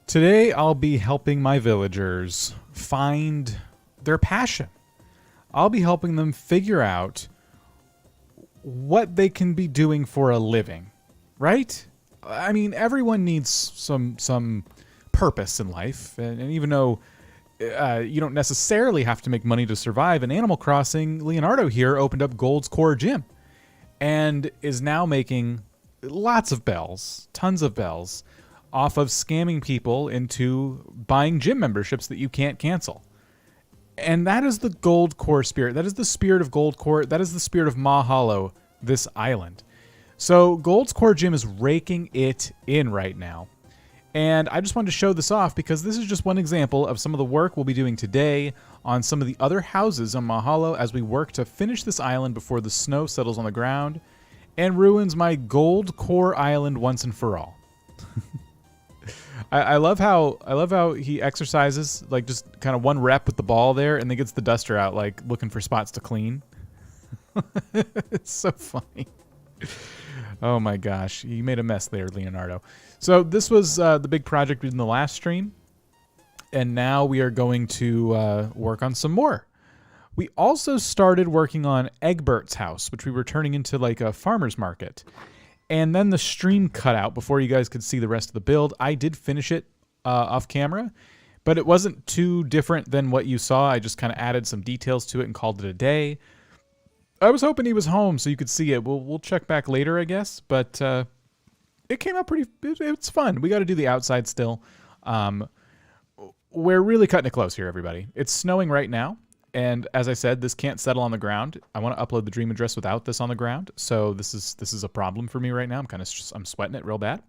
Today I'll be helping my villagers find their passion. I'll be helping them figure out what they can be doing for a living, right? I mean, everyone needs some purpose in life, and even though you don't necessarily have to make money to survive, in Animal Crossing, Leonardo here opened up Goldcore Gym and is now making lots of bells, tons of bells, off of scamming people into buying gym memberships that you can't cancel. And that is the Goldcore spirit. That is the spirit of Goldcore. That is the spirit of Mahalo, this island. So Goldcore Gym is raking it in right now. And I just wanted to show this off because this is just one example of some of the work we'll be doing today on some of the other houses on Mahalo as we work to finish this island before the snow settles on the ground and ruins my Goldcore island once and for all. I love how he exercises, like just kind of one rep with the ball there, and then gets the duster out, like looking for spots to clean. It's so funny. Oh my gosh, he made a mess there, Leonardo. So this was the big project we did in the last stream, and now we are going to work on some more. We also started working on Egbert's house, which we were turning into like a farmer's market. And then the stream cut out before you guys could see the rest of the build. I did finish it off camera, but it wasn't too different than what you saw. I just kind of added some details to it and called it a day. I was hoping he was home so you could see it. We'll check back later, I guess. But it came out pretty... It's fun. We got to do the outside still. We're really cutting it close here, everybody. It's snowing right now. And as I said, this can't settle on the ground. I want to upload the dream address without this on the ground. So this is a problem for me right now. I'm sweating it real bad.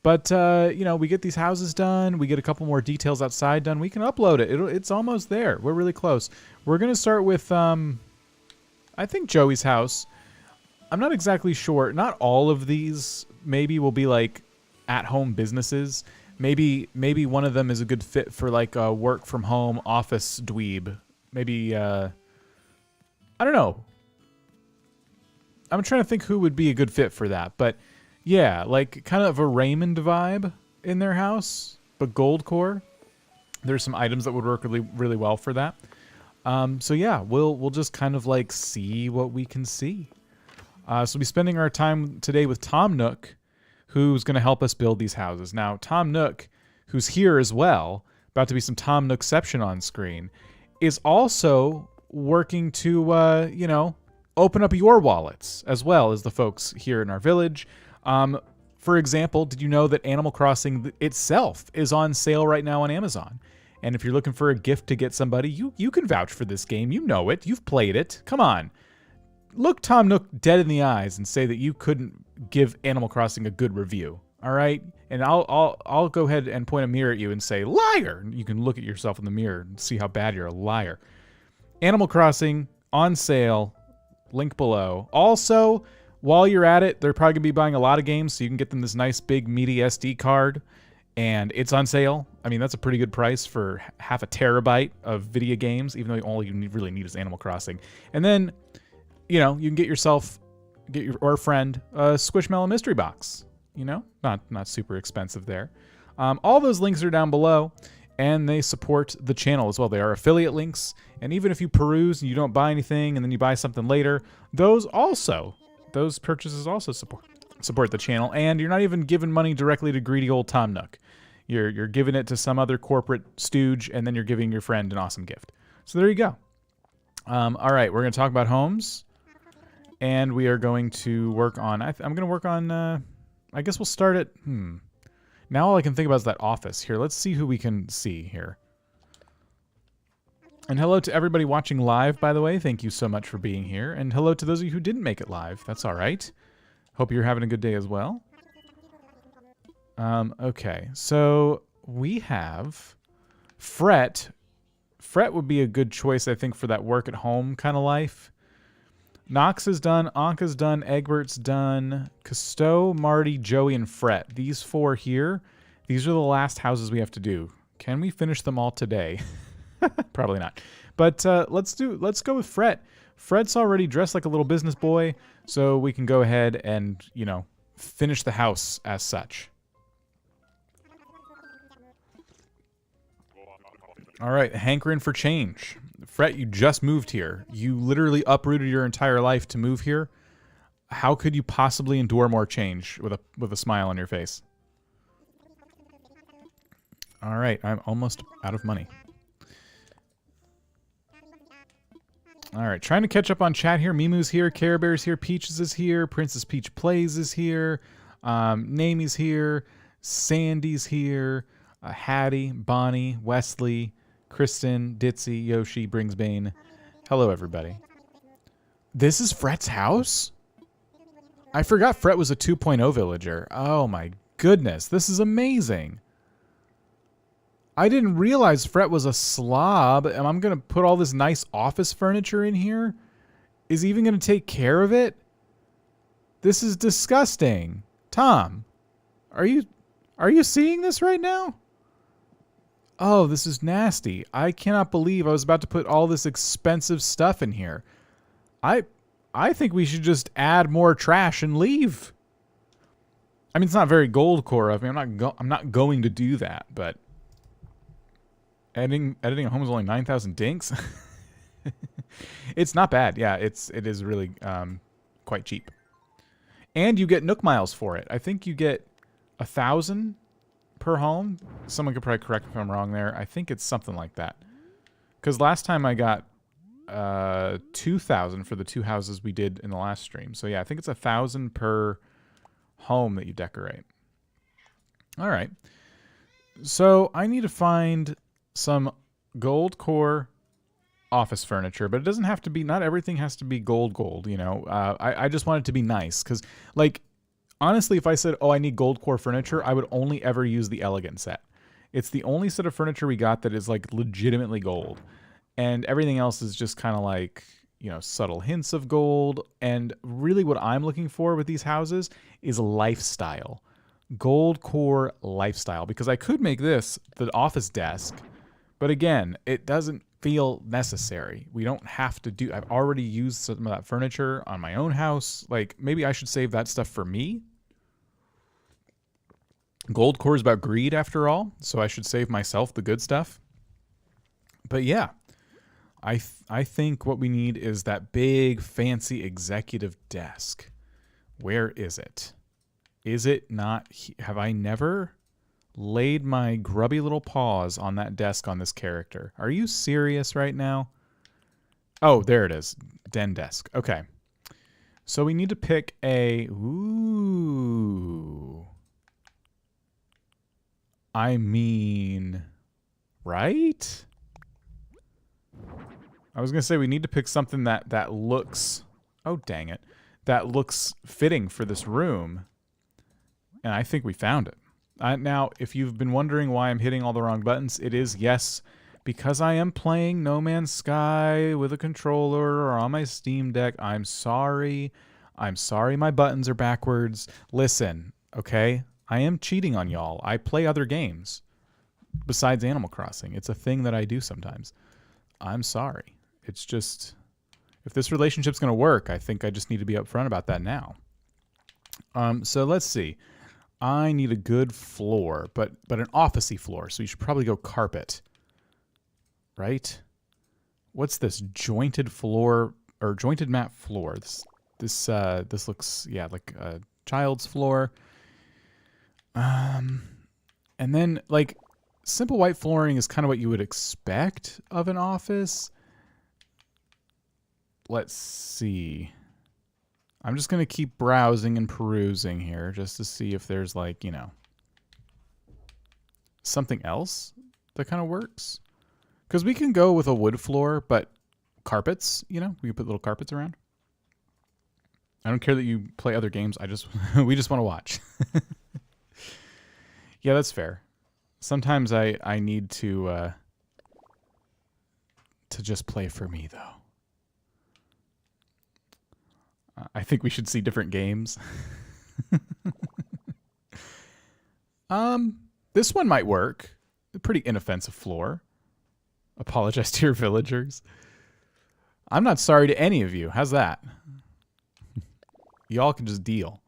But you know, we get these houses done. We get a couple more details outside done. We can upload it. It's almost there. We're really close. We're gonna start with I think Joey's house. I'm not exactly sure. Not all of these maybe will be like at-home businesses. Maybe one of them is a good fit for like a work from home office dweeb. Maybe, I don't know. I'm trying to think who would be a good fit for that. But, yeah, like kind of a Raymond vibe in their house, but Goldcore. There's some items that would work really, really well for that. So, yeah, we'll just kind of, like, see what we can see. So we'll be spending our time today with Tom Nook, who's going to help us build these houses. Now, Tom Nook, who's here as well, about to be some Tom Nookception on screen, is also working to, you know, open up your wallets as well as the folks here in our village. For example, did you know that Animal Crossing itself is on sale right now on Amazon? And if you're looking for a gift to get somebody, you can vouch for this game. You know it. You've played it. Come on. Look Tom Nook dead in the eyes and say that you couldn't give Animal Crossing a good review. All right? And I'll go ahead and point a mirror at you and say, liar! You can look at yourself in the mirror and see how bad you're a liar. Animal Crossing, on sale, link below. Also, while you're at it, they're probably going to be buying a lot of games, so you can get them this nice big meaty SD card, and it's on sale. I mean, that's a pretty good price for half a terabyte of video games, even though all you really need is Animal Crossing. And then, you know, you can get yourself, or a friend, a Squishmallow mystery box. You know, not super expensive there. All those links are down below, and they support the channel as well. They are affiliate links, and even if you peruse and you don't buy anything and then you buy something later, those purchases also support the channel, and you're not even giving money directly to greedy old Tom Nook. You're giving it to some other corporate stooge, and then you're giving your friend an awesome gift. So there you go. All right, we're going to talk about homes, and we are going to work on... I'm going to work on... I guess we'll start at... Now all I can think about is that office. Here, let's see who we can see here. And hello to everybody watching live, by the way. Thank you so much for being here. And hello to those of you who didn't make it live. That's all right. Hope you're having a good day as well. Okay, so we have Fret. Fret would be a good choice, I think, for that work-at-home kind of life. Knox is done, Anka's done, Egbert's done, Cousteau, Marty, Joey, and Fret. These four here, these are the last houses we have to do. Can we finish them all today? Probably not. But let's go with Fret. Fret's already dressed like a little business boy, so we can go ahead and, you know, finish the house as such. All right, hankering for change. Fret, you just moved here. You literally uprooted your entire life to move here. How could you possibly endure more change with a smile on your face? All right, I'm almost out of money. All right, trying to catch up on chat here. Mimu's here, Care Bear's here, Peaches is here, Princess Peach Plays is here, Namie's here, Sandy's here, Hattie, Bonnie, Wesley, Kristen, Ditzy, Yoshi, Bringsbane. Hello, everybody. This is Fret's house? I forgot Fret was a 2.0 villager. Oh my goodness, this is amazing. I didn't realize Fret was a slob, and I'm going to put all this nice office furniture in here? Is he even going to take care of it? This is disgusting. Tom, are you seeing this right now? Oh, this is nasty. I cannot believe I was about to put all this expensive stuff in here. I think we should just add more trash and leave. I mean, it's not very Goldcore of me. I'm not going to do that, but editing a home is only 9,000 dinks. It's not bad. Yeah, it is really quite cheap. And you get Nook miles for it. I think you get 1,000 per home. Someone could probably correct me if I'm wrong there. I think it's something like that. Because last time I got 2,000 for the 2 houses we did in the last stream. So yeah, I think it's 1,000 per home that you decorate. All right. So I need to find some Goldcore office furniture, but it doesn't have to be, not everything has to be gold, you know. I just want it to be nice because, like, honestly, if I said, oh, I need Goldcore furniture, I would only ever use the Elegant set. It's the only set of furniture we got that is, like, legitimately gold. And everything else is just kind of like, you know, subtle hints of gold. And really what I'm looking for with these houses is lifestyle. Goldcore lifestyle. Because I could make this the office desk, but again, it doesn't feel necessary. We don't have to do... I've already used some of that furniture on my own house. Like, maybe I should save that stuff for me. Goldcore is about greed, after all, so I should save myself the good stuff. But yeah, I think what we need is that big, fancy executive desk. Where is it? Is it not... Have I never laid my grubby little paws on that desk on this character? Are you serious right now? Oh, there it is. Den desk. Okay. So we need to pick a... Ooh. I mean... Right? I was going to say we need to pick something that looks... Oh, dang it. That looks fitting for this room. And I think we found it. Now, if you've been wondering why I'm hitting all the wrong buttons, it is, yes, because I am playing No Man's Sky with a controller or on my Steam Deck. I'm sorry. I'm sorry my buttons are backwards. Listen, okay? I am cheating on y'all. I play other games besides Animal Crossing. It's a thing that I do sometimes. I'm sorry. It's just, if this relationship's going to work, I think I just need to be upfront about that now. So let's see. I need a good floor, but an office-y floor, so you should probably go carpet. Right? What's this? Jointed floor, or jointed mat floor. This looks, yeah, like a child's floor. And then, like, simple white flooring is kind of what you would expect of an office. Let's see. I'm just going to keep browsing and perusing here just to see if there's, like, you know, something else that kind of works. Because we can go with a wood floor, but carpets, you know, we can put little carpets around. I don't care that you play other games. We just want to watch. Yeah, that's fair. Sometimes I need to just play for me, though. I think we should see different games. This one might work. A pretty inoffensive floor. Apologize to your villagers. I'm not sorry to any of you. How's that? Y'all can just deal.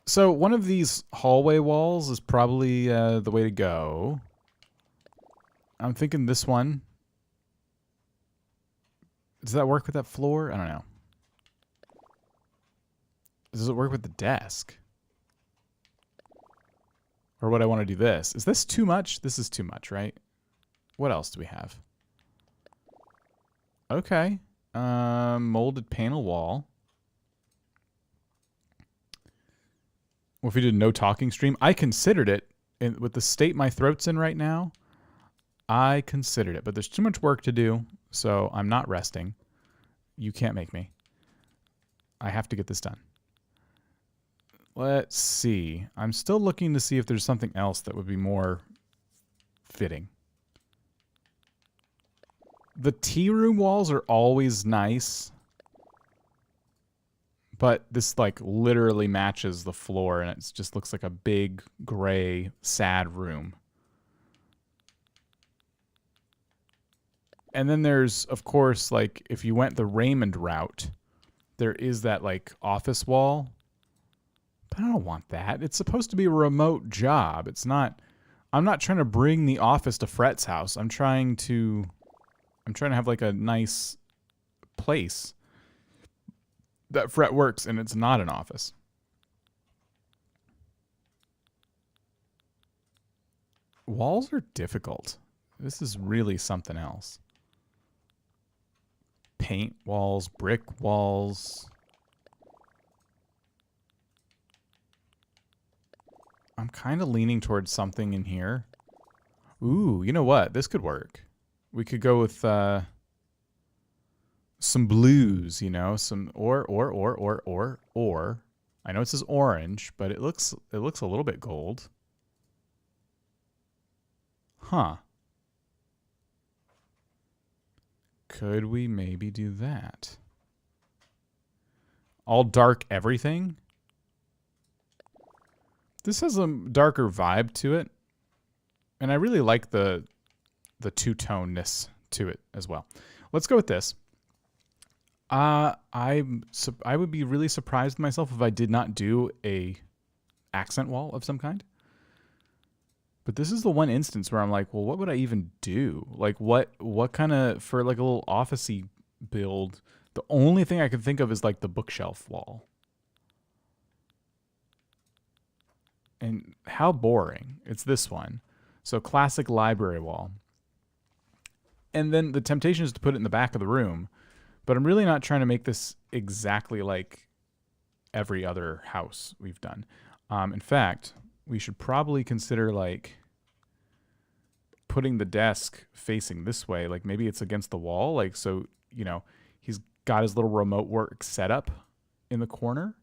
So one of these hallway walls is probably the way to go. I'm thinking this one. Does that work with that floor? I don't know. Does it work with the desk? Or would I want to do this? Is this too much? This is too much, right? What else do we have? Okay. Molded panel wall. Well, if we did no talking stream, I considered it. With the state my throat's in right now, I considered it. But there's too much work to do, so I'm not resting. You can't make me. I have to get this done. Let's see. I'm still looking to see if there's something else that would be more fitting. The tea room walls are always nice. But this, like, literally matches the floor, and it just looks like a big, gray, sad room. And then there's, of course, like, if you went the Raymond route, there is that, like, office wall. But I don't want that. It's supposed to be a remote job. It's not... I'm not trying to bring the office to Fret's house. I'm trying to have, like, a nice place that Fret works, and it's not an office. Walls are difficult. This is really something else. Paint walls, brick walls. I'm kind of leaning towards something in here. Ooh, you know what? This could work. We could go with some blues, you know, some or. I know it says orange, but it looks a little bit gold. Huh. Could we maybe do that? All dark everything? This has a darker vibe to it. And I really like the two-toneness to it as well. Let's go with this. I would be really surprised myself if I did not do a accent wall of some kind. But this is the one instance where I'm like, well, what would I even do? Like, what kind of, for like a little office-y build, the only thing I could think of is like the bookshelf wall. And how boring. It's this one. So classic library wall. And then the temptation is to put it in the back of the room. But I'm really not trying to make this exactly like every other house we've done. In fact, we should probably consider like putting the desk facing this way. Like maybe it's against the wall. Like, so, you know, he's got his little remote work setup in the corner.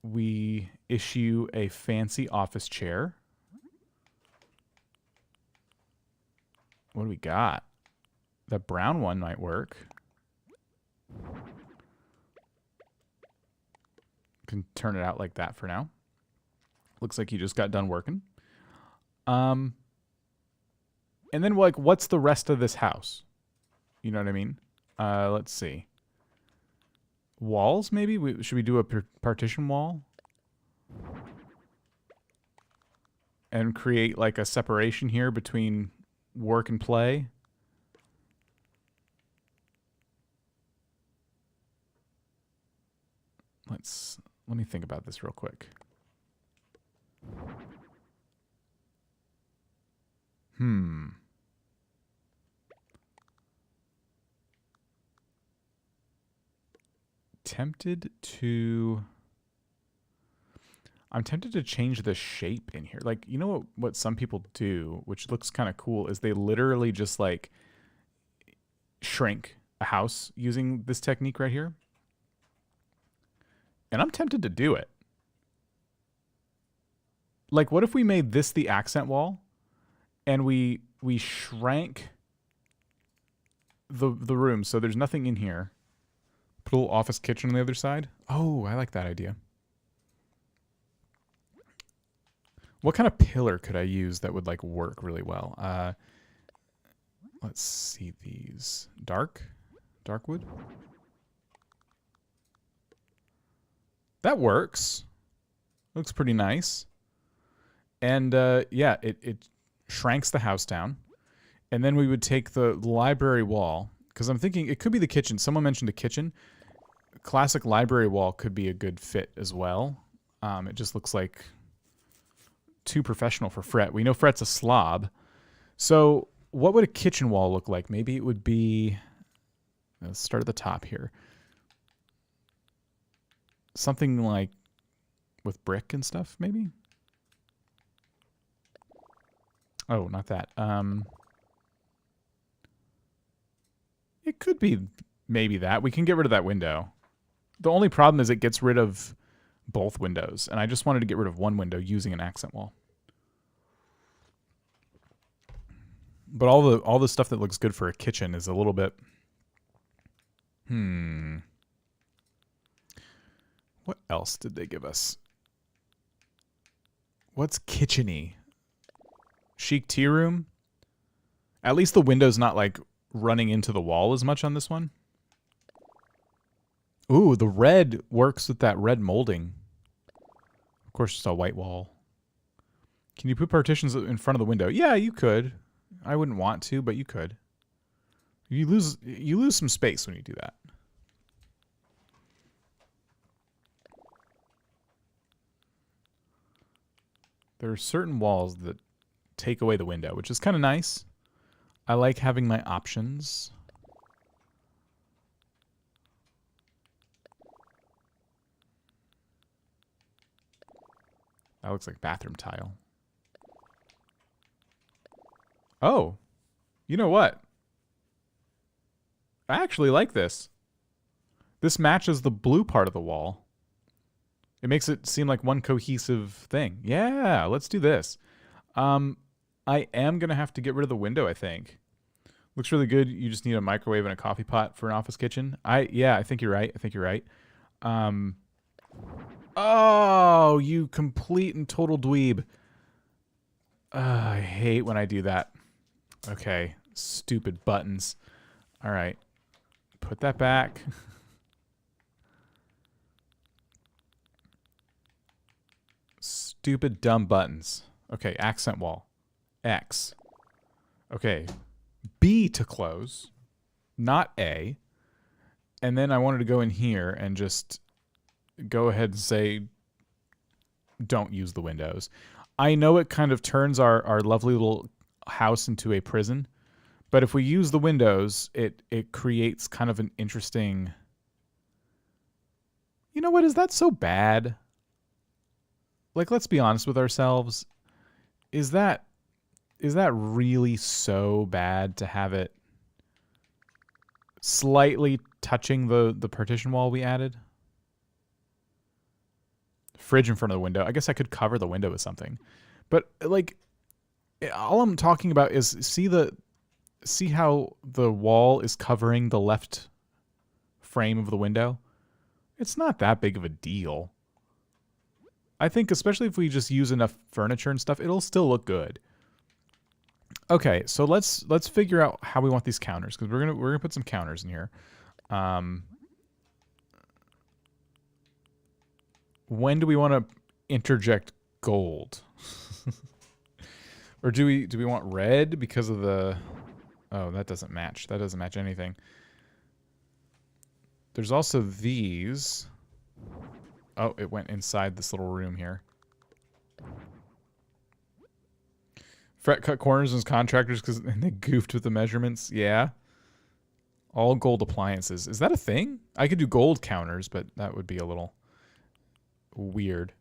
We issue a fancy office chair. What do we got? The brown one might work. Can turn it out like that for now. Looks like you just got done working. And then, like, what's the rest of this house? You know what I mean? Let's see. Walls, maybe? Should we do a partition wall? And create, like, a separation here between work and play? Let me think about this real quick. I'm tempted to change the shape in here. Like, you know what some people do, which looks kind of cool, is they literally just like shrink a house using this technique right here. And I'm tempted to do it. Like, what if we made this the accent wall and we shrank the room so there's nothing in here. Put a little office kitchen on the other side. Oh, I like that idea. What kind of pillar could I use that would like work really well? Let's see these. Dark wood. That works. Looks pretty nice. And yeah, it shrinks the house down, and then we would take the library wall, because I'm thinking it could be the kitchen. Someone mentioned a kitchen. Classic library wall could be a good fit as well. It just looks like too professional for Fret. We know Fret's a slob. So what would a kitchen wall look like? Maybe it would be, let's start at the top here. Something like with brick and stuff, maybe? Oh, not that. It could be maybe that. We can get rid of that window. The only problem is it gets rid of both windows, and I just wanted to get rid of one window using an accent wall. But all the stuff that looks good for a kitchen is a little bit... What else did they give us? What's kitchen-y? Chic tea room? At least the window's not like running into the wall as much on this one. Ooh, the red works with that red molding. Of course, just a white wall. Can you put partitions in front of the window? Yeah, you could. I wouldn't want to, but you could. You lose some space when you do that. There are certain walls that take away the window, which is kind of nice. I like having my options. That looks like bathroom tile. Oh, you know what? I actually like this. This matches the blue part of the wall. It makes it seem like one cohesive thing. Yeah, let's do this. I am going to have to get rid of the window, I think. Looks really good. You just need a microwave and a coffee pot for an office kitchen. Yeah, I think you're right. I think you're right. Oh, you complete and total dweeb. I hate when I do that. Okay, stupid buttons. All right, put that back. Stupid dumb buttons. Okay, accent wall. X. Okay, B to close, not A. And then I wanted to go in here and just go ahead and say, don't use the windows. I know it kind of turns our lovely little house into a prison, but if we use the windows, it creates kind of an interesting... You know what? Is that so bad? Like, let's be honest with ourselves. Is that really so bad to have it slightly touching the partition wall we added? Fridge in front of the window. I guess I could cover the window with something. But, like, all I'm talking about is see how the wall is covering the left frame of the window? It's not that big of a deal. I think especially if we just use enough furniture and stuff, it'll still look good. Okay, so let's figure out how we want these counters, because we're gonna put some counters in here. When do we want to interject gold? Or do we want red because of the... Oh, that doesn't match. That doesn't match anything. There's also these. Oh, it went inside this little room here. Fret cut corners as contractors because they goofed with the measurements. Yeah. All gold appliances. Is that a thing? I could do gold counters, but that would be a little weird.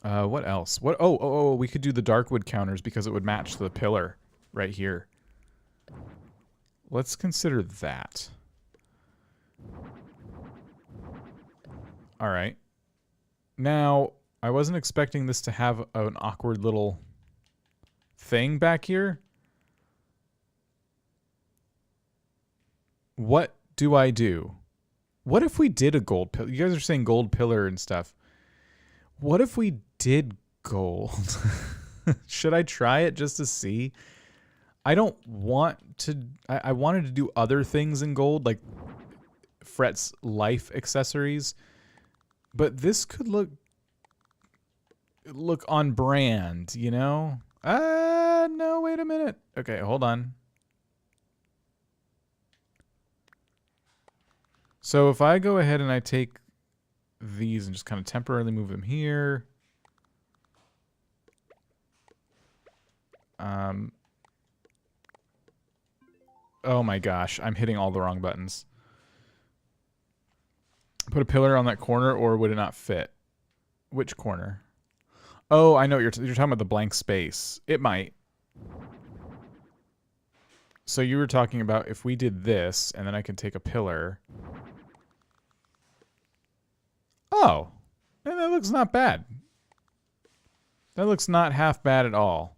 What else? What? Oh, we could do the dark wood counters because it would match the pillar right here. Let's consider that. All right. Now, I wasn't expecting this to have an awkward little thing back here. What do I do? What if we did a gold pillar? You guys are saying gold pillar and stuff. What if we did gold? Should I try it just to see? I don't want to... I wanted to do other things in gold, like Fret's life accessories. But this could look on brand, you know? No, wait a minute. Okay, hold on. So if I go ahead and I take these and just kind of temporarily move them here. Oh my gosh, I'm hitting all the wrong buttons. Put a pillar on that corner, or would it not fit? Which corner? Oh, I know what you're talking about, the blank space. It might. So you were talking about if we did this, and then I can take a pillar. Oh, and that looks not bad. That looks not half bad at all.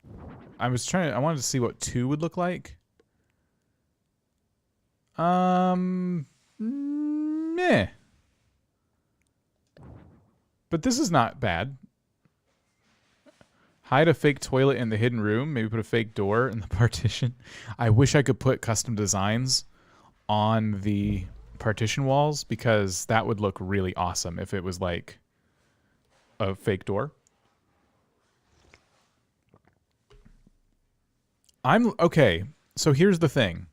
I wanted to see what 2 would look like. Meh. But this is not bad. Hide a fake toilet in the hidden room. Maybe put a fake door in the partition. I wish I could put custom designs on the partition walls, because that would look really awesome if it was like a fake door. Okay, so here's the thing.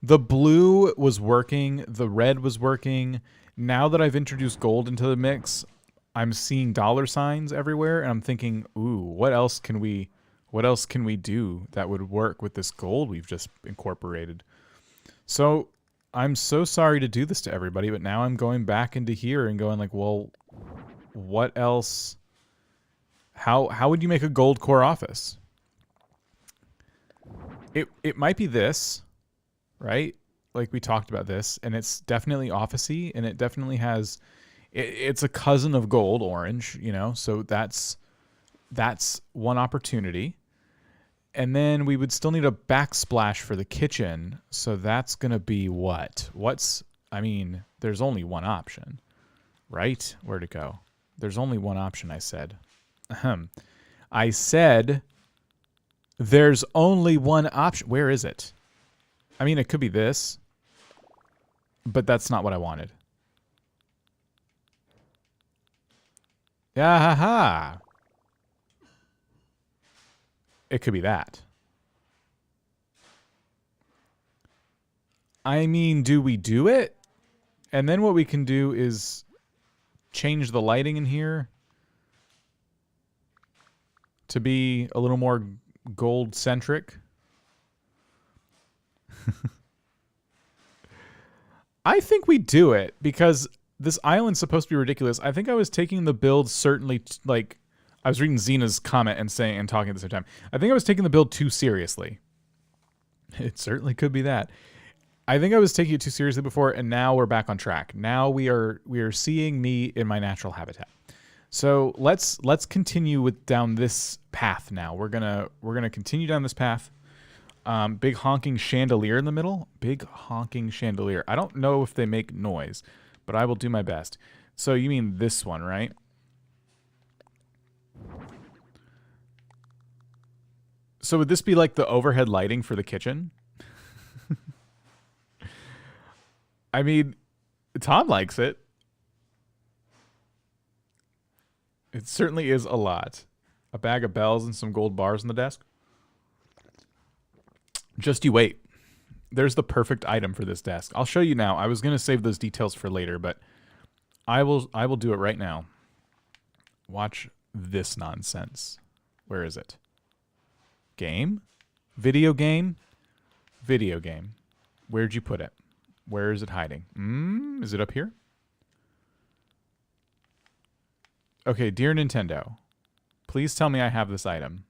The blue was working, the red was working. Now that I've introduced gold into the mix, I'm seeing dollar signs everywhere, and I'm thinking, ooh, what else can we do that would work with this gold we've just incorporated? So I'm so sorry to do this to everybody, but now I'm going back into here and going like, well, what else? How would you make a gold core office? It might be this, right? Like we talked about this, and it's definitely officey, and it definitely has. It's a cousin of gold, orange, you know. So that's one opportunity, and then we would still need a backsplash for the kitchen. So that's gonna be what? I mean, there's only one option, right? Where'd it go? There's only one option. I said. I said. There's only one option. Where is it? I mean, it could be this, but that's not what I wanted. Yeah, ha, ha. It could be that. I mean, do we do it? And then what we can do is change the lighting in here to be a little more gold-centric. I think we do it, because this island's supposed to be ridiculous. I think I was taking the build certainly, like, I was reading Xena's comment and saying and talking at the same time. I think I was taking the build too seriously. It certainly could be that. I think I was taking it too seriously before, and now we're back on track. Now we are seeing me in my natural habitat. So let's continue down this path now. We're gonna continue down this path. Big honking chandelier in the middle. Big honking chandelier. I don't know if they make noise, but I will do my best. So you mean this one, right? So would this be like the overhead lighting for the kitchen? I mean, Tom likes it. It certainly is a lot. A bag of bells and some gold bars on the desk. Just you wait. There's the perfect item for this desk. I'll show you now. I was going to save those details for later, but I will do it right now. Watch this nonsense. Where is it? Game? Video game? Video game. Where'd you put it? Where is it hiding? Is it up here? Okay, dear Nintendo, please tell me I have this item.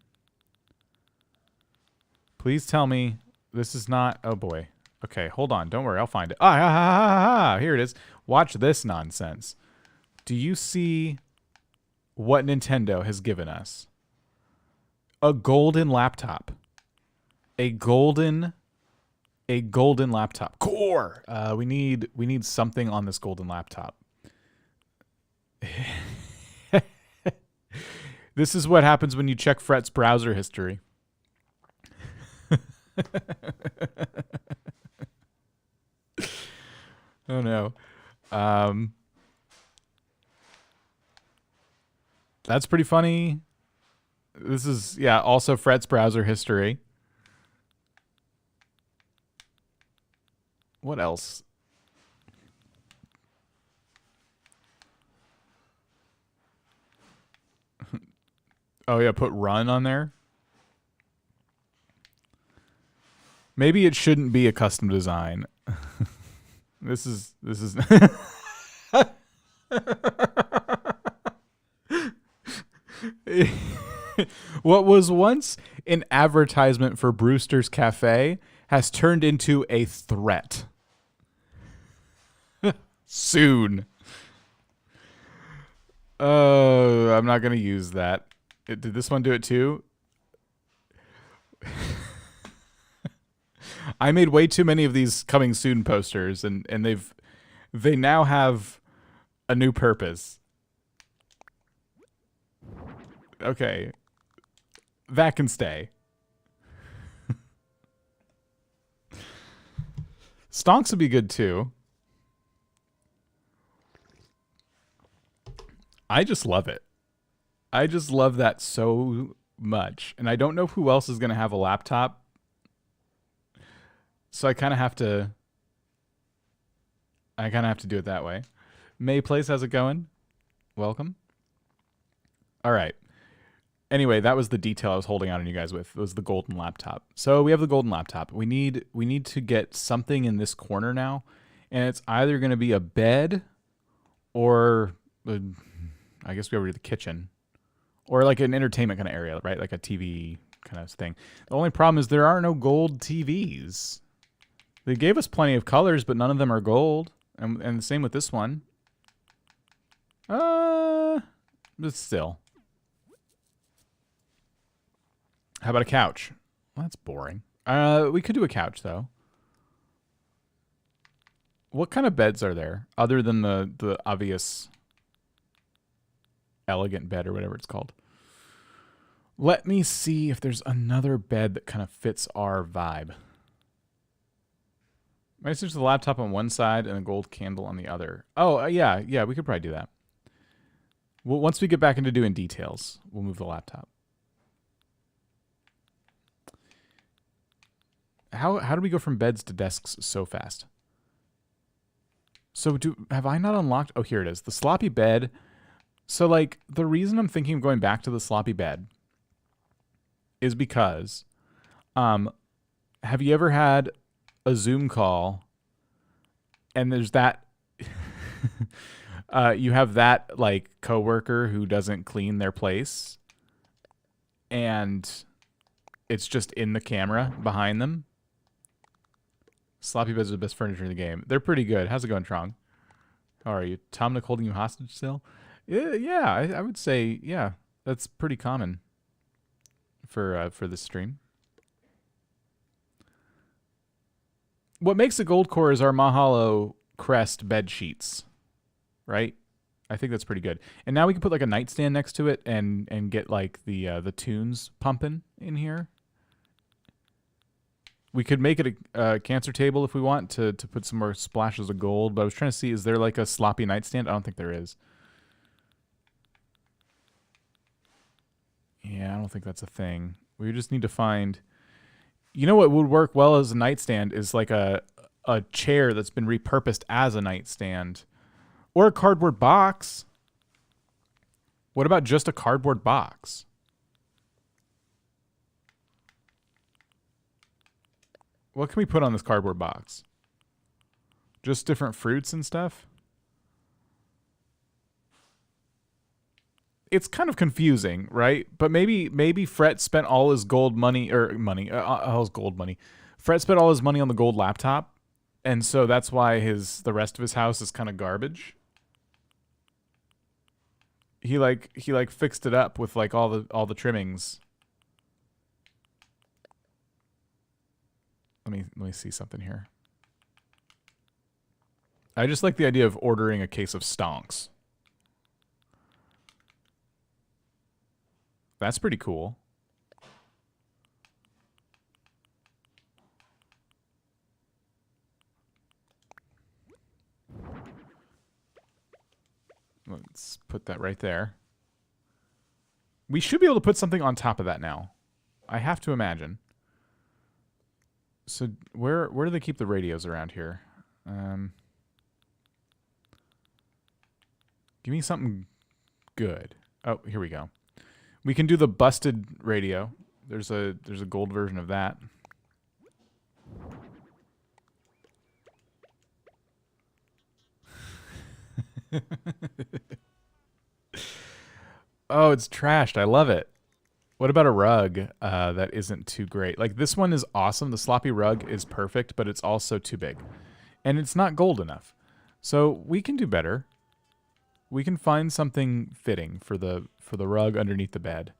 Please tell me this is not... Oh, boy. Okay, hold on. Don't worry. I'll find it. Here it is. Watch this nonsense. Do you see what Nintendo has given us? A golden laptop. A golden laptop. Core! We need something on this golden laptop. This is what happens when you check Fret's browser history. Oh no. That's pretty funny. This is, yeah, also Fret's browser history. What else? Oh yeah, put run on there. Maybe it shouldn't be a custom design. This is what was once an advertisement for Brewster's Cafe has turned into a threat. Soon. Oh, I'm not going to use that. Did this one do it too? I made way too many of these coming soon posters, and they now have a new purpose. Okay. That can stay. Stonks would be good too. I just love it. I just love that so much. And I don't know who else is going to have a laptop. So I kind of have to do it that way. May Place, how's it going? Welcome. All right. Anyway, that was the detail I was holding out on you guys with. It was the golden laptop. So we have the golden laptop. We need to get something in this corner now, and it's either going to be a bed or I guess we over to the kitchen, or like an entertainment kind of area, right? Like a TV kind of thing. The only problem is there are no gold TVs. They gave us plenty of colors, but none of them are gold. And the same with this one. But still. How about a couch? Well, that's boring. We could do a couch though. What kind of beds are there other than the obvious elegant bed or whatever it's called? Let me see if there's another bed that kind of fits our vibe. Might switch the laptop on one side and a gold candle on the other. Oh, yeah, we could probably do that. Well, once we get back into doing details, we'll move the laptop. How do we go from beds to desks so fast? So have I not unlocked? Oh, here it is. The sloppy bed. So like the reason I'm thinking of going back to the sloppy bed is because have you ever had a Zoom call and there's that you have that like coworker who doesn't clean their place and it's just in the camera behind them? Sloppy beds are the best furniture in the game. They're pretty good. How's it going, Trong? How are you? Tom Nook holding you hostage still? Yeah, I would say, yeah, that's pretty common for this stream. What makes it Goldcore is our Mahalo Crest bed sheets, right? I think that's pretty good. And now we can put like a nightstand next to it and get like the tunes pumping in here. We could make it a cancer table if we want to put some more splashes of gold. But I was trying to see, is there like a sloppy nightstand? I don't think there is. Yeah, I don't think that's a thing. We just need to find... You know what would work well as a nightstand is like a chair that's been repurposed as a nightstand. Or a cardboard box. What about just a cardboard box? What can we put on this cardboard box? Just different fruits and stuff? It's kind of confusing, right? But maybe Fret spent all his gold money, all his gold money. Fret spent all his money on the gold laptop, and so that's why the rest of his house is kind of garbage. He fixed it up with like all the trimmings. Let me see something here. I just like the idea of ordering a case of stonks. That's pretty cool. Let's put that right there. We should be able to put something on top of that now. I have to imagine. So where do they keep the radios around here? Give me something good. Oh, here we go. We can do the busted radio. There's a gold version of that. Oh, it's trashed. I love it. What about a rug that isn't too great? Like this one is awesome. The sloppy rug is perfect, but it's also too big. And it's not gold enough. So we can do better. We can find something fitting for the rug underneath the bed.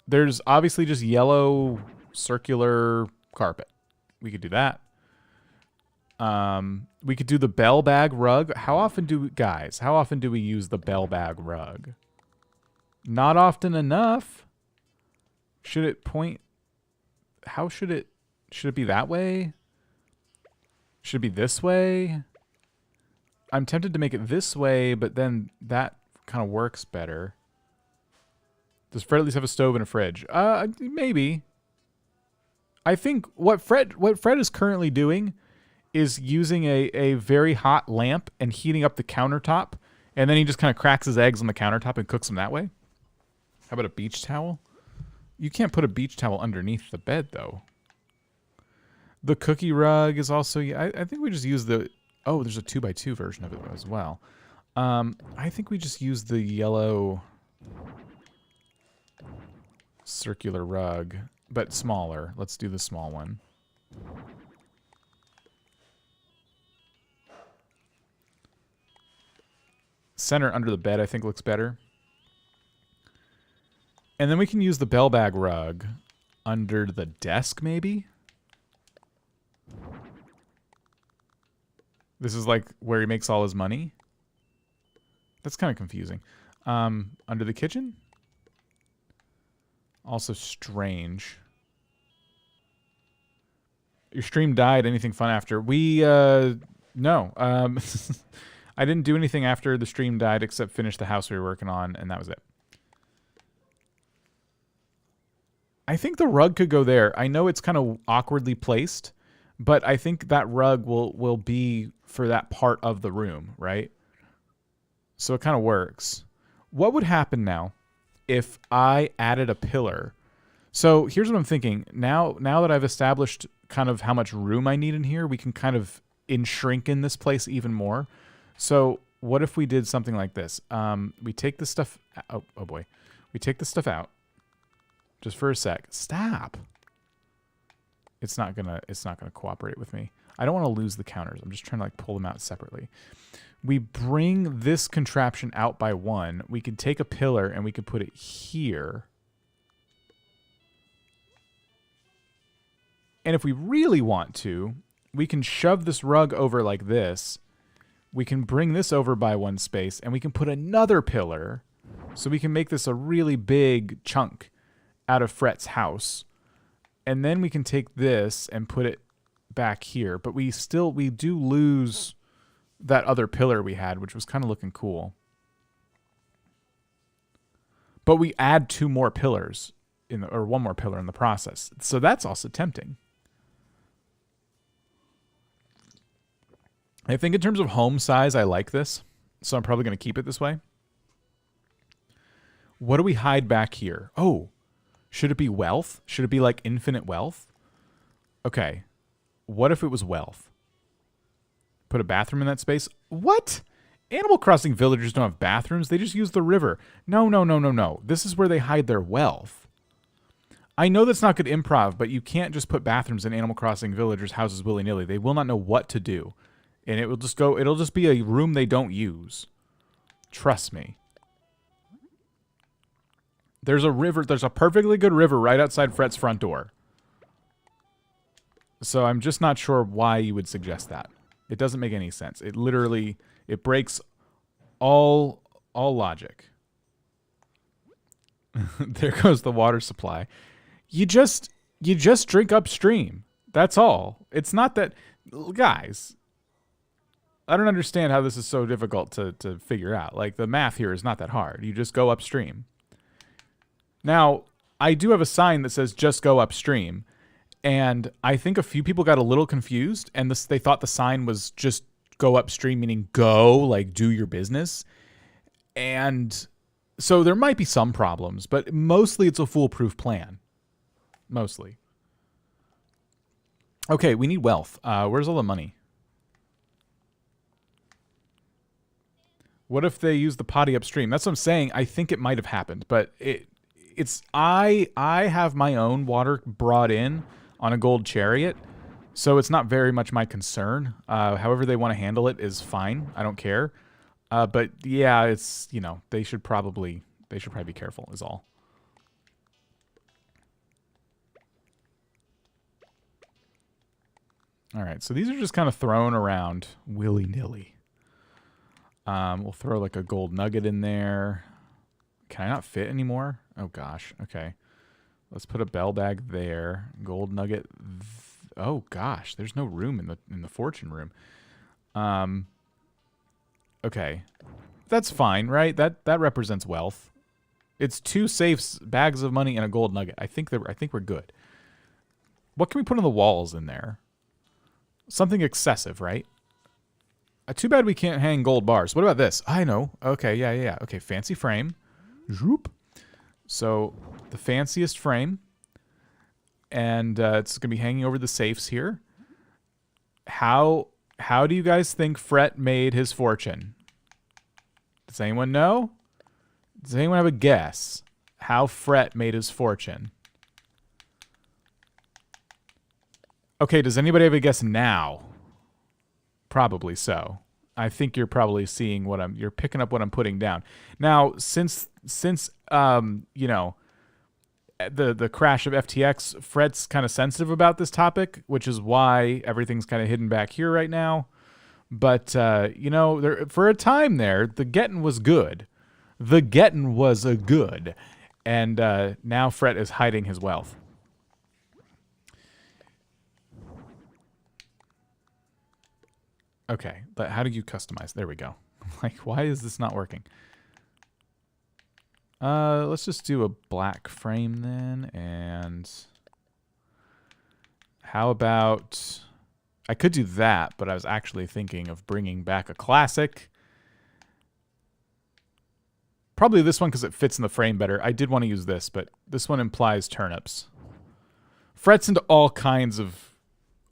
There's obviously just yellow circular carpet. We could do that. We could do the bell bag rug. How often do we use the bell bag rug? Not often enough. Should it point? How should it be that way? Should it be this way? I'm tempted to make it this way, but then that kind of works better. Does Fred at least have a stove and a fridge? Maybe. I think what Fred is currently doing is using a very hot lamp and heating up the countertop, and then he just kind of cracks his eggs on the countertop and cooks them that way. How about a beach towel? You can't put a beach towel underneath the bed, though. The cookie rug is also... I think we just use the... Oh, there's a 2x2 version of it as well. I think we just use the yellow circular rug, but smaller. Let's do the small one. Center under the bed, I think, looks better. And then we can use the bell bag rug under the desk, maybe? This is like where he makes all his money? That's kind of confusing. Under the kitchen? Also strange. Your stream died. Anything fun after? No. I didn't do anything after the stream died except finish the house we were working on, and that was it. I think the rug could go there. I know it's kind of awkwardly placed, but I think that rug will be for that part of the room, right? So it kind of works. What would happen now if I added a pillar? So here's what I'm thinking. Now that I've established kind of how much room I need in here, we can kind of shrink in this place even more. So what if we did something like this? We take this stuff... Oh boy. We take this stuff out. Just for a sec. Stop. It's not gonna cooperate with me. I don't want to lose the counters. I'm just trying to like pull them out separately. We bring this contraption out by one. We can take a pillar and we can put it here. And if we really want to, we can shove this rug over like this. We can bring this over by one space and we can put another pillar. So we can make this a really big chunk out of Fret's house. And then we can take this and put it back here. But we do lose that other pillar we had, which was kind of looking cool. But we add two more pillars or one more pillar in the process. So that's also tempting. I think in terms of home size, I like this. So I'm probably going to keep it this way. What do we hide back here? Oh, should it be wealth? Should it be like infinite wealth? Okay. What if it was wealth? Put a bathroom in that space? What? Animal Crossing villagers don't have bathrooms. They just use the river. No. This is where they hide their wealth. I know that's not good improv, but you can't just put bathrooms in Animal Crossing villagers' houses willy-nilly. They will not know what to do. And it'll just be a room they don't use. Trust me. There's a river, there's a perfectly good river right outside Fret's front door. So I'm just not sure why you would suggest that. It doesn't make any sense. It literally, it breaks all logic. There goes the water supply. You just drink upstream. That's all. It's not that, guys. I don't understand how this is so difficult to figure out. Like, the math here is not that hard. You just go upstream. Now, I do have a sign that says just go upstream. And I think a few people got a little confused, and they thought the sign was just go upstream, meaning go, like do your business. And so there might be some problems, but mostly it's a foolproof plan. Mostly. Okay, we need wealth. Where's all the money? What if they use the potty upstream? That's what I'm saying. I think it might have happened, but I have my own water brought in on a gold chariot, so it's not very much my concern. However they want to handle it is fine. I don't care. But yeah, it's, you know, they should probably be careful is all. All right, so these are just kind of thrown around willy-nilly. We'll throw like a gold nugget in there. Can I not fit anymore? Oh gosh. Okay. Let's put a bell bag there. Gold nugget. Oh gosh, there's no room in the fortune room. Okay. That's fine, right? That represents wealth. It's 2 safes, bags of money, and a gold nugget. I think we're good. What can we put on the walls in there? Something excessive, right? Too bad we can't hang gold bars. What about this? I know. Okay, yeah. Okay, fancy frame. Zoop. So, the fanciest frame. And it's going to be hanging over the safes here. How do you guys think Fret made his fortune? Does anyone know? Does anyone have a guess how Fret made his fortune? Okay, does anybody have a guess now? Probably so. I think you're probably seeing you're picking up what I'm putting down. Now, since you know, the crash of FTX, Fret's kind of sensitive about this topic, which is why everything's kind of hidden back here right now. But you know, for a time there, the getting was good. The getting was a good, and now Fret is hiding his wealth. Okay, but how do you customize? There we go. Like, why is this not working? Let's just do a black frame then, and how about... I could do that, but I was actually thinking of bringing back a classic. Probably this one because it fits in the frame better. I did want to use this, but this one implies turnips. Fret's into all kinds of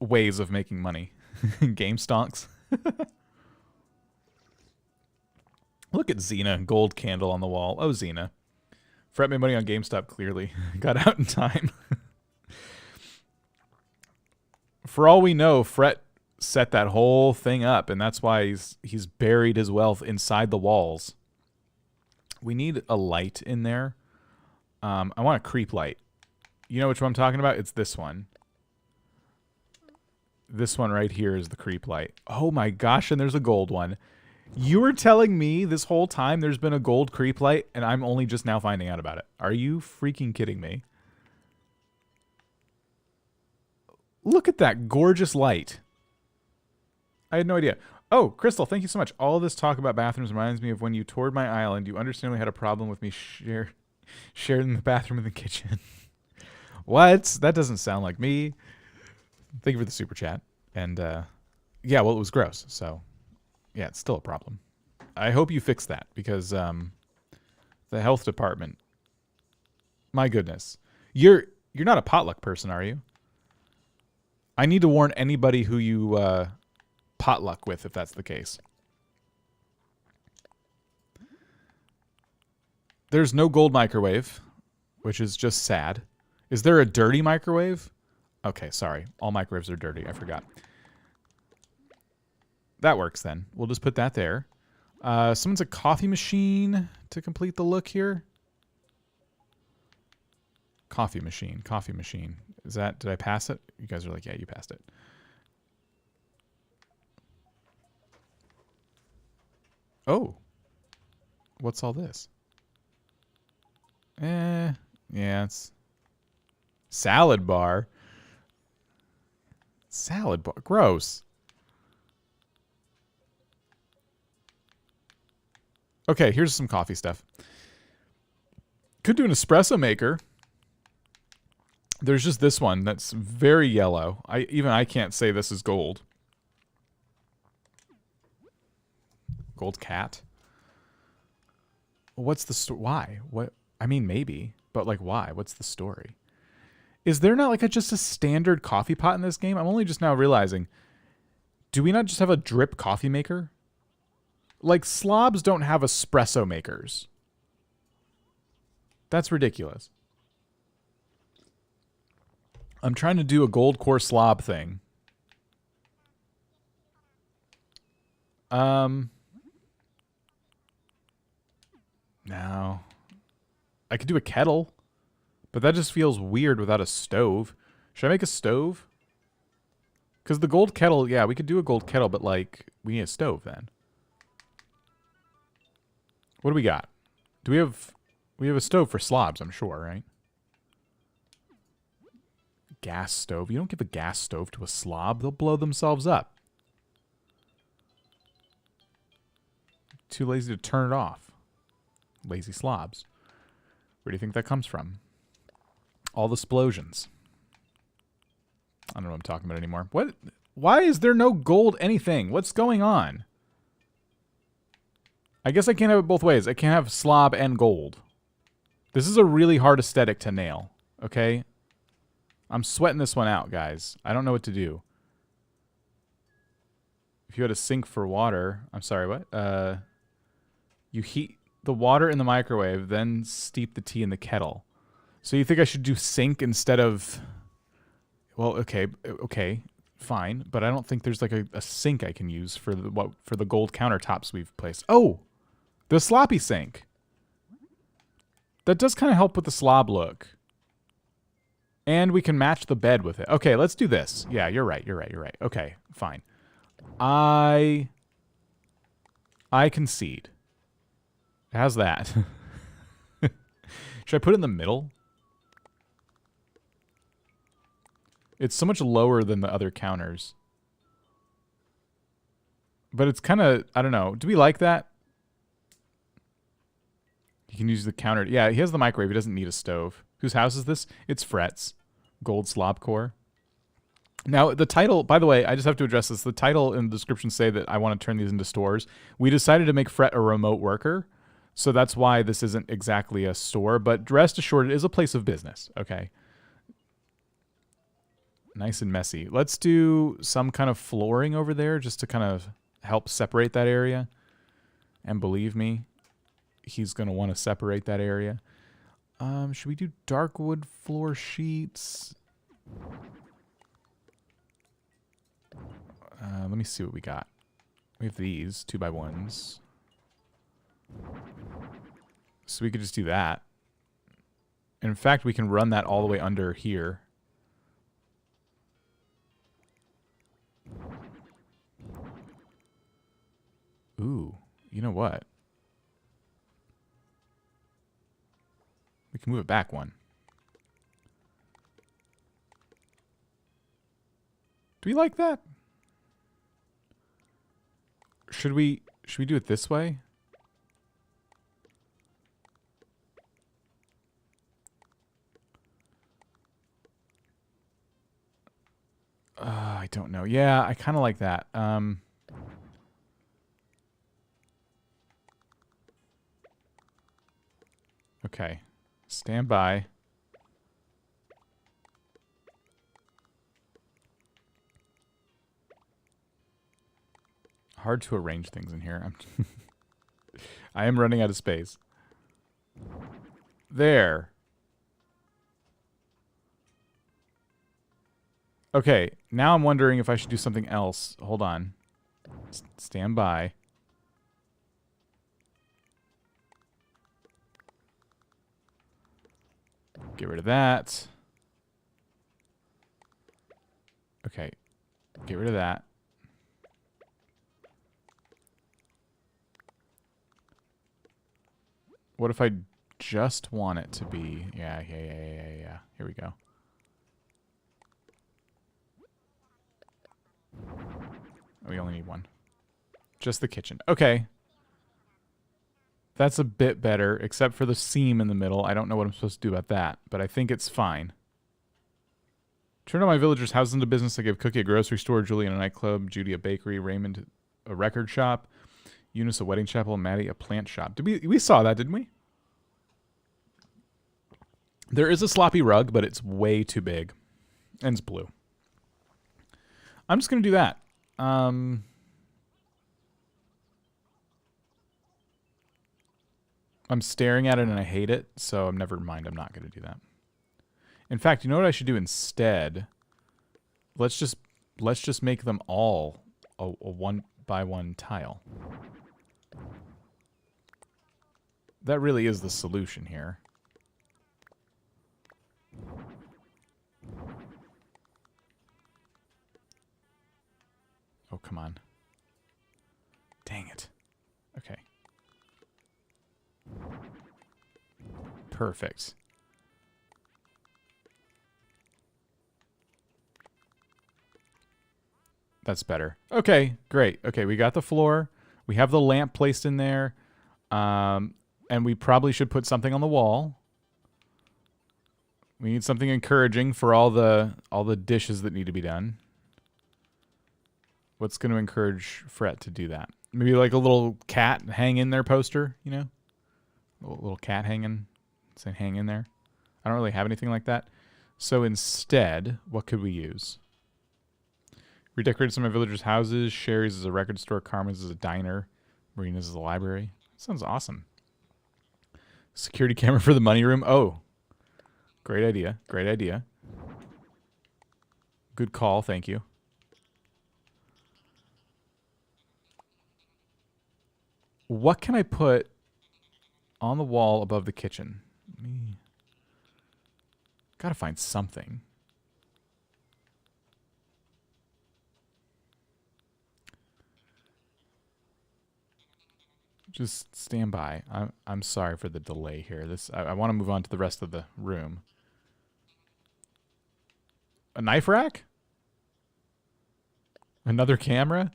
ways of making money. Game stonks. Look at Xena, gold candle on the wall. Oh, Xena. Fret made money on GameStop, clearly. Got out in time. For all we know, Fret set that whole thing up, and that's why he's buried his wealth inside the walls. We need a light in there. I want a creep light. You know which one I'm talking about? It's this one. This one right here is the creep light. Oh my gosh, and there's a gold one. You were telling me this whole time there's been a gold creep light, and I'm only just now finding out about it. Are you freaking kidding me? Look at that gorgeous light. I had no idea. Oh, Crystal, thank you so much. All this talk about bathrooms reminds me of when you toured my island. You understandably had a problem with me sharing the bathroom in the kitchen. What? That doesn't sound like me. Thank you for the super chat. And, yeah, well, it was gross. So, yeah, it's still a problem. I hope you fix that because the health department, my goodness. You're not a potluck person, are you? I need to warn anybody who you potluck with if that's the case. There's no gold microwave, which is just sad. Is there a dirty microwave? Okay, sorry. All microwaves are dirty. I forgot. That works then. We'll just put that there. Someone's a coffee machine to complete the look here. Coffee machine. Coffee machine. Is that... Did I pass it? You guys are like, yeah, you passed it. Oh. What's all this? Yeah, it's... Salad bar. Salad bar. Gross. Okay, here's some coffee stuff. Could do an espresso maker. There's just this one that's very yellow. I can't say this is gold. Gold cat. What's the story? Why? What? I mean, maybe, but like, why? What's the story? Is there not like just a standard coffee pot in this game? I'm only just now realizing. Do we not just have a drip coffee maker? Like, slobs don't have espresso makers. That's ridiculous. I'm trying to do a Goldcore slob thing. No. I could do a kettle, but that just feels weird without a stove. Should I make a stove? Because the gold kettle, yeah, we could do a gold kettle, but like, we need a stove then. What do we got? Do we have a stove for slobs, I'm sure, right? Gas stove. You don't give a gas stove to a slob. They'll blow themselves up. Too lazy to turn it off. Lazy slobs. Where do you think that comes from? All the splosions. I don't know what I'm talking about anymore. What? Why is there no gold anything? What's going on? I guess I can't have it both ways. I can't have slob and gold. This is a really hard aesthetic to nail. Okay? I'm sweating this one out, guys. I don't know what to do. If you had a sink for water... I'm sorry, what? You heat the water in the microwave, then steep the tea in the kettle. So you think I should do sink instead of... Well, okay, fine. But I don't think there's like a sink I can use for the gold countertops we've placed. Oh! The sloppy sink. That does kind of help with the slob look. And we can match the bed with it. Okay, let's do this. Yeah, you're right. Okay, fine. I concede. How's that? Should I put it in the middle? It's so much lower than the other counters. But it's kind of, I don't know. Do we like that? You can use the counter. Yeah, he has the microwave. He doesn't need a stove. Whose house is this? It's Fret's. Gold Slob Core. Now, the title, by the way, I just have to address this. The title and the description say that I want to turn these into stores. We decided to make Fret a remote worker. So that's why this isn't exactly a store. But rest assured, it is a place of business. Okay. Nice and messy. Let's do some kind of flooring over there just to kind of help separate that area. And believe me, he's going to want to separate that area. Should we do dark wood floor sheets? Let me see what we got. We have these 2x1s. So we could just do that. And in fact, we can run that all the way under here. Ooh, you know what? We can move it back one. Do we like that? Should we do it this way? I don't know. Yeah, I kind of like that. Okay. Stand by. Hard to arrange things in here. I am running out of space. There. Okay, now I'm wondering if I should do something else. Hold on. Stand by. Get rid of that. Okay. Get rid of that. What if I just want it to be... Yeah. Here we go. We only need one. Just the kitchen. Okay. That's a bit better, except for the seam in the middle. I don't know what I'm supposed to do about that, but I think it's fine. Turn all my villagers' houses into business. I give Cookie a grocery store, Julian a nightclub, Judy a bakery, Raymond a record shop, Eunice a wedding chapel, and Maddie a plant shop. We saw that, didn't we? There is a sloppy rug, but it's way too big. And it's blue. I'm just going to do that. I'm staring at it and I hate it, so never mind. I'm not going to do that. In fact, you know what I should do instead? Let's just make them all a 1-by-1 tile. That really is the solution here. Oh, come on. Dang it. Okay. Perfect. That's better. Okay, great. Okay, we got the floor. We have the lamp placed in there. And we probably should put something on the wall. We need something encouraging for all the dishes that need to be done. What's going to encourage Fret to do that? Maybe like a little cat hang in there poster, you know? A little cat hanging, saying hang in there. I don't really have anything like that. So instead, what could we use? Redecorated some of my villagers' houses. Sherry's is a record store. Carmen's is a diner. Marina's is a library. Sounds awesome. Security camera for the money room. Oh, great idea. Great idea. Good call. Thank you. What can I put on the wall above the kitchen? Gotta find something. Just stand by. I'm sorry for the delay here. I want to move on to the rest of the room. A knife rack? Another camera?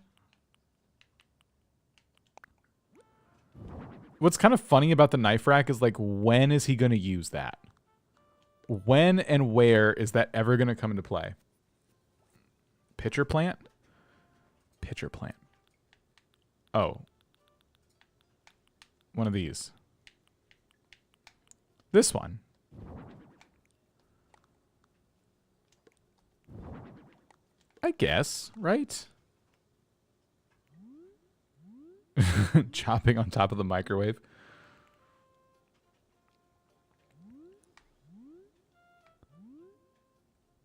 What's kind of funny about the knife rack is, like, when is he going to use that? When and where is that ever going to come into play? Pitcher plant? Pitcher plant. Oh. One of these. This one. I guess, right? Chopping on top of the microwave.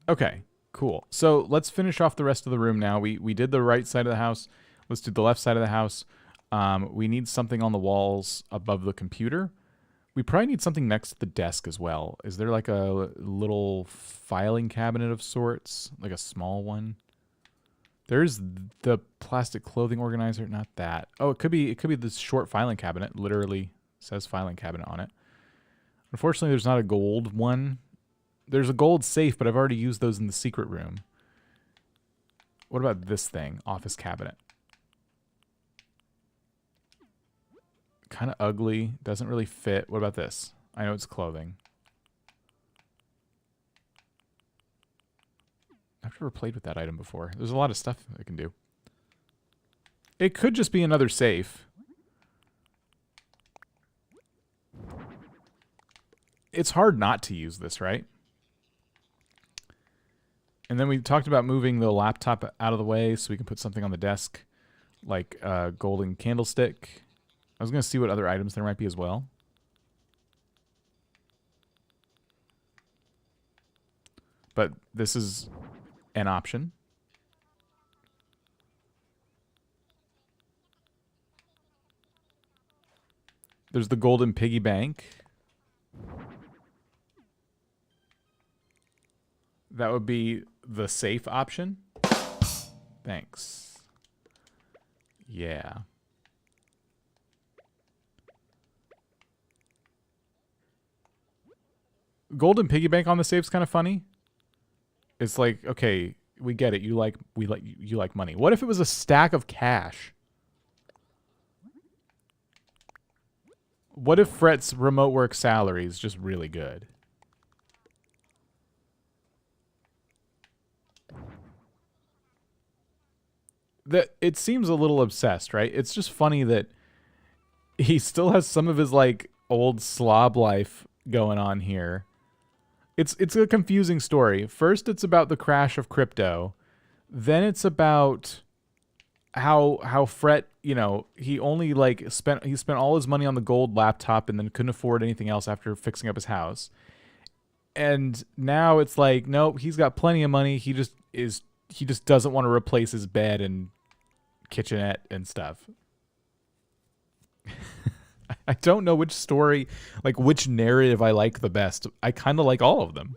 Okay, cool. So let's finish off the rest of the room now. We did the right side of the house. Let's do the left side of the house. We need something on the walls above the computer. We probably need something next to the desk as well. Is there like a little filing cabinet of sorts? Like a small one? There's the plastic clothing organizer. Not that. Oh, it could be this short filing cabinet. Literally says filing cabinet on it. Unfortunately, there's not a gold one. There's a gold safe, but I've already used those in the secret room. What about this thing? Office cabinet. Kind of ugly. Doesn't really fit. What about this? I know it's clothing. I've never played with that item before. There's a lot of stuff I can do. It could just be another safe. It's hard not to use this, right? And then we talked about moving the laptop out of the way so we can put something on the desk, like a golden candlestick. I was going to see what other items there might be as well. But this is an option. There's the golden piggy bank. That would be the safe option. Thanks. Yeah. Golden piggy bank on the safe's kind of funny. It's like, okay, we get it. You like money. What if it was a stack of cash? What if Fret's remote work salary is just really good? That it seems a little obsessed, right? It's just funny that he still has some of his like old slob life going on here. It's a confusing story. First it's about the crash of crypto. Then it's about how Fret, you know, he only like spent all his money on the gold laptop and then couldn't afford anything else after fixing up his house. And now it's like, nope, he's got plenty of money. He just doesn't want to replace his bed and kitchenette and stuff. I don't know which story, like which narrative I like the best. I kind of like all of them.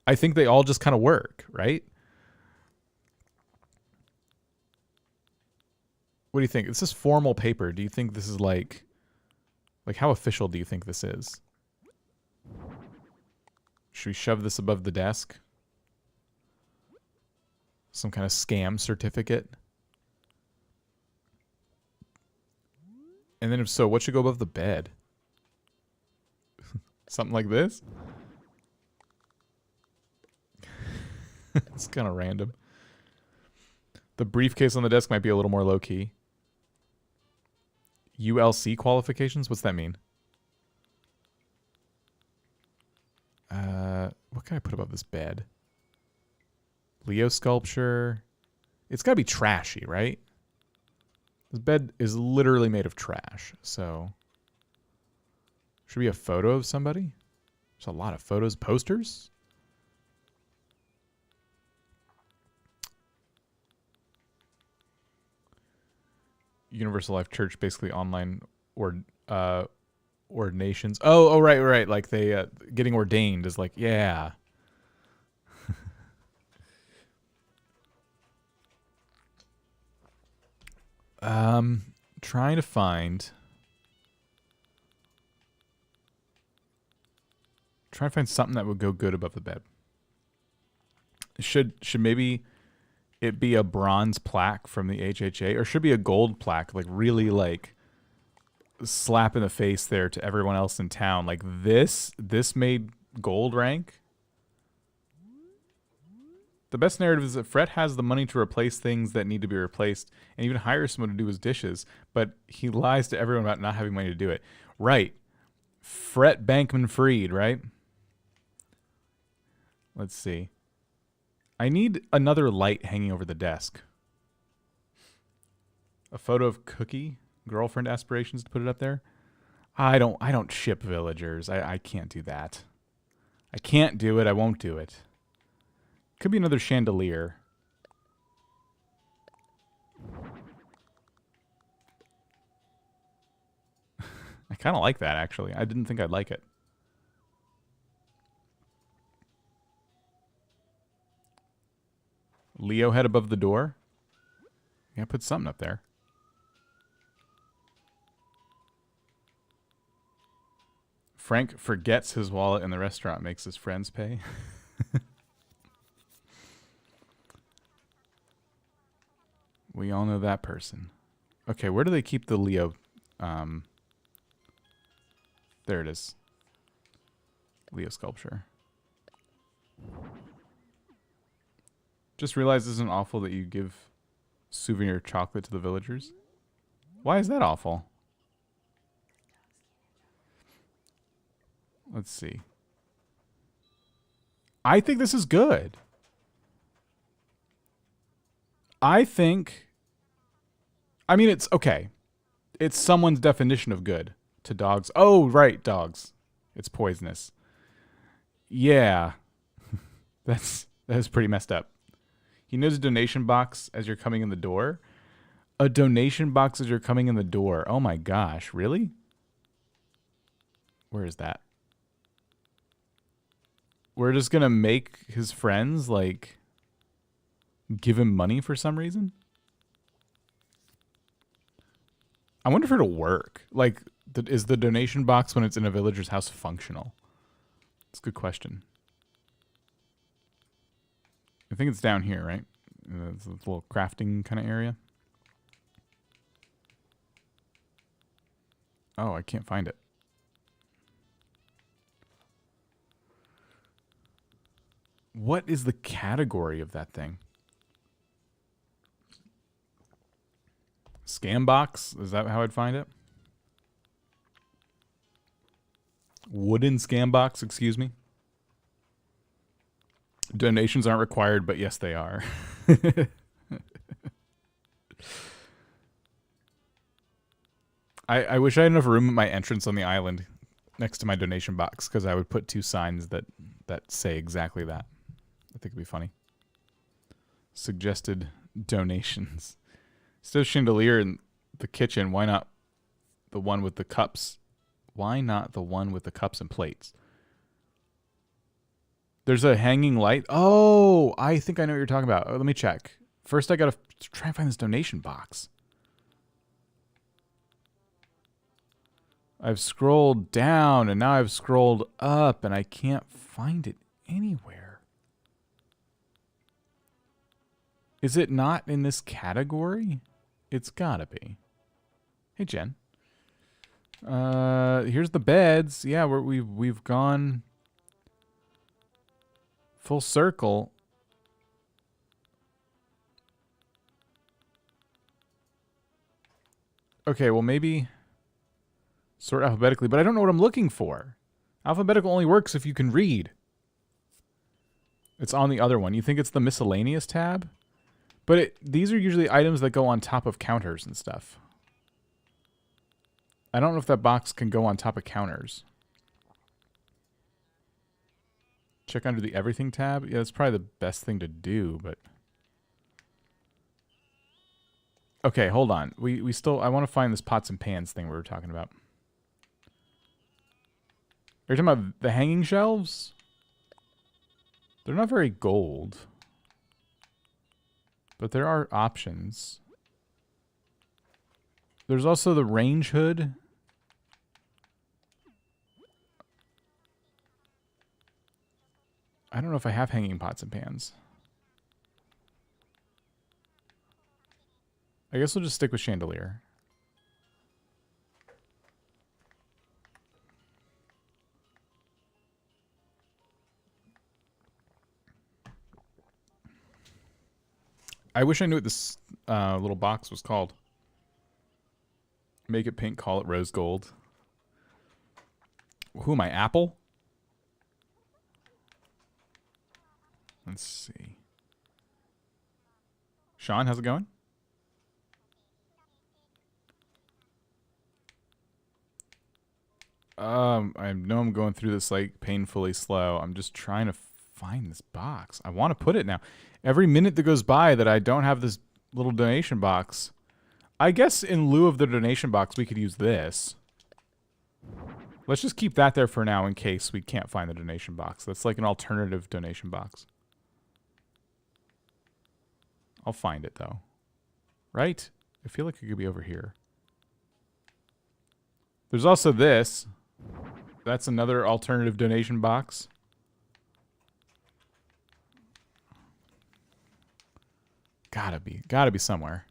I think they all just kind of work, right? What do you think? This is formal paper. Do you think this is like how official do you think this is? Should we shove this above the desk? Some kind of scam certificate? And then if so, what should go above the bed? Something like this? It's kind of random. The briefcase on the desk might be a little more low-key. ULC qualifications? What's that mean? What can I put above this bed? Leo sculpture. It's got to be trashy, right? This bed is literally made of trash, so... Should be a photo of somebody? There's a lot of photos. Posters? Universal Life Church, basically online ordinations. Oh, right. Like they getting ordained is like, yeah. Trying to find something that would go good above the bed. Should maybe it be a bronze plaque from the HHA, or should be a gold plaque, like really like slap in the face there to everyone else in town. Like this made gold rank. The best narrative is that Fret has the money to replace things that need to be replaced and even hire someone to do his dishes, but he lies to everyone about not having money to do it. Right. Fret Bankman-Fried, right? Let's see. I need another light hanging over the desk. A photo of Cookie, girlfriend aspirations to put it up there. I don't ship villagers. I can't do that. I can't do it. I won't do it. Could be another chandelier. I kind of like that, actually. I didn't think I'd like it. Leo head above the door. Yeah, put something up there. Frank forgets his wallet in the restaurant, makes his friends pay. We all know that person. Okay, where do they keep the Leo? There it is. Leo sculpture. Just realized isn't awful that you give souvenir chocolate to the villagers. Why is that awful? Let's see. I think this is good. I mean, it's okay. It's someone's definition of good to dogs. Oh, right, dogs. It's poisonous. Yeah. That is pretty messed up. He knows a donation box as you're coming in the door. A donation box as you're coming in the door. Oh my gosh, really? Where is that? We're just gonna make his friends, like, give him money for some reason? I wonder if it'll work. Like, is the donation box when it's in a villager's house functional? It's a good question. I think it's down here, right? It's a little crafting kind of area. Oh, I can't find it. What is the category of that thing? Scam box? Is that how I'd find it? Wooden scam box, excuse me. Donations aren't required, but yes, they are. I wish I had enough room at my entrance on the island next to my donation box, because I would put 2 signs that say exactly that. I think it'd be funny. Suggested donations. Instead of chandelier in the kitchen, why not the one with the cups? Why not the one with the cups and plates? There's a hanging light. Oh, I think I know what you're talking about. Oh, let me check. First, I gotta try and find this donation box. I've scrolled down, and now I've scrolled up, and I can't find it anywhere. Is it not in this category? It's gotta be. Hey, Jen. Here's the beds. Yeah, we've gone full circle. Okay, well maybe sort alphabetically, but I don't know what I'm looking for. Alphabetical only works if you can read. It's on the other one. You think it's the miscellaneous tab? But these are usually items that go on top of counters and stuff. I don't know if that box can go on top of counters. Check under the everything tab. Yeah, that's probably the best thing to do, but... Okay, hold on. We still... I want to find this pots and pans thing we were talking about. Are you talking about the hanging shelves? They're not very gold. But there are options. There's also the range hood. I don't know if I have hanging pots and pans. I guess we'll just stick with chandelier. I wish I knew what this little box was called. Make it pink, call it rose gold. Who am I, Apple? Let's see. Sean, how's it going? I know I'm going through this like painfully slow. I'm just trying to find this box. I want to put it now. Every minute that goes by that I don't have this little donation box. I guess in lieu of the donation box, we could use this. Let's just keep that there for now in case we can't find the donation box. That's like an alternative donation box. I'll find it though. Right? I feel like it could be over here. There's also this. That's another alternative donation box. Gotta be somewhere.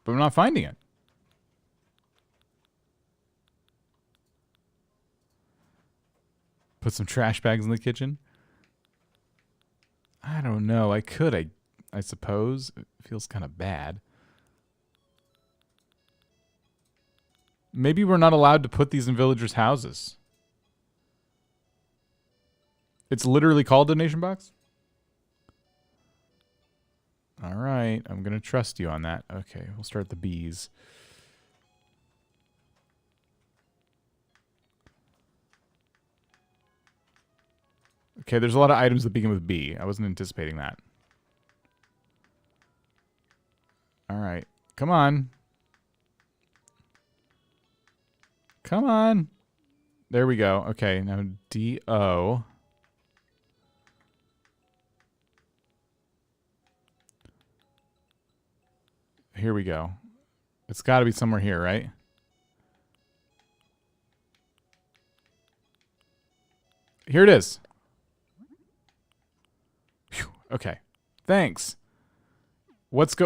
But I'm not finding it. Put some trash bags in the kitchen. I don't know. I could, I suppose. It feels kind of bad. Maybe we're not allowed to put these in villagers' houses. It's literally called donation box? All right. I'm going to trust you on that. Okay. We'll start the bees. Okay, there's a lot of items that begin with B. I wasn't anticipating that. All right. Come on. Come on. There we go. Okay, now D-O. Here we go. It's got to be somewhere here, right? Here it is. Whew. Okay. Thanks.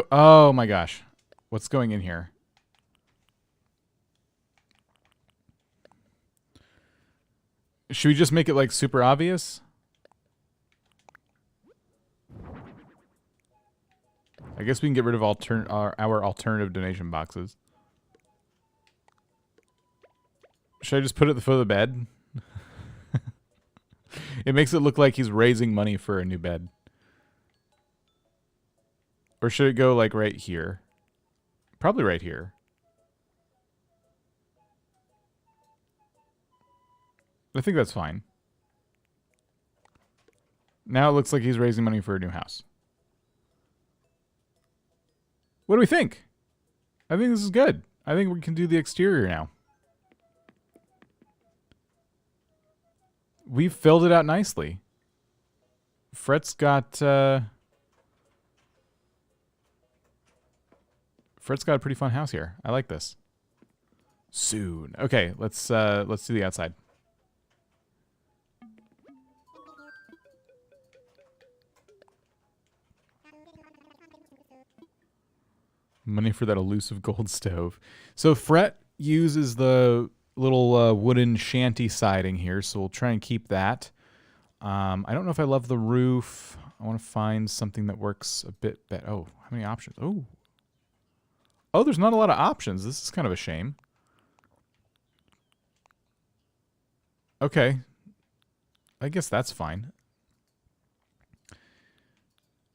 Oh my gosh. What's going in here? Should we just make it like super obvious? I guess we can get rid of our alternative donation boxes. Should I just put it at the foot of the bed? It makes it look like he's raising money for a new bed. Or should it go like right here? Probably right here. I think that's fine. Now it looks like he's raising money for a new house. What do we think? I think this is good. I think we can do the exterior now. We've filled it out nicely. Fret's got a pretty fun house here. I like this. Soon. Okay, let's do the outside. Money for that elusive gold stove. So Fret uses the little wooden shanty siding here, so we'll try and keep that. I don't know if I love the roof. I want to find something that works a bit better. Oh, how many options? Oh, there's not a lot of options. This is kind of a shame. Okay. I guess that's fine.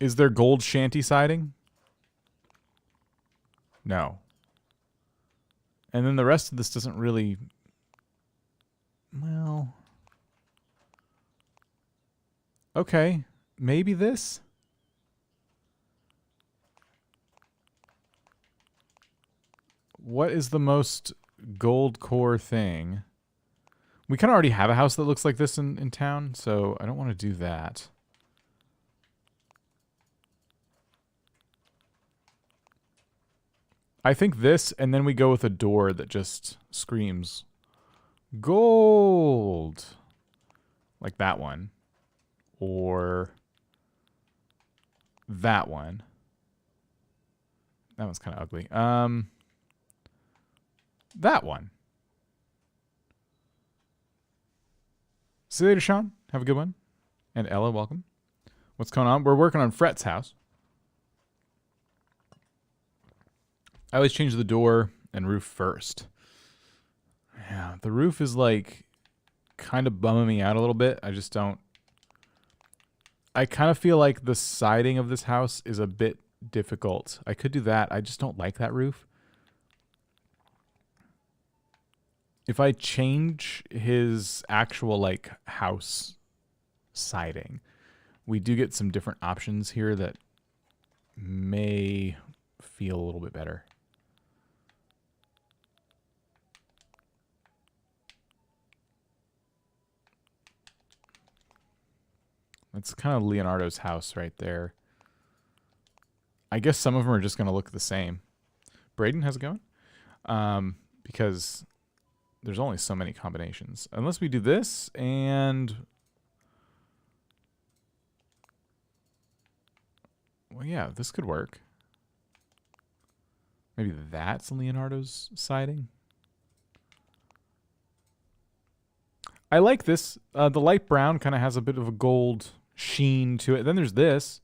Is there gold shanty siding? No. And then the rest of this doesn't really... Well... Okay. Maybe this? What is the most Goldcore thing? We kind of already have a house that looks like this in town, so I don't want to do that. I think this, and then we go with a door that just screams gold. Like that one. Or that one. That one's kind of ugly. That one. See you later, Sean. Have a good one. And Ella, welcome. What's going on? We're working on Fret's house. I always change the door and roof first. Yeah, the roof is like kind of bumming me out a little bit. I just don't... I kind of feel like the siding of this house is a bit difficult. I could do that. I just don't like that roof. If I change his actual like house siding, we do get some different options here that may feel a little bit better. That's kind of Leonardo's house right there. I guess some of them are just going to look the same. Braden, how's it going? Because there's only so many combinations. Unless we do this and... Well, yeah, this could work. Maybe that's Leonardo's siding. I like this. The light brown kind of has a bit of a gold sheen to it. Then there's this.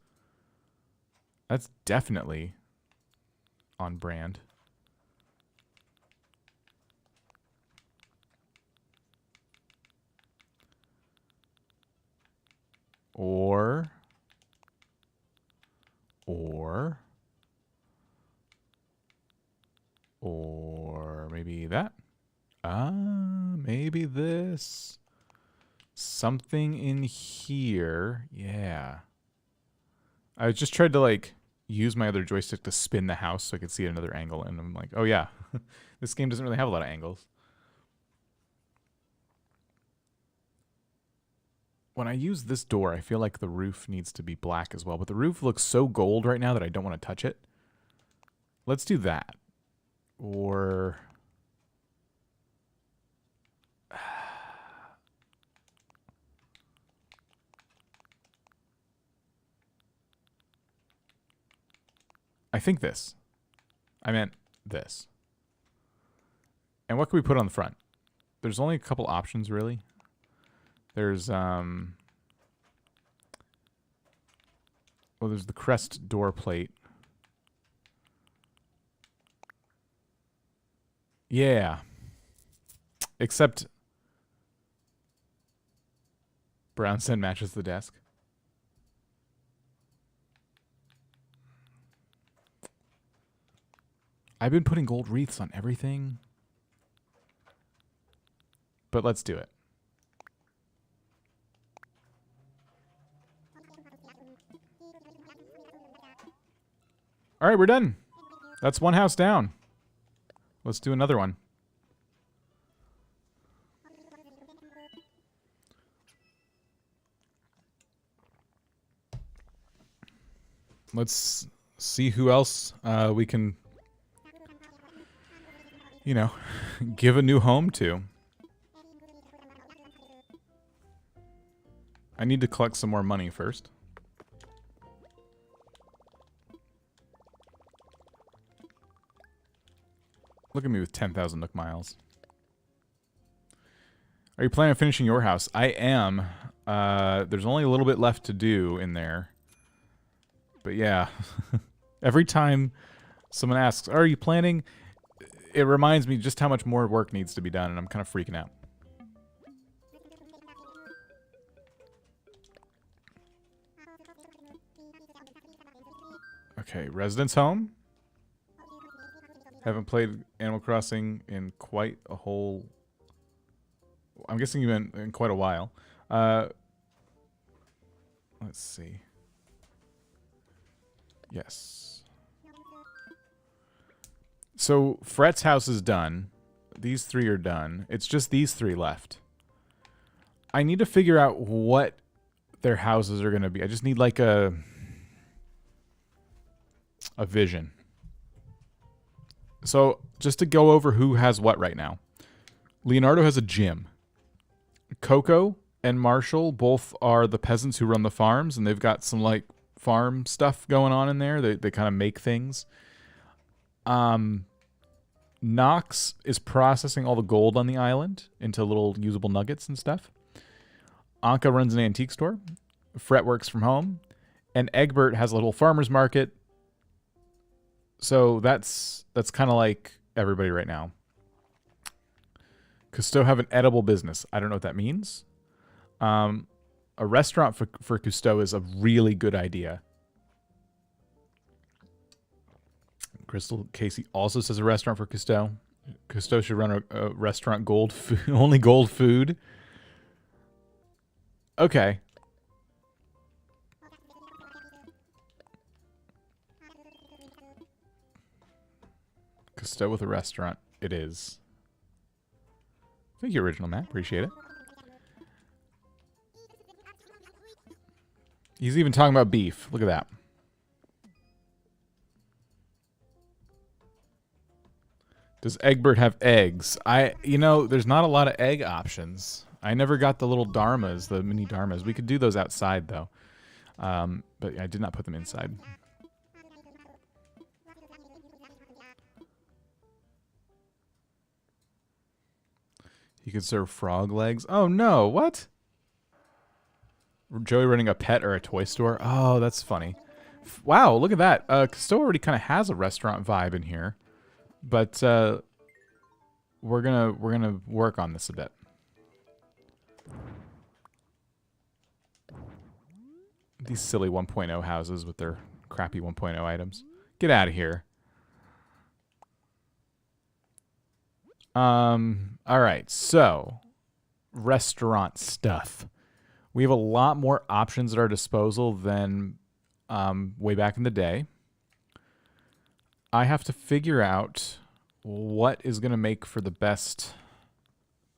That's definitely on brand. Or maybe that. Maybe this. Something in here. Yeah. I just tried to like use my other joystick to spin the house so I could see another angle, and I'm like, oh yeah, this game doesn't really have a lot of angles. When I use this door, I feel like the roof needs to be black as well, but the roof looks so gold right now that I don't want to touch it. Let's do that. Or... I think this. I meant this. And what can we put on the front? There's only a couple options, really. There's well, there's the crest door plate. Yeah. Except brown sand matches the desk. I've been putting gold wreaths on everything. But let's do it. All right, we're done. That's one house down. Let's do another one. Let's see who else we can, you know, give a new home to. I need to collect some more money first. Look at me with 10,000 Nook miles. Are you planning on finishing your house? I am. There's only a little bit left to do in there. But yeah, every time someone asks, are you planning? It reminds me just how much more work needs to be done, and I'm kind of freaking out. Okay, residence home. Haven't played Animal Crossing in quite a whole... I'm guessing you meant in quite a while. Let's see. Yes. So, Fret's house is done. These three are done. It's just these three left. I need to figure out what their houses are going to be. I just need like a vision. So, just to go over who has what right now. Leonardo has a gym. Coco and Marshall both are the peasants who run the farms, and they've got some like farm stuff going on in there. They kind of make things. Knox is processing all the gold on the island into little usable nuggets and stuff. Anka runs an antique store. Fret works from home. And Egbert has a little farmer's market. So that's kind of like everybody right now. Cousteau have an edible business. I don't know what that means. A restaurant for Cousteau is a really good idea. Crystal Casey also says a restaurant for Cousteau. Cousteau should run a restaurant gold food, only gold food. Okay. Cousteau with a restaurant. It is. Thank you, Original Matt. Appreciate it. He's even talking about beef. Look at that. Does Egbert have eggs? You know, there's not a lot of egg options. I never got the little dharmas, the mini dharmas. We could do those outside, though. But I did not put them inside. You could serve frog legs. Oh, no. What? Joey running a pet or a toy store? Oh, that's funny. Wow, look at that. Cousteau already kind of has a restaurant vibe in here. But we're gonna work on this a bit. These silly 1.0 houses with their crappy 1.0 items. Get out of here. All right, so restaurant stuff. We have a lot more options at our disposal than way back in the day. I have to figure out what is going to make for the best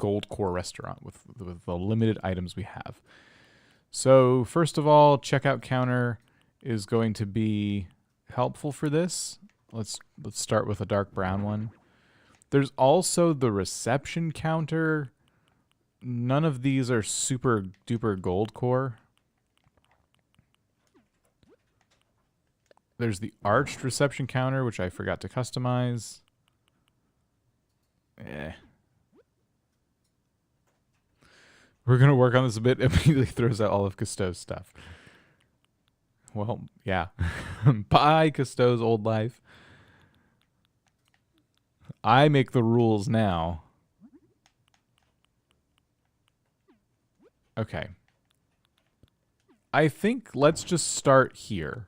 Goldcore restaurant with the limited items we have. So first of all, checkout counter is going to be helpful for this. Let's start with a dark brown one. There's also the reception counter. None of these are super duper Goldcore. There's the arched reception counter, which I forgot to customize. We're going to work on this a bit. Immediately throws out all of Cousteau's stuff. Well, yeah. Bye, Cousteau's old life. I make the rules now. Okay. I think let's just start here.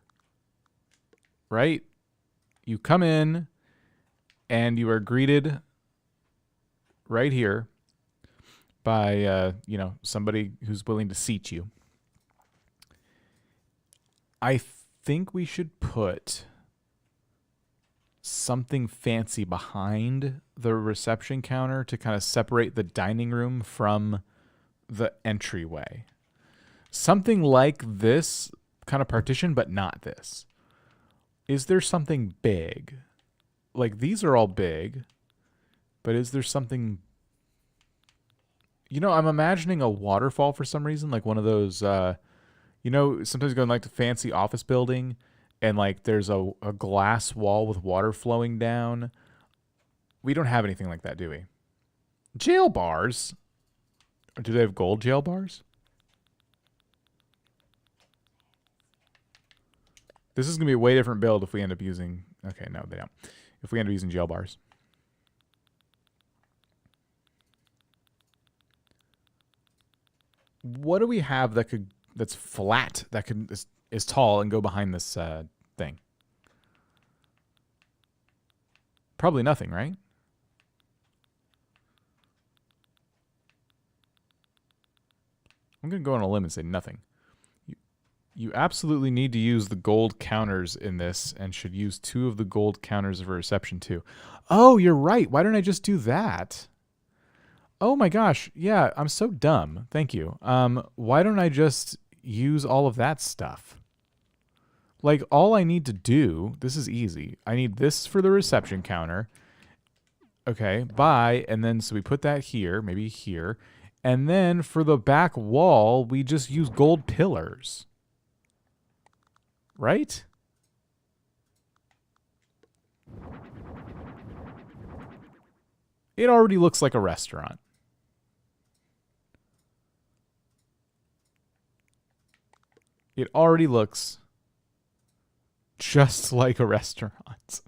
Right? You come in and you are greeted right here by, somebody who's willing to seat you. I think we should put something fancy behind the reception counter to kind of separate the dining room from the entryway. Something like this kind of partition, but not this. Is there something big? Like, these are all big, but is there something... I'm imagining a waterfall for some reason, like one of those, sometimes you go in like the fancy office building and like there's a glass wall with water flowing down. We don't have anything like that, do we? Jail bars? Or do they have gold jail bars? This is going to be a way different build if we end up using... Okay, no, they don't. If we end up using jail bars. What do we have that's flat, is tall and go behind this thing? Probably nothing, right? I'm going to go on a limb and say nothing. You absolutely need to use the gold counters in this and should use 2 of the gold counters for reception too. Oh, you're right. Why don't I just do that? Oh my gosh. Yeah, I'm so dumb. Thank you. Why don't I just use all of that stuff? Like, all I need to do, this is easy. I need this for the reception counter. Okay, bye. And then, so we put that here, maybe here. And then for the back wall, we just use gold pillars. Right? It already looks like a restaurant. It already looks just like a restaurant.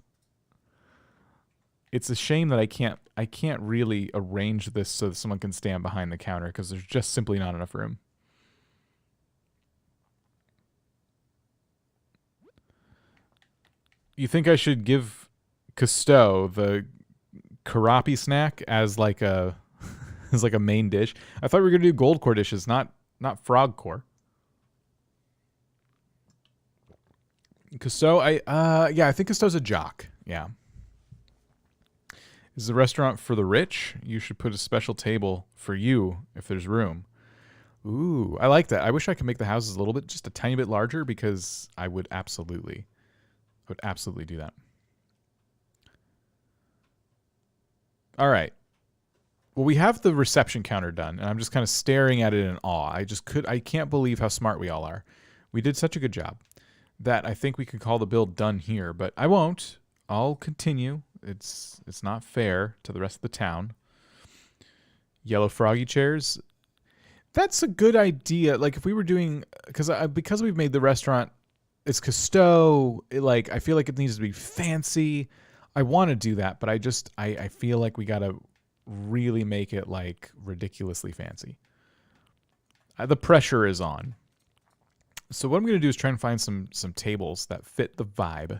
It's a shame that I can't really arrange this so that someone can stand behind the counter because there's just simply not enough room. You think I should give Cousteau the karapi snack as like a main dish? I thought we were gonna do Goldcore dishes, not Frogcore. Cousteau, I think Cousteau's a jock. Yeah. This is a restaurant for the rich. You should put a special table for you if there's room. Ooh, I like that. I wish I could make the houses a little bit, just a tiny bit larger, because I would absolutely do that. All right. Well, we have the reception counter done, and I'm just kind of staring at it in awe. I can't believe how smart we all are. We did such a good job that I think we could call the build done here, but I won't. I'll continue. It's not fair to the rest of the town. Yellow froggy chairs. That's a good idea. Like if we were doing, because we've made the restaurant, it's Cousteau. I feel like it needs to be fancy. I want to do that, but I feel like we gotta really make it like ridiculously fancy. The pressure is on. So what I'm going to do is try and find some tables that fit the vibe.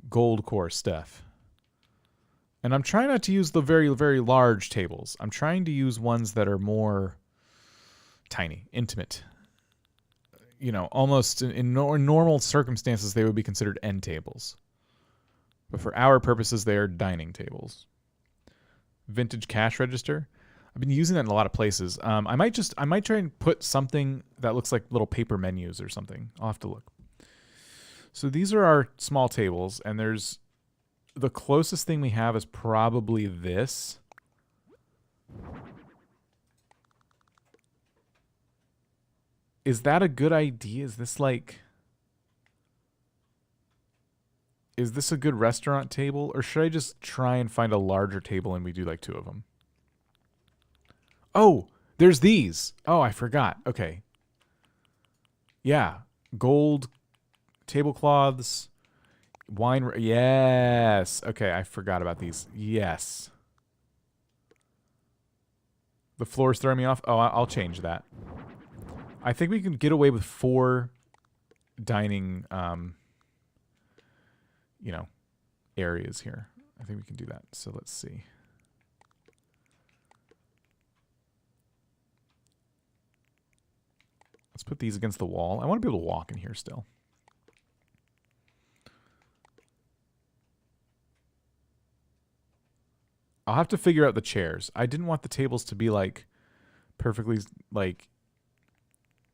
Goldcore stuff. And I'm trying not to use the very, very large tables. I'm trying to use ones that are more tiny, intimate. Almost in normal circumstances, they would be considered end tables. But for our purposes, they are dining tables. Vintage cash register. I've been using that in a lot of places. I might try and put something that looks like little paper menus or something. I'll have to look. So these are our small tables, and there's the closest thing we have is probably this. Is that a good idea? Is this a good restaurant table, or should I just try and find a larger table and we do like 2 of them? Oh, there's these. Oh, I forgot. Okay. Yeah. Gold tablecloths. Wine. Yes. Okay, I forgot about these. Yes. The floor's throwing me off. Oh, I'll change that. I think we can get away with 4 dining, you know, areas here. I think we can do that. So let's see. Let's put these against the wall. I want to be able to walk in here still. I'll have to figure out the chairs. I didn't want the tables to be like perfectly like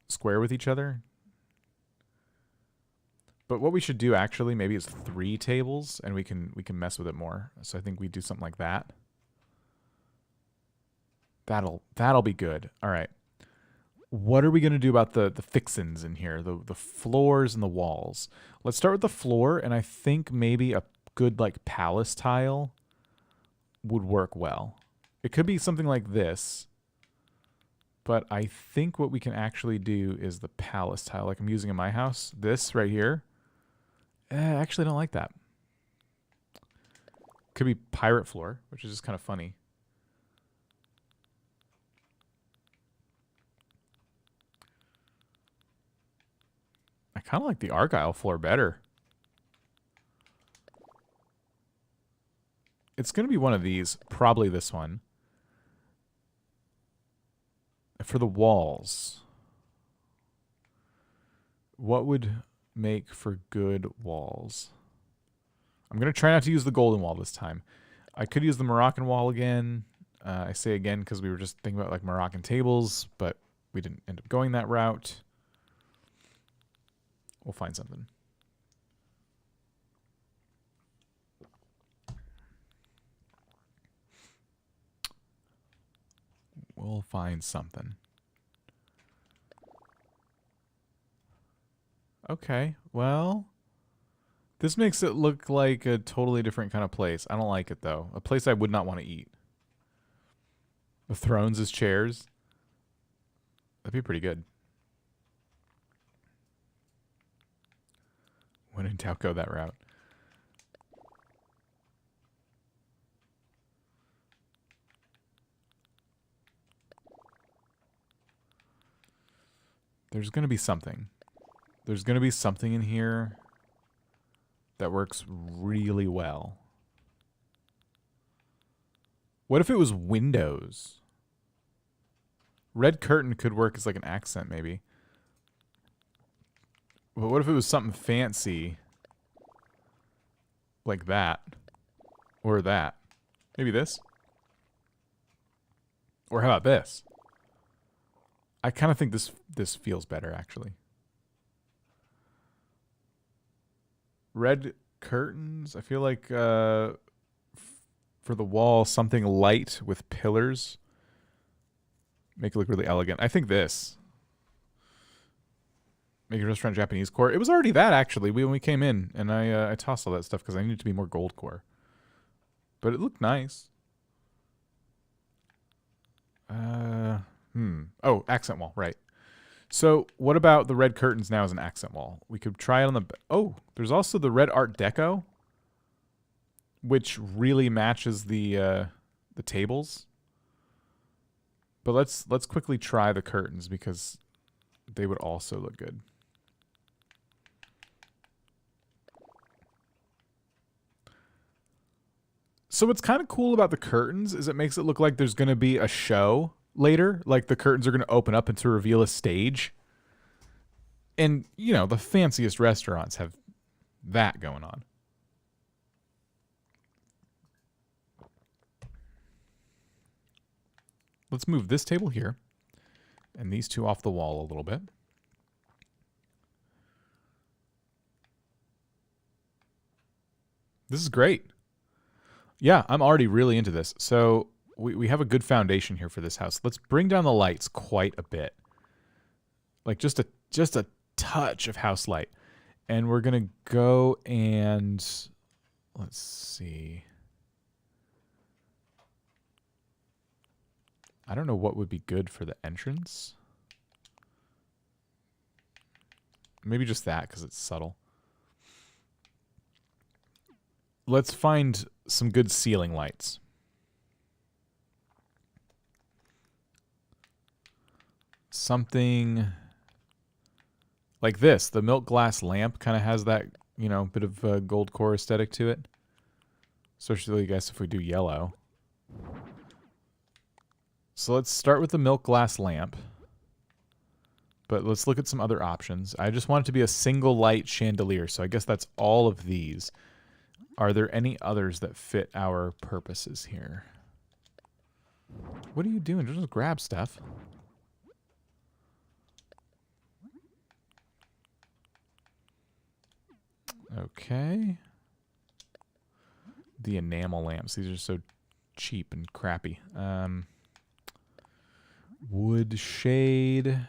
square with each other. But what we should do actually maybe is 3 tables and we can mess with it more. So I think we do something like that. That'll be good. All right. What are we going to do about the fixins in here? The floors and the walls. Let's start with the floor, and I think maybe a good like palace tile would work well. It could be something like this, but I think what we can actually do is the palace tile like I'm using in my house. This right here. Actually, I don't like that. Could be pirate floor, which is just kind of funny. I kind of like the argyle floor better. It's going to be one of these, probably this one. For the walls, what would make for good walls? I'm going to try not to use the golden wall this time. I could use the Moroccan wall again. I say again because we were just thinking about like Moroccan tables, but we didn't end up going that route. We'll find something. We'll find something. Okay, well, this makes it look like a totally different kind of place. I don't like it, though. A place I would not want to eat. The thrones as chairs. That'd be pretty good. When in doubt, go that route. There's going to be something. There's going to be something in here that works really well. What if it was windows? Red curtain could work as like an accent, maybe. But what if it was something fancy? Like that. Or that. Maybe this? Or how about this? I kind of think this feels better, actually. Red curtains. I feel like for the wall, something light with pillars. Make it look really elegant. I think this. Make a restaurant Japanese core. It was already that, actually, when we came in. And I tossed all that stuff because I needed to be more gold core. But it looked nice. Oh, accent wall, right. So what about the red curtains now as an accent wall? We could try it on the... Oh, there's also the red Art Deco, which really matches the tables. But let's quickly try the curtains because they would also look good. So what's kind of cool about the curtains is it makes it look like there's going to be a show later. Like the curtains are going to open up and to reveal a stage. And, you know, the fanciest restaurants have that going on. Let's move this table here and these two off the wall a little bit. This is great. Yeah, I'm already really into this. So we have a good foundation here for this house. Let's bring down the lights quite a bit. Like just a touch of house light. And we're going to go and let's see. I don't know what would be good for the entrance. Maybe just that because it's subtle. Let's find some good ceiling lights. Something like this. The milk glass lamp kind of has that, you know, bit of Goldcore aesthetic to it. Especially, I guess, if we do yellow. So let's start with the milk glass lamp. But let's look at some other options. I just want it to be a single light chandelier, so I guess that's all of these. Are there any others that fit our purposes here? What are you doing? Just grab stuff. Okay. The enamel lamps. These are so cheap and crappy. Wood shade.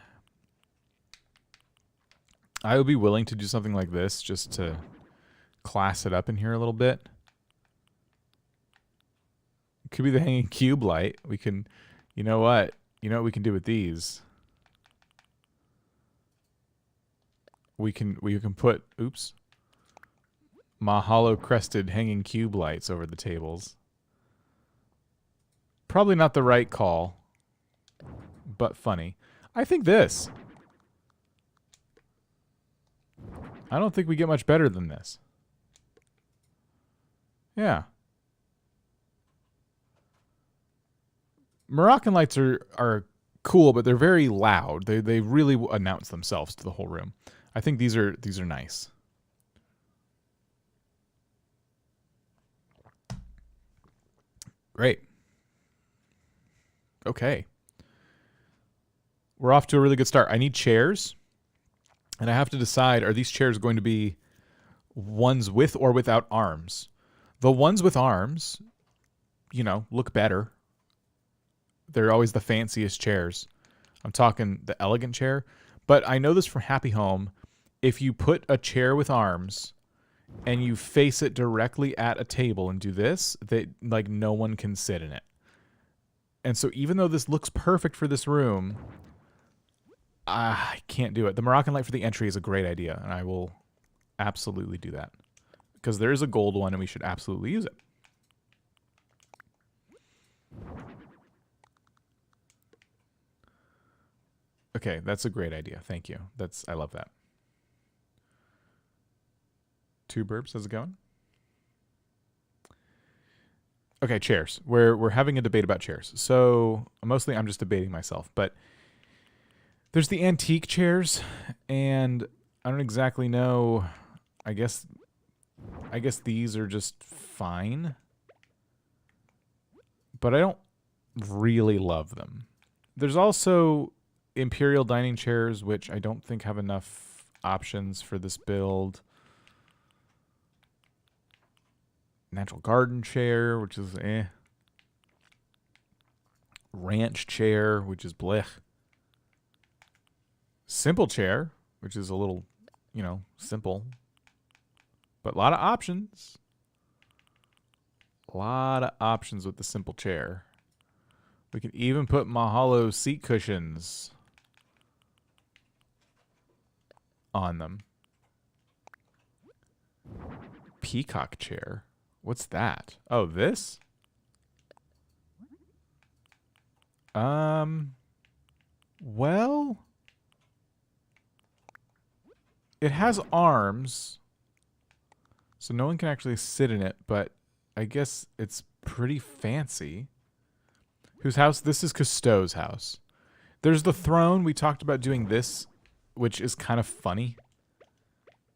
I would be willing to do something like this just to class it up in here a little bit. It could be the hanging cube light. We can, you know what? You know what we can do with these? We can put, oops, Mahalo crested hanging cube lights over the tables. Probably not the right call, but funny. I think this. I don't think we get much better than this. Yeah. Moroccan lights are cool, but they're very loud. They really announce themselves to the whole room. I think these are nice. Great. Okay. We're off to a really good start. I need chairs. And I have to decide, are these chairs going to be ones with or without arms? The ones with arms, you know, look better. They're always the fanciest chairs. I'm talking the elegant chair. But I know this from Happy Home. If you put a chair with arms and you face it directly at a table and do this, that like no one can sit in it. And so even though this looks perfect for this room, I can't do it. The Moroccan light for the entry is a great idea, and I will absolutely do that. Because there is a gold one, and we should absolutely use it. Okay, that's a great idea. Thank you. I love that. Two burps, how's it going? Okay, chairs. We're having a debate about chairs. So mostly I'm just debating myself, but there's the antique chairs, and I don't exactly know. I guess these are just fine, but I don't really love them. There's also Imperial dining chairs, which I don't think have enough options for this build. Natural garden chair, which is eh. Ranch chair, which is blech. Simple chair, which is a little, you know, simple. But a lot of options. A lot of options with the simple chair. We can even put Mahalo seat cushions on them. Peacock chair. What's that? Oh, this? Well, it has arms, so no one can actually sit in it, but I guess it's pretty fancy. Whose house? This is Cousteau's house. There's the throne. We talked about doing this, which is kind of funny.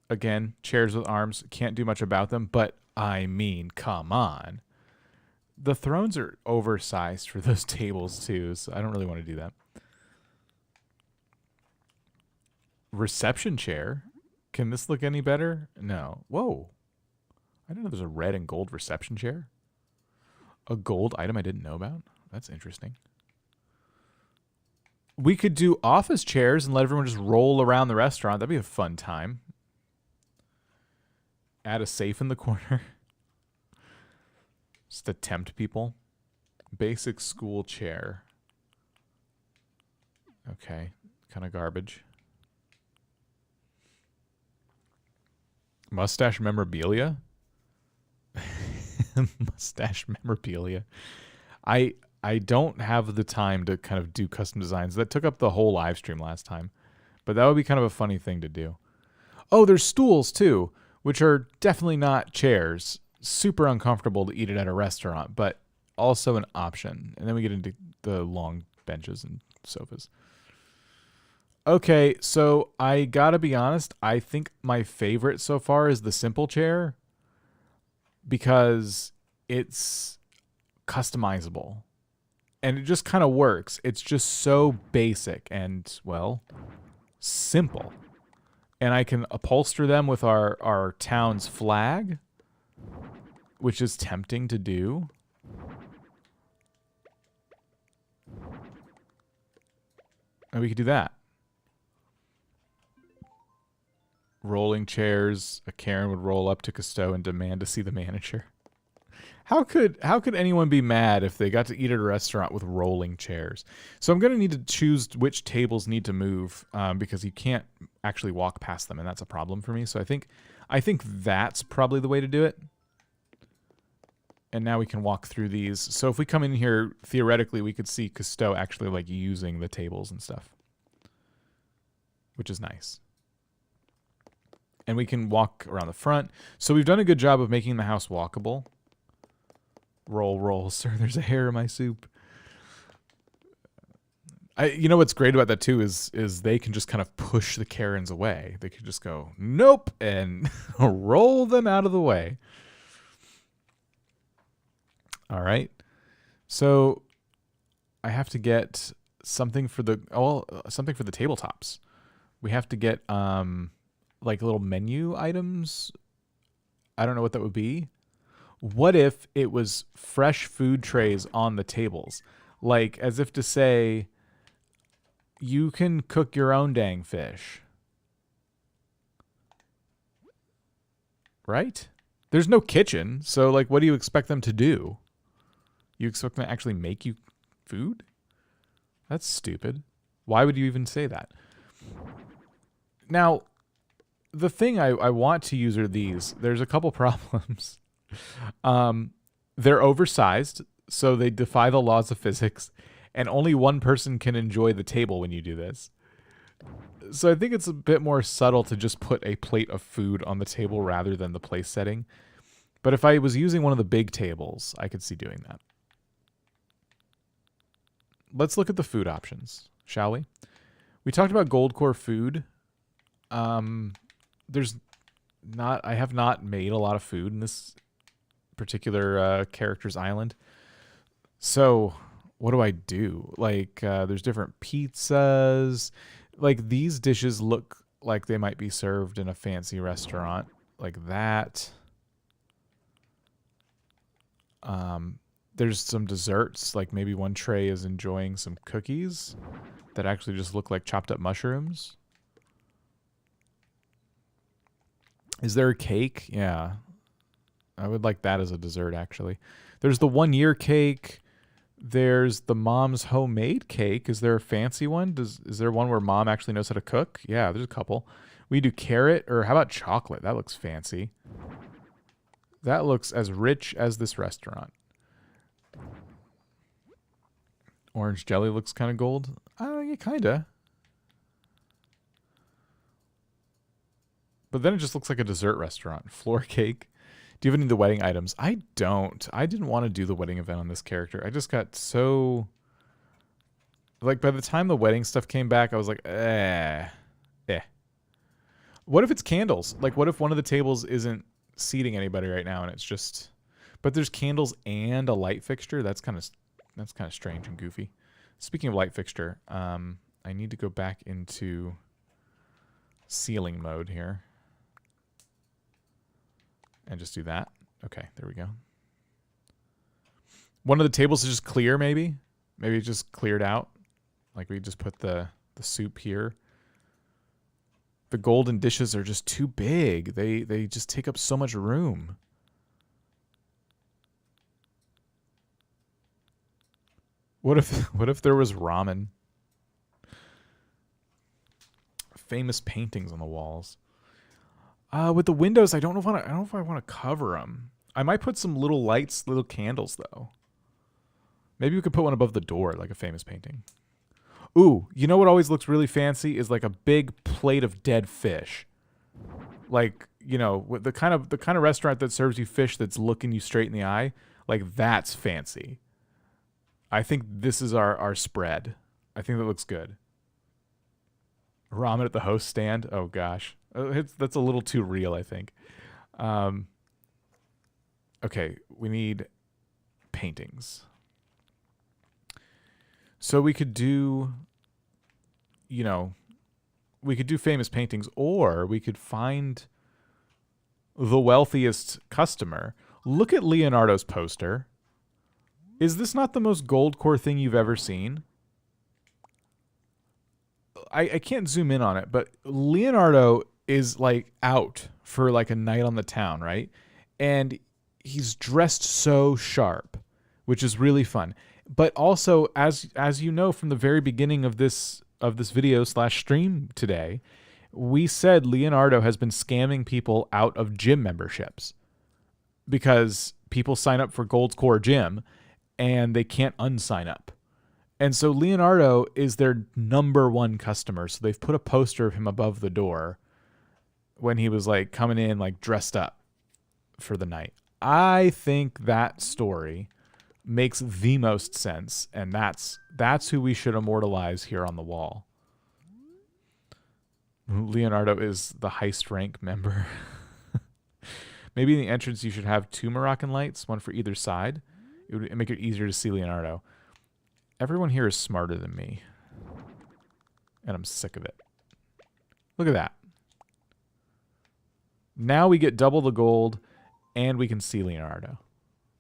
Again, chairs with arms. Can't do much about them, but I mean, come on. The thrones are oversized for those tables, too, so I don't really want to do that. Reception chair. Can this look any better? No. Whoa. I didn't know there's a red and gold reception chair. A gold item I didn't know about? That's interesting. We could do office chairs and let everyone just roll around the restaurant. That'd be a fun time. Add a safe in the corner. Just to tempt people. Basic school chair. Okay, kind of garbage. Mustache memorabilia? Mustache memorabilia. I I don't have the time to kind of do custom designs. That took up the whole live stream last time. But that would be kind of a funny thing to do. Oh, there's stools too, which are definitely not chairs. Super uncomfortable to eat it at a restaurant, but also an option. And then we get into the long benches and sofas. Okay, so I gotta be honest, I think my favorite so far is the simple chair because it's customizable and it just kind of works. It's just so basic and, well, simple. And I can upholster them with our town's flag, which is tempting to do. And we could do that. Rolling chairs. A Karen would roll up to Cousteau and demand to see the manager. How could anyone be mad if they got to eat at a restaurant with rolling chairs? So I'm going to need to choose which tables need to move because you can't actually walk past them, and that's a problem for me. So I think that's probably the way to do it. And now we can walk through these. So if we come in here, theoretically, we could see Cousteau actually like using the tables and stuff, which is nice. And we can walk around the front. So we've done a good job of making the house walkable. Roll, roll, sir. There's a hair in my soup. You know what's great about that too is they can just kind of push the Karens away. They could just go, nope, and roll them out of the way. All right. So I have to get something for the tabletops. We have to get like little menu items. I don't know what that would be. What if it was fresh food trays on the tables? Like as if to say, you can cook your own dang fish. Right? There's no kitchen, so like what do you expect them to do? You expect them to actually make you food? That's stupid. Why would you even say that? Now, the thing I want to use are these. There's a couple problems. They're oversized, so they defy the laws of physics, and only one person can enjoy the table when you do this. So I think it's a bit more subtle to just put a plate of food on the table rather than the place setting. But if I was using one of the big tables, I could see doing that. Let's look at the food options, shall we? We talked about Goldcore food. I have not made a lot of food in this particular character's island. So what do I do? Like, there's different pizzas. Like, these dishes look like they might be served in a fancy restaurant. Like that. There's some desserts. Like, maybe one tray is enjoying some cookies that actually just look like chopped up mushrooms. Is there a cake? Yeah. I would like that as a dessert, actually. There's the 1-year cake. There's the mom's homemade cake. Is there a fancy one? Is there one where mom actually knows how to cook? Yeah, there's a couple. We do carrot, or how about chocolate? That looks fancy. That looks as rich as this restaurant. Orange jelly looks kind of gold. Yeah, kind of. But then it just looks like a dessert restaurant. Floor cake. Do you have any of the wedding items? I don't. I didn't want to do the wedding event on this character. I just got so... Like, by the time the wedding stuff came back, I was like, eh. What if it's candles? Like, what if one of the tables isn't seating anybody right now and it's just... But there's candles and a light fixture? That's kind of strange and goofy. Speaking of light fixture, I need to go back into ceiling mode here. And just do that. Okay, there we go. One of the tables is just clear, maybe? Maybe it just cleared out. Like we just put the soup here. The golden dishes are just too big. They just take up so much room. What if there was ramen? famous paintings on the walls. With the windows, I don't know if I want to cover them. I might put some little lights, little candles though. Maybe we could put one above the door, like a famous painting. Ooh, you know what always looks really fancy is like a big plate of dead fish. Like, you know, with the kind of restaurant that serves you fish that's looking you straight in the eye. Like, that's fancy. I think this is our spread. I think that looks good. Ramen at the host stand. Oh gosh, that's a little too real, I think. Okay, we need paintings. So we could do, you know, we could do famous paintings, or we could find the wealthiest customer. Look at Leonardo's poster. Is this not the most Goldcore thing you've ever seen? I can't zoom in on it, but Leonardo is like out for like a night on the town, right? And he's dressed so sharp, which is really fun. But also, as you know from the very beginning of this video / stream today, we said Leonardo has been scamming people out of gym memberships because people sign up for Goldcore Gym and they can't unsign up. And so Leonardo is their #1 customer. So they've put a poster of him above the door when he was like coming in like dressed up for the night. I think that story makes the most sense, and that's who we should immortalize here on the wall. Leonardo is the heist rank member. Maybe in the entrance you should have 2 Moroccan lights, one for either side. It would make it easier to see Leonardo. Everyone here is smarter than me, and I'm sick of it. Look at that. Now we get double the gold, and we can see Leonardo.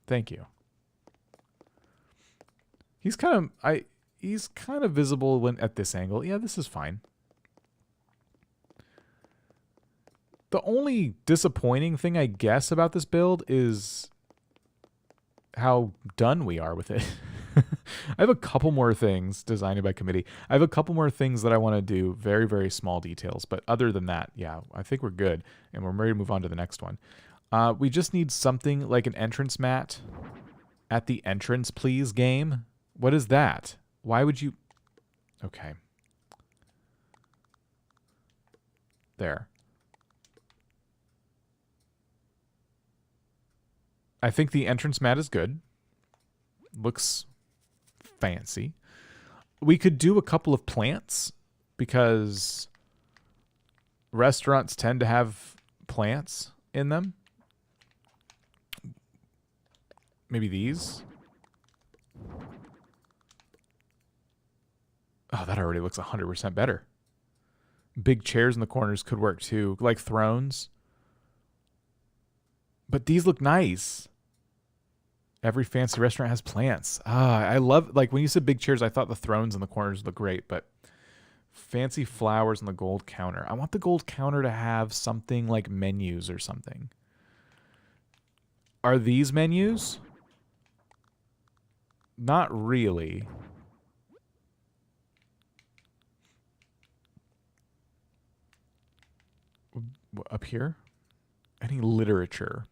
Thank you. He's kind of visible when at this angle. Yeah, this is fine. The only disappointing thing, I guess, about this build is how done we are with it. I have a couple more things designed by committee. I have a couple more things that I want to do, very, very small details. But other than that, yeah, I think we're good. And we're ready to move on to the next one. We just need something like an entrance mat at the entrance, please, game. What is that? Why would you... Okay. There. I think the entrance mat is good. Looks fancy. We could do a couple of plants because restaurants tend to have plants in them. Maybe these. Oh, that already looks 100% better. Big chairs in the corners could work too, like thrones. But these look nice. Every fancy restaurant has plants. I love, like when you said big chairs, I thought the thrones in the corners look great, but fancy flowers on the gold counter. I want the gold counter to have something like menus or something. Are these menus? Not really. Up here? Any literature?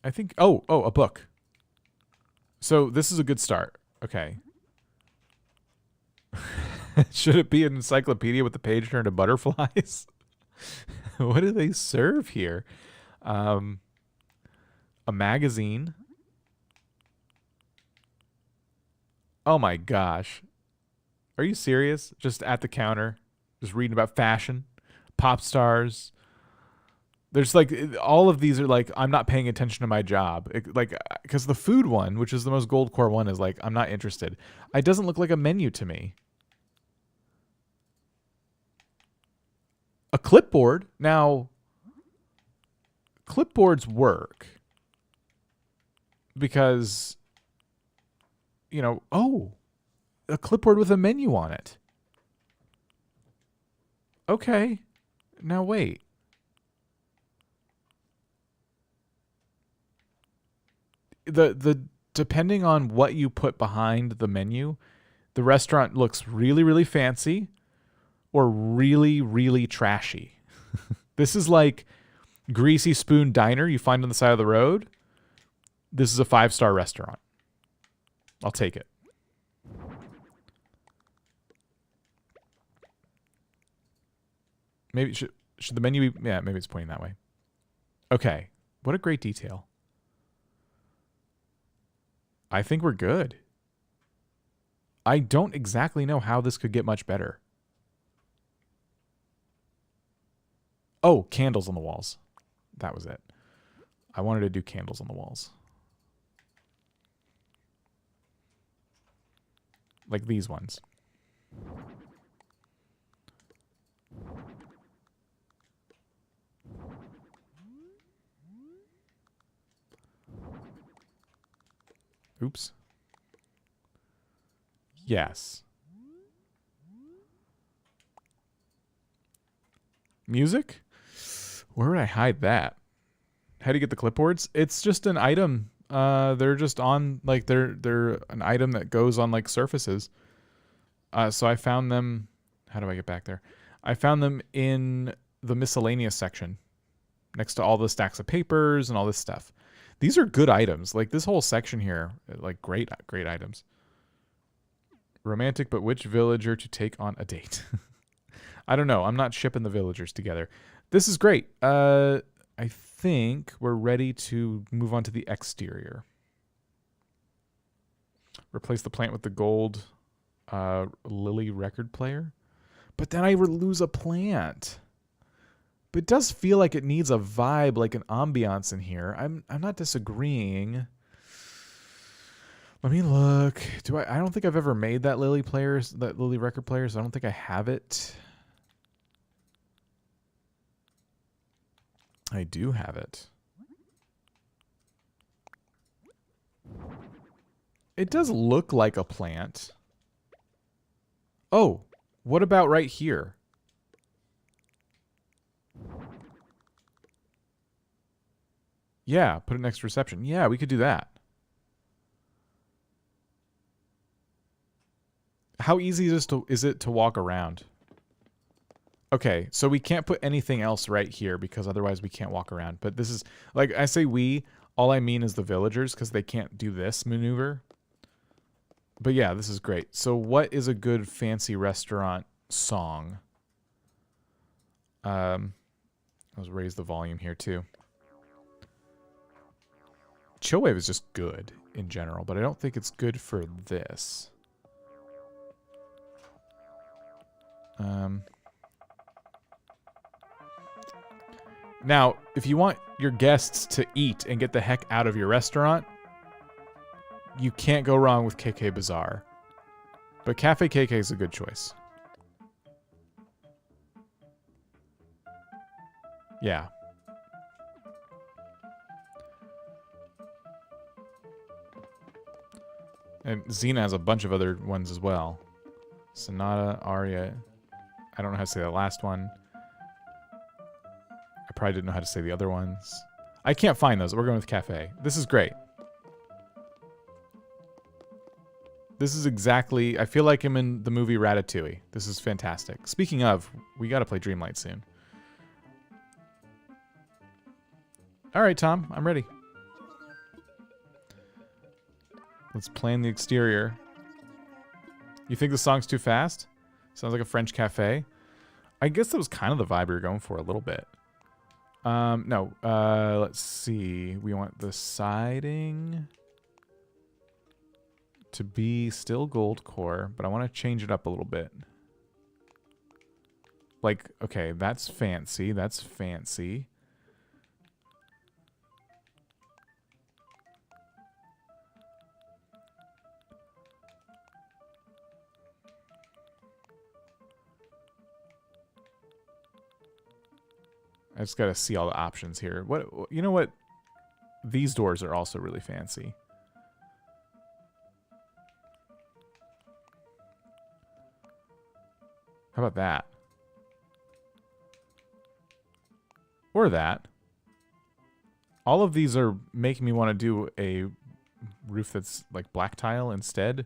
I think... Oh, a book. So this is a good start. Okay. Should it be an encyclopedia with the page turned to butterflies? What do they serve here? A magazine. Oh my gosh. Are you serious? Just at the counter, just reading about fashion, pop stars. There's like, all of these are like, I'm not paying attention to my job. Because the food one, which is the most Goldcore one, is like, I'm not interested. It doesn't look like a menu to me. A clipboard. Now, clipboards work. Because, you know, a clipboard with a menu on it. Okay. Now wait. The depending on what you put behind the menu, The restaurant looks really, really fancy or really, really trashy. This is like Greasy Spoon Diner you find on the side of the road. This is a 5-star restaurant. I'll take it. Maybe should the menu be... Yeah, maybe it's pointing that way. Okay. What a great detail. I think we're good. I don't exactly know how this could get much better. Oh, candles on the walls. That was it. I wanted to do candles on the walls. Like these ones. Oops. Yes. Music? Where would I hide that? How do you get the clipboards? It's just an item. They're just on, like, they're an item that goes on, like, surfaces. So I found them... How do I get back there? I found them in the miscellaneous section. Next to all the stacks of papers and all this stuff. These are good items. Like, this whole section here, like, great items. Romantic, but which villager to take on a date? I don't know. I'm not shipping the villagers together. This is great. I think we're ready to move on to the exterior. Replace the plant with the gold lily record player. But then I would lose a plant. But it does feel like it needs a vibe, like an ambiance in here. I'm not disagreeing. Let me look. I don't think I've ever made that lily record player, so I don't think I have it. I do have it. It does look like a plant. Oh, what about right here? Yeah, put it next to reception. Yeah, we could do that. How easy is it to walk around? Okay, so we can't put anything else right here because otherwise we can't walk around. But this is, like I say we, all I mean is the villagers because they can't do this maneuver. But yeah, this is great. So what is a good fancy restaurant song? Let's raise the volume here too. Chillwave is just good in general, but I don't think it's good for this. Now, if you want your guests to eat and get the heck out of your restaurant, you can't go wrong with KK Bazaar. But Cafe KK is a good choice. Yeah. And Xena has a bunch of other ones as well. Sonata, Aria. I don't know how to say the last one. I probably didn't know how to say the other ones. I can't find those. We're going with Cafe. This is great. This is exactly... I feel like I'm in the movie Ratatouille. This is fantastic. Speaking of, we got to play Dreamlight soon. All right, Tom. I'm ready. Let's plan the exterior. You think the song's too fast? Sounds like a French cafe. I guess that was kind of the vibe we were going for a little bit. No. Let's see. We want the siding to be still Goldcore, but I want to change it up a little bit. Like, okay, that's fancy. That's fancy. I just gotta see all the options here. What, you know what? These doors are also really fancy. How about that? Or that. All of these are making me want to do a roof that's like black tile instead.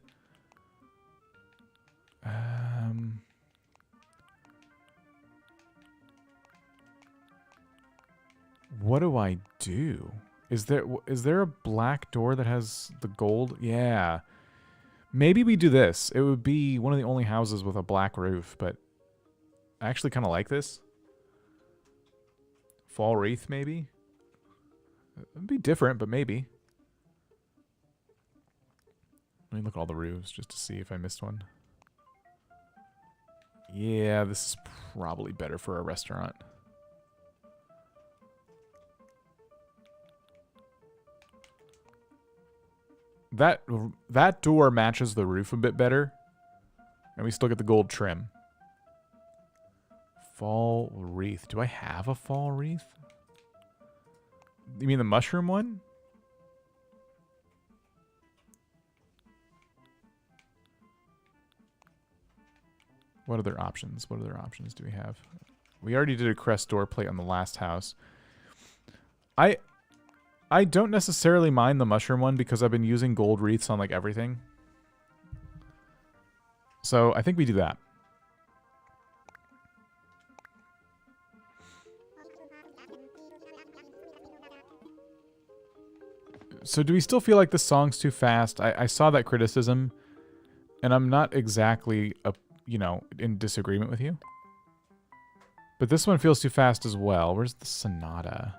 What do I do? Is there a black door that has the gold? Yeah. Maybe we do this. It would be one of the only houses with a black roof, but I actually kind of like this. Fall wreath, maybe? It'd be different, but maybe. Let me look at all the roofs just to see if I missed one. Yeah, this is probably better for a restaurant. That door matches the roof a bit better. And we still get the gold trim. Fall wreath. Do I have a fall wreath? You mean the mushroom one? What other options? What other options do we have? We already did a crest door plate on the last house. I don't necessarily mind the mushroom one because I've been using gold wreaths on like everything. So I think we do that. So do we still feel like this song's too fast? I saw that criticism, and I'm not exactly, in disagreement with you. But this one feels too fast as well. Where's the sonata?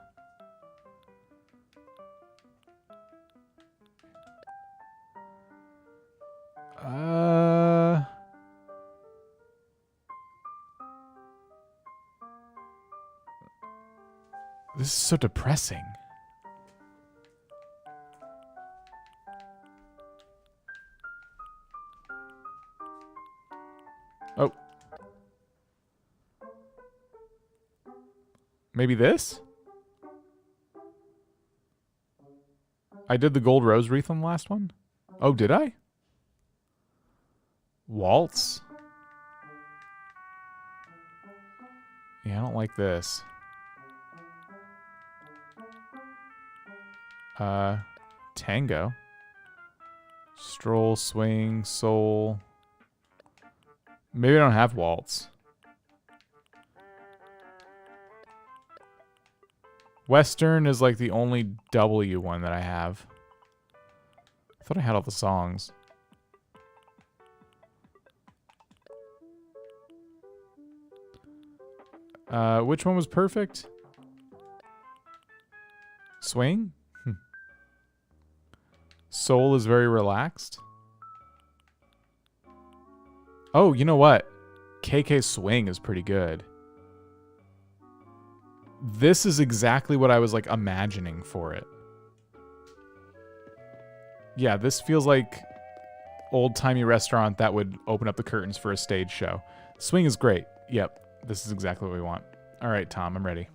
This is so depressing. Oh. Maybe this? I did the gold rose wreath on the last one? Oh, did I? Waltz? Yeah, I don't like this. Tango. Stroll, swing, soul. Maybe I don't have waltz. Western is like the only W one that I have. I thought I had all the songs. Which one was perfect? Swing? Soul is very relaxed. Oh, you know what? KK Swing is pretty good. This is exactly what I was like imagining for it. Yeah, this feels like old-timey restaurant that would open up the curtains for a stage show. Swing is great. Yep, this is exactly what we want. All right, Tom, I'm ready.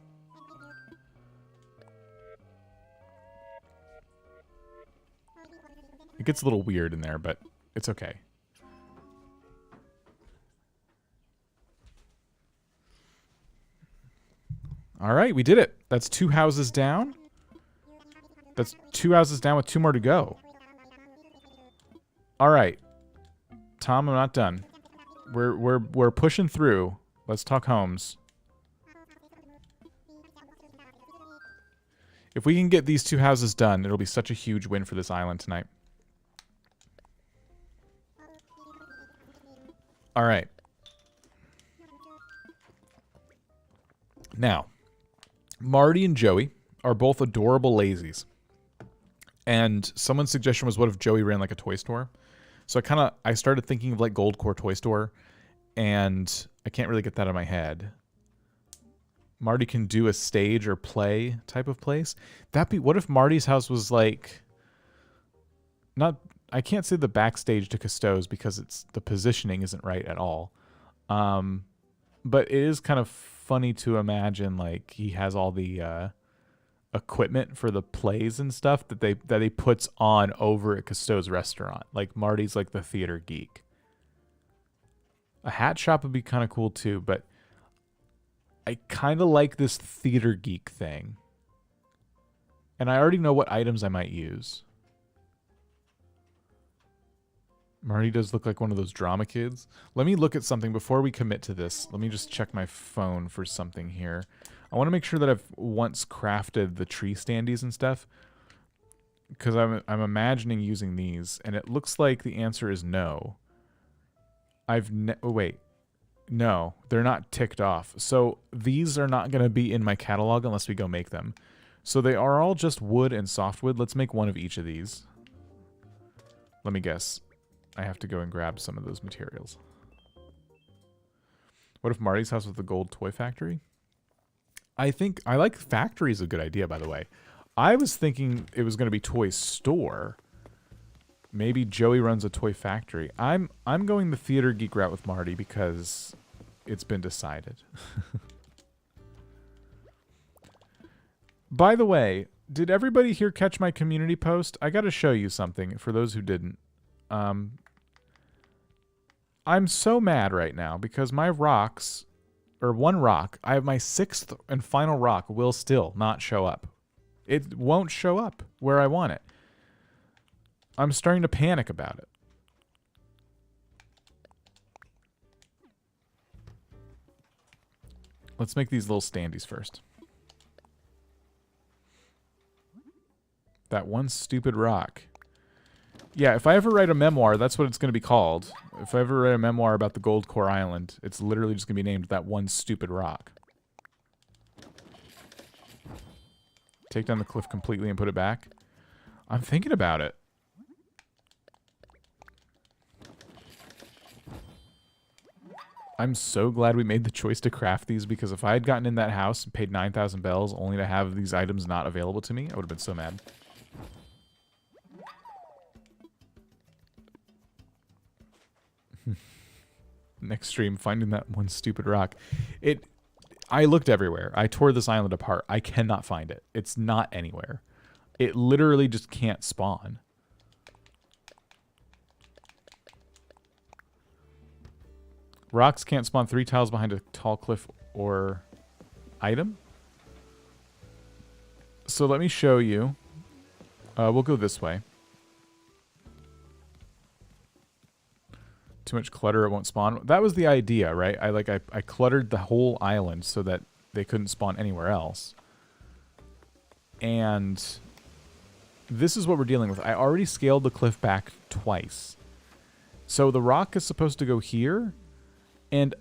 It gets a little weird in there, but it's okay. All right, we did it. That's 2 houses down. That's 2 houses down with 2 more to go. All right, Tom, I'm not done. We're pushing through. Let's talk homes. If we can get these 2 houses done, it'll be such a huge win for this island tonight. All right. Now, Marty and Joey are both adorable lazies. And someone's suggestion was, what if Joey ran like a toy store? So I started thinking of like Goldcore Toy Store, and I can't really get that in my head. Marty can do a stage or play type of place. What if Marty's house was like, I can't say the backstage to Cousteau's because the positioning isn't right at all. But it is kind of funny to imagine like he has all the equipment for the plays and stuff that he puts on over at Cousteau's restaurant. Like Marty's like the theater geek. A hat shop would be kind of cool too, but I kind of like this theater geek thing. And I already know what items I might use. Marty does look like one of those drama kids. Let me look at something before we commit to this. Let me just check my phone for something here. I want to make sure that I've once crafted the tree standees and stuff, because I'm imagining using these, and it looks like the answer is no. Wait. No, they're not ticked off. So these are not going to be in my catalog unless we go make them. So they are all just wood and softwood. Let's make one of each of these. Let me guess. I have to go and grab some of those materials. What if Marty's house was the gold toy factory? I like factory is a good idea, by the way. I was thinking it was going to be toy store. Maybe Joey runs a toy factory. I'm going the theater geek route with Marty because it's been decided. By the way, did everybody here catch my community post? I got to show you something for those who didn't. I'm so mad right now because my rocks, or one rock, I have my 6th and final rock will still not show up. It won't show up where I want it. I'm starting to panic about it. Let's make these little standees first. That one stupid rock. Yeah, if I ever write a memoir, that's what it's going to be called. If I ever write a memoir about the Goldcore Island, it's literally just going to be named That One Stupid Rock. Take down the cliff completely and put it back. I'm thinking about it. I'm so glad we made the choice to craft these, because if I had gotten in that house and paid 9,000 bells only to have these items not available to me, I would have been so mad. Next stream, finding that one stupid rock. I looked everywhere. I tore this island apart. I cannot find it. It's not anywhere. It literally just can't spawn. Rocks can't spawn 3 tiles behind a tall cliff or item. So let me show you. We'll go this way. Too much clutter, it won't spawn. That was the idea, right? I cluttered the whole island so that they couldn't spawn anywhere else. And this is what we're dealing with. I already scaled the cliff back twice. So the rock is supposed to go here. And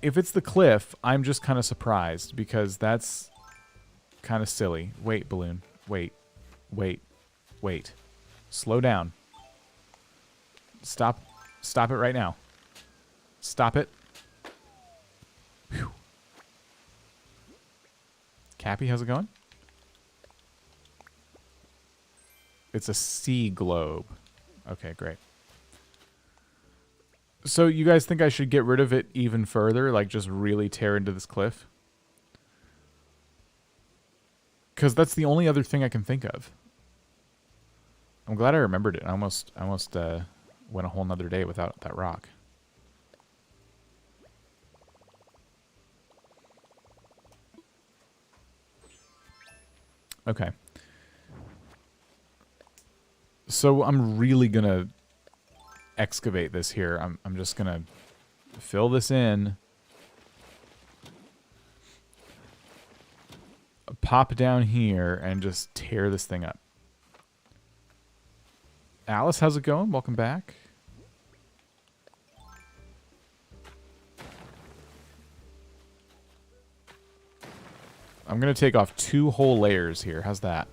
if it's the cliff, I'm just kind of surprised because that's kind of silly. Wait, balloon. Wait. Wait. Wait. Slow down. Stop. Stop it right now. Stop it. Whew. Cappy, how's it going? It's a sea globe. Okay, great. So you guys think I should get rid of it even further? Like just really tear into this cliff? Because that's the only other thing I can think of. I'm glad I remembered it. I almost went a whole nother day without that rock. Okay. So I'm really gonna excavate this here. I'm just gonna fill this in. Pop down here and just tear this thing up. Alice, how's it going? Welcome back. I'm going to take off 2 whole layers here. How's that?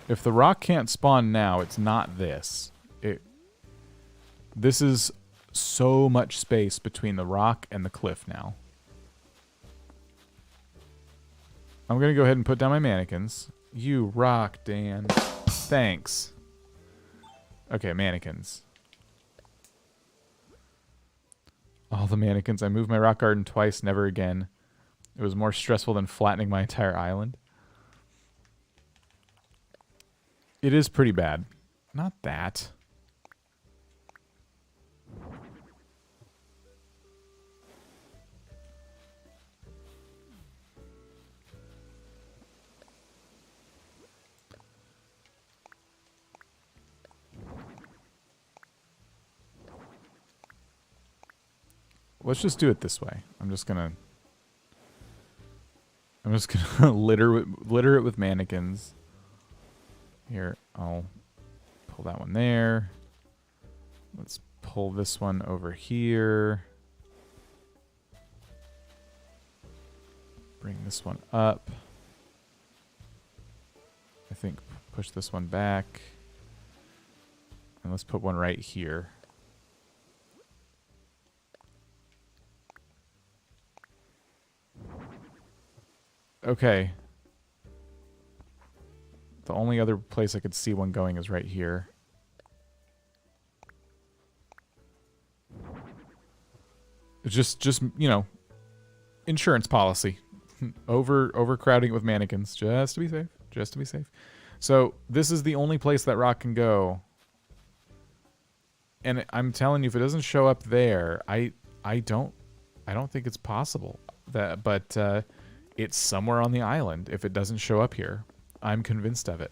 If the rock can't spawn now, it's not this. This is so much space between the rock and the cliff now. I'm going to go ahead and put down my mannequins. You rock, Dan. Thanks. Okay, mannequins. All the mannequins. I moved my rock garden twice, never again. It was more stressful than flattening my entire island. It is pretty bad. Not that. let's just do it this way. I'm just gonna litter it with mannequins. Here, I'll pull that one there. Let's pull this one over here. Bring this one up. I think push this one back. And let's put one right here. Okay. The only other place I could see one going is right here. It's just you know, insurance policy. Overcrowding it with mannequins, just to be safe. Just to be safe. So this is the only place that rock can go. And I'm telling you, if it doesn't show up there, I don't think it's possible. But it's somewhere on the island if it doesn't show up here. I'm convinced of it.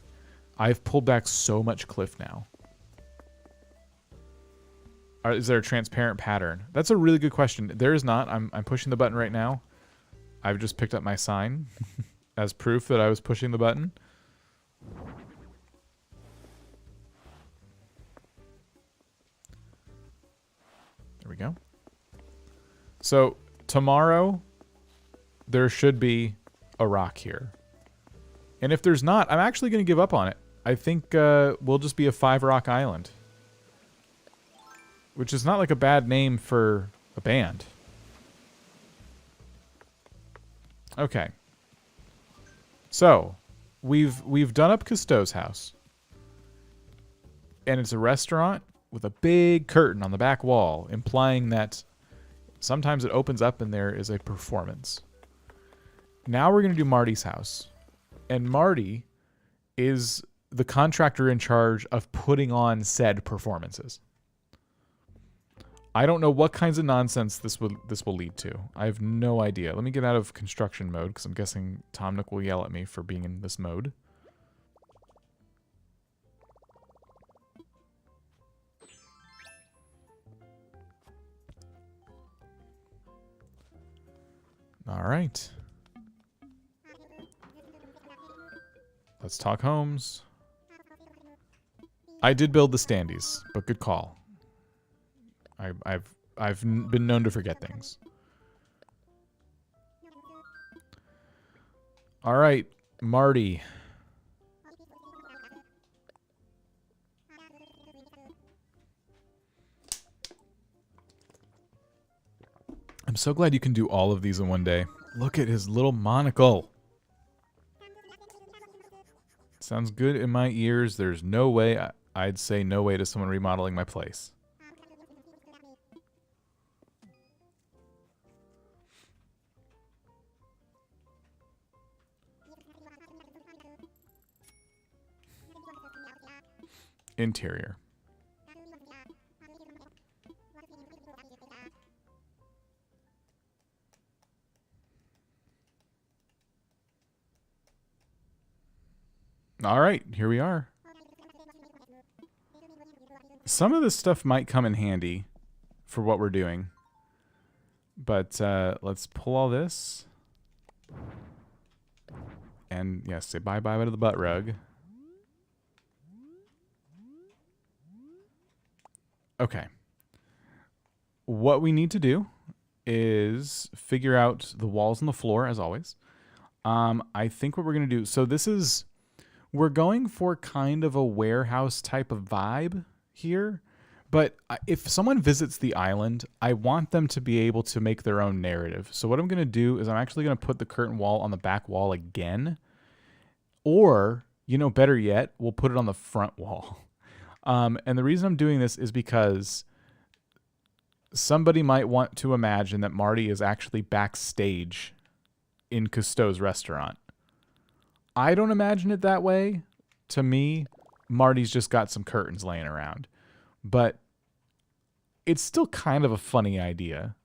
I've pulled back so much cliff now. Is there a transparent pattern? That's a really good question. There is not. I'm pushing the button right now. I've just picked up my sign as proof that I was pushing the button. There we go. So tomorrow, there should be a rock here. And if there's not, I'm actually going to give up on it. I think we'll just be a 5-rock island. Which is not like a bad name for a band. Okay. So, we've done up Cousteau's house. And it's a restaurant with a big curtain on the back wall, implying that sometimes it opens up and there is a performance. Now we're going to do Marty's house. And Marty is the contractor in charge of putting on said performances. I don't know what kinds of nonsense this will lead to. I have no idea. Let me get out of construction mode, because I'm guessing Tom Nook will yell at me for being in this mode. All right. Let's talk homes. I did build the standees, but good call. I've been known to forget things. All right, Marty. I'm so glad you can do all of these in one day. Look at his little monocle. Sounds good in my ears. There's no way I'd say no way to someone remodeling my place. Interior. All right, here we are. Some of this stuff might come in handy for what we're doing. But let's pull all this. And yes, say bye-bye to the butt rug. Okay. What we need to do is figure out the walls and the floor, as always. I think what we're going to do... So this is... We're going for kind of a warehouse type of vibe here. But if someone visits the island, I want them to be able to make their own narrative. So what I'm going to do is I'm actually going to put the curtain wall on the back wall again. Or, you know, better yet, we'll put it on the front wall. And the reason I'm doing this is because somebody might want to imagine that Marty is actually backstage in Cousteau's restaurant. I don't imagine it that way. To me, Marty's just got some curtains laying around. But it's still kind of a funny idea.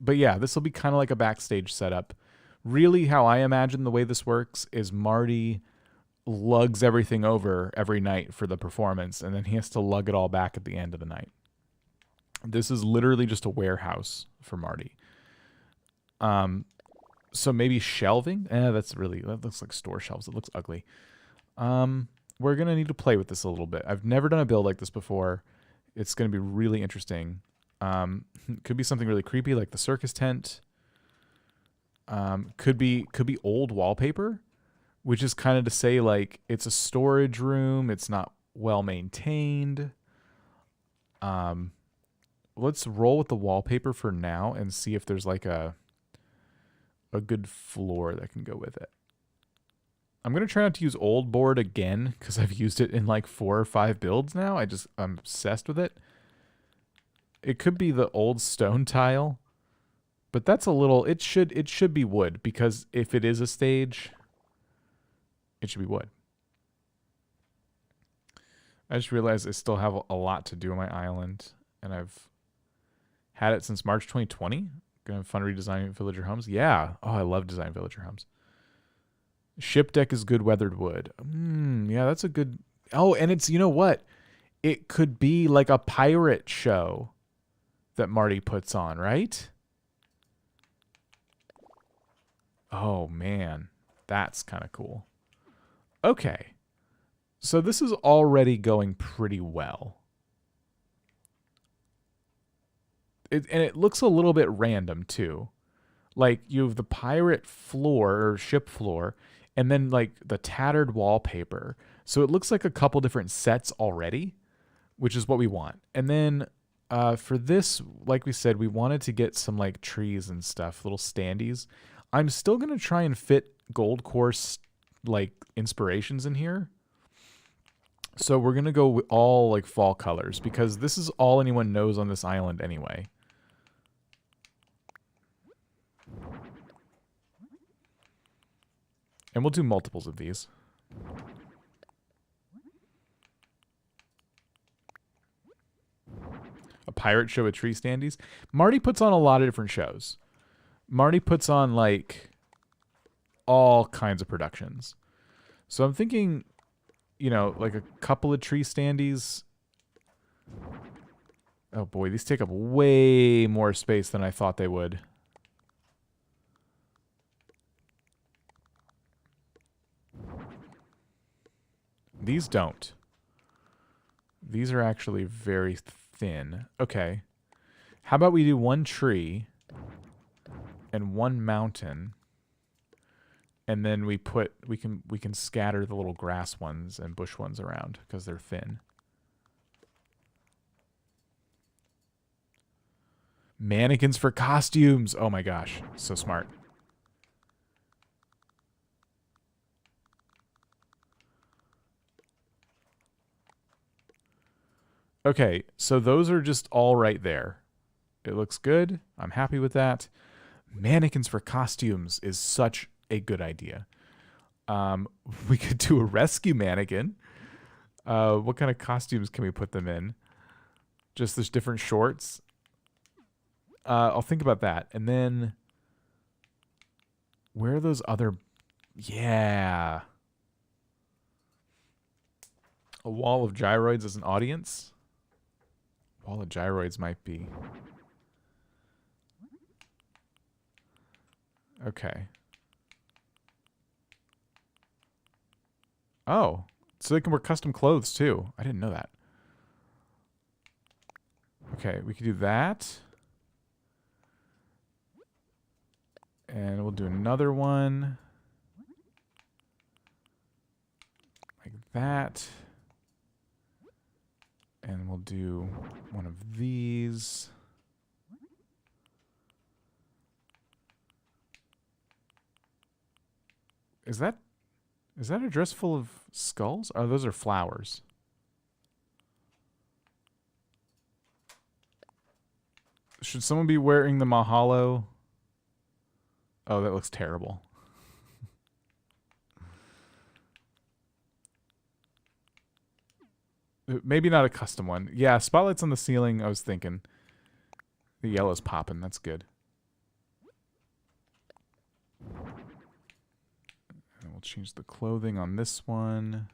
But yeah, this will be kind of like a backstage setup. Really, how I imagine the way this works is Marty lugs everything over every night for the performance, and then he has to lug it all back at the end of the night. This is literally just a warehouse for Marty. So maybe shelving? That looks like store shelves. It looks ugly. We're going to need to play with this a little bit. I've never done a build like this before. It's going to be really interesting. Could be something really creepy like the circus tent. Could be old wallpaper, which is kind of to say like it's a storage room. It's not well maintained. Let's roll with the wallpaper for now and see if there's like a good floor that can go with it. I'm going to try not to use old board again because I've used it in like 4 or 5 builds now. I'm obsessed with it. It could be the old stone tile, but that's a little, it should be wood because if it is a stage, it should be wood. I just realized I still have a lot to do on my island and I've had it since March 2020. Gonna have fun redesigning villager homes. Yeah. Oh, I love designing villager homes. Ship deck is good weathered wood. Yeah, that's a good. Oh, and it's, you know what? It could be like a pirate show that Marty puts on, right? Oh, man. That's kind of cool. Okay. So this is already going pretty well. And it looks a little bit random too. Like you have the pirate floor or ship floor and then like the tattered wallpaper. So it looks like a couple different sets already, which is what we want. And then for this, like we said, we wanted to get some like trees and stuff, little standees. I'm still going to try and fit Goldcore like inspirations in here. So we're going to go with all like fall colors because this is all anyone knows on this island anyway. And we'll do multiples of these. A pirate show with tree standees. Marty puts on a lot of different shows. Marty puts on like all kinds of productions. So I'm thinking, you know, like a couple of tree standees. Oh boy, these take up way more space than I thought they would. These don't. These are actually very thin. Okay. How about we do one tree and one mountain, and then we can scatter the little grass ones and bush ones around because they're thin. Mannequins for costumes. Oh my gosh, so smart. Okay, so those are just all right there. It looks good. I'm happy with that. Mannequins for costumes is such a good idea. We could do a rescue mannequin. What kind of costumes can we put them in? Just there's different shorts. I'll think about that. And then where are those other... Yeah. A wall of gyroids as an audience. Wall of gyroids might be. Okay. Oh, so they can wear custom clothes too. I didn't know that. Okay, we could do that. And we'll do another one. Like that. And we'll do one of these. Is that a dress full of skulls? Oh, those are flowers. Should someone be wearing the Mahalo? Oh, that looks terrible. Maybe not a custom one. Yeah, spotlights on the ceiling, I was thinking. The yellow's popping, that's good. And we'll change the clothing on this one.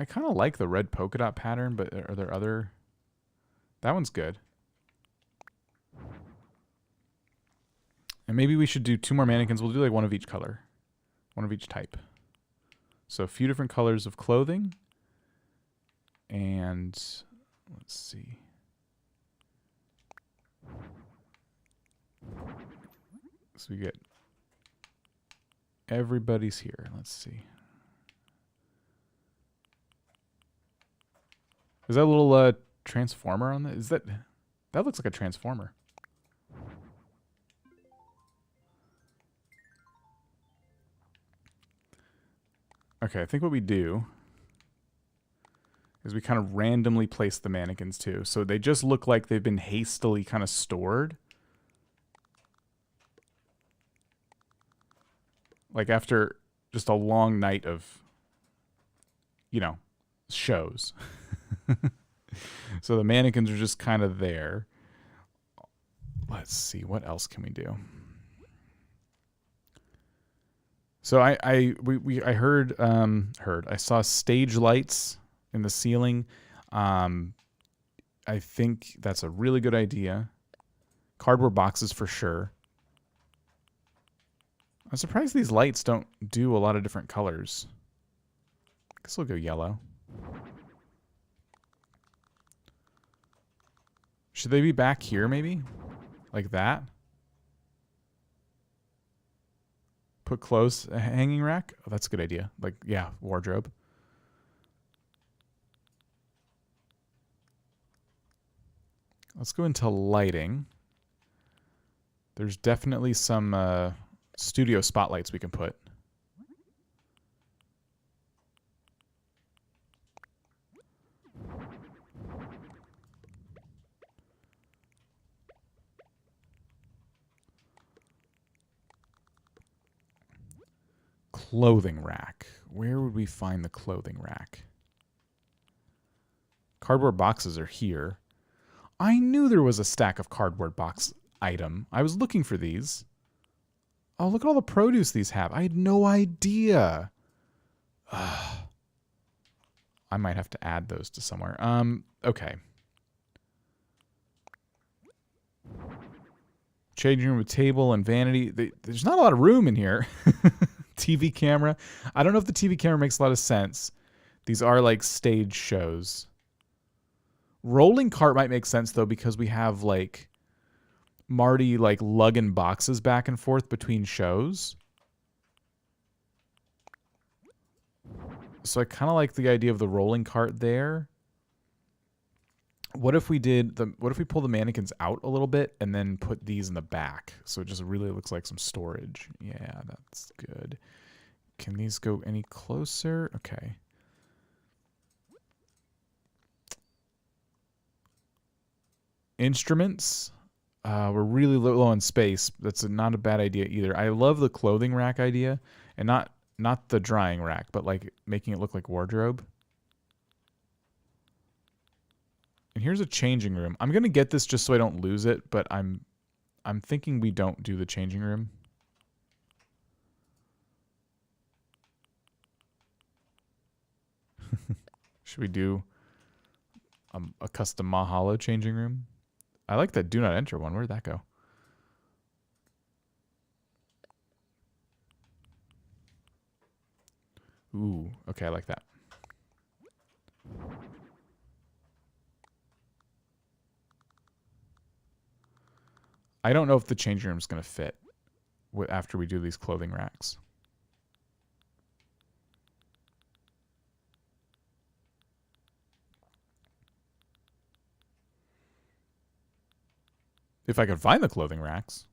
I kind of like the red polka dot pattern, but are there other... That one's good. And maybe we should do 2 more mannequins. We'll do like one of each color. One of each type. So a few different colors of clothing. And let's see. So we get... Everybody's here. Let's see. Is that a little transformer on that? Is that... That looks like a transformer. Okay, I think what we do is we kind of randomly place the mannequins too. So they just look like they've been hastily kind of stored. Like after just a long night of, you know, shows. So the mannequins are just kind of there. Let's see, what else can we do? So I heard I saw stage lights in the ceiling. I think that's a really good idea. Cardboard boxes for sure. I'm surprised these lights don't do a lot of different colors. I guess we'll go yellow. Should they be back here maybe? Like that? Put clothes, a hanging rack? Oh, that's a good idea. Like, yeah, wardrobe. Let's go into lighting. There's definitely some studio spotlights we can put. Clothing rack. Where would we find the clothing rack? Cardboard boxes are here. I knew there was a stack of cardboard box item. I was looking for these. Oh, look at all the produce these have. I had no idea. Ugh. I might have to add those to somewhere. Okay. Changing room with table and vanity. There's not a lot of room in here. TV camera. I don't know if the TV camera makes a lot of sense. These are like stage shows. Rolling cart might make sense though because we have like Marty like lugging boxes back and forth between shows. So I kind of like the idea of the rolling cart there. What if we pull the mannequins out a little bit and then put these in the back? So it just really looks like some storage. Yeah, that's good. Can these go any closer? Okay. Instruments. We're really low on space. That's not a bad idea either. I love the clothing rack idea, and not the drying rack, but like making it look like wardrobe. And here's a changing room. I'm gonna get this just so I don't lose it, but I'm thinking we don't do the changing room. Should we do a custom Mahalo changing room? I like that do not enter one. Where'd that go? Ooh, okay, I like that. I don't know if the changing room is going to fit after we do these clothing racks. If I could find the clothing racks.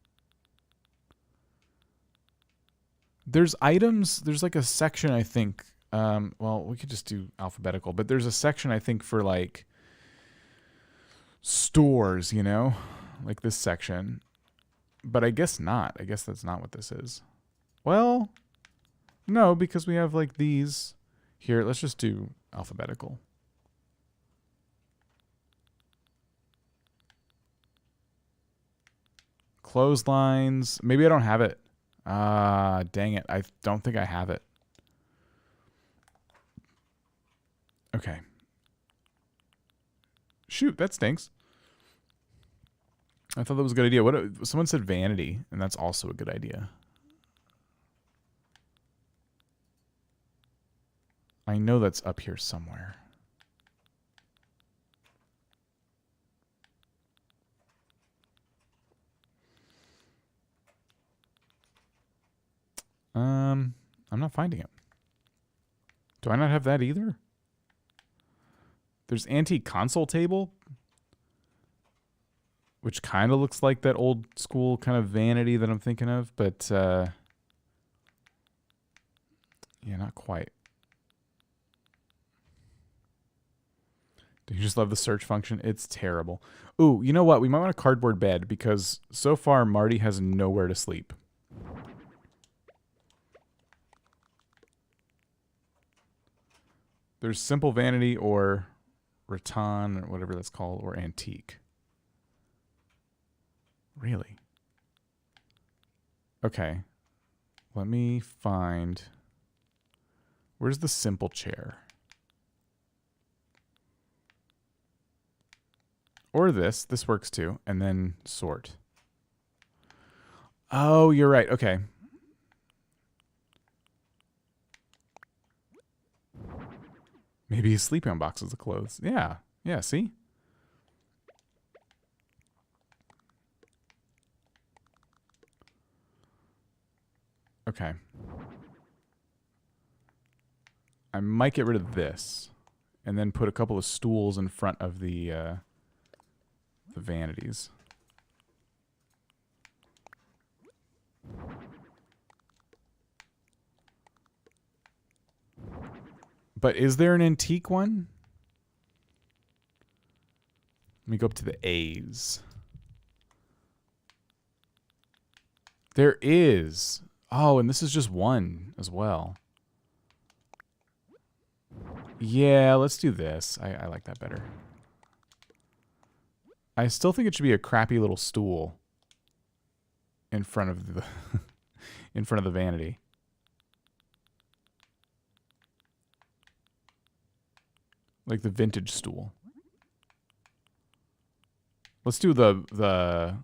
There's items, there's like a section I think, well, we could just do alphabetical, but there's a section I think for like stores, you know? Like this section. But I guess not. I guess that's not what this is. Well, no, because we have like these. Here, let's just do alphabetical. Clotheslines. Maybe I don't have it. Dang it. I don't think I have it. Okay. Shoot, that stinks. I thought that was a good idea. What? Someone said vanity, and that's also a good idea. I know that's up here somewhere. I'm not finding it. Do I not have that either? There's antique console table, which kind of looks like that old school kind of vanity that I'm thinking of, but yeah, not quite. Do you just love the search function? It's terrible. Ooh, you know what? We might want a cardboard bed because so far Marty has nowhere to sleep. There's simple vanity or rattan or whatever that's called, or antique. Really? Okay. Let me find... Where's the simple chair? Or this. This works too. And then sort. Oh, you're right. Okay. Maybe he's sleeping on boxes of clothes. Yeah. Yeah, see? Okay. I might get rid of this. And then put a couple of stools in front of the vanities. But is there an antique one? Let me go up to the A's. There is. Oh, and this is just one as well. Yeah, let's do this. I like that better. I still think it should be a crappy little stool in front of the in front of the vanity. Like the vintage stool. Let's do the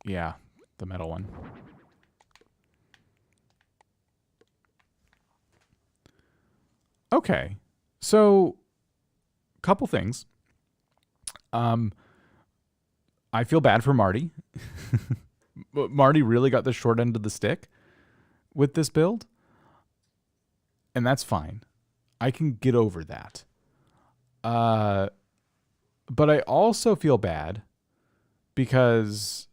yeah, the metal one. Okay. So couple things. I feel bad for Marty. Marty really got the short end of the stick with this build. And that's fine. I can get over that. But I also feel bad because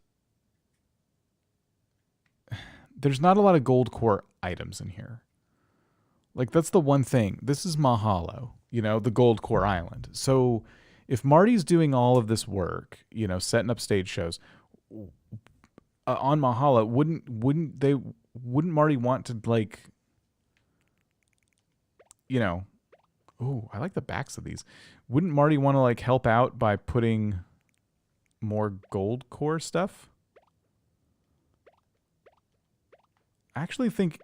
there's not a lot of Goldcore items in here. Like, that's the one thing. This is Mahalo, you know, the Goldcore Island. So if Marty's doing all of this work, you know, setting up stage shows on Mahalo, wouldn't Marty want to, like, you know, ooh, I like the backs of these. Wouldn't Marty want to, like, help out by putting more Goldcore stuff? I actually think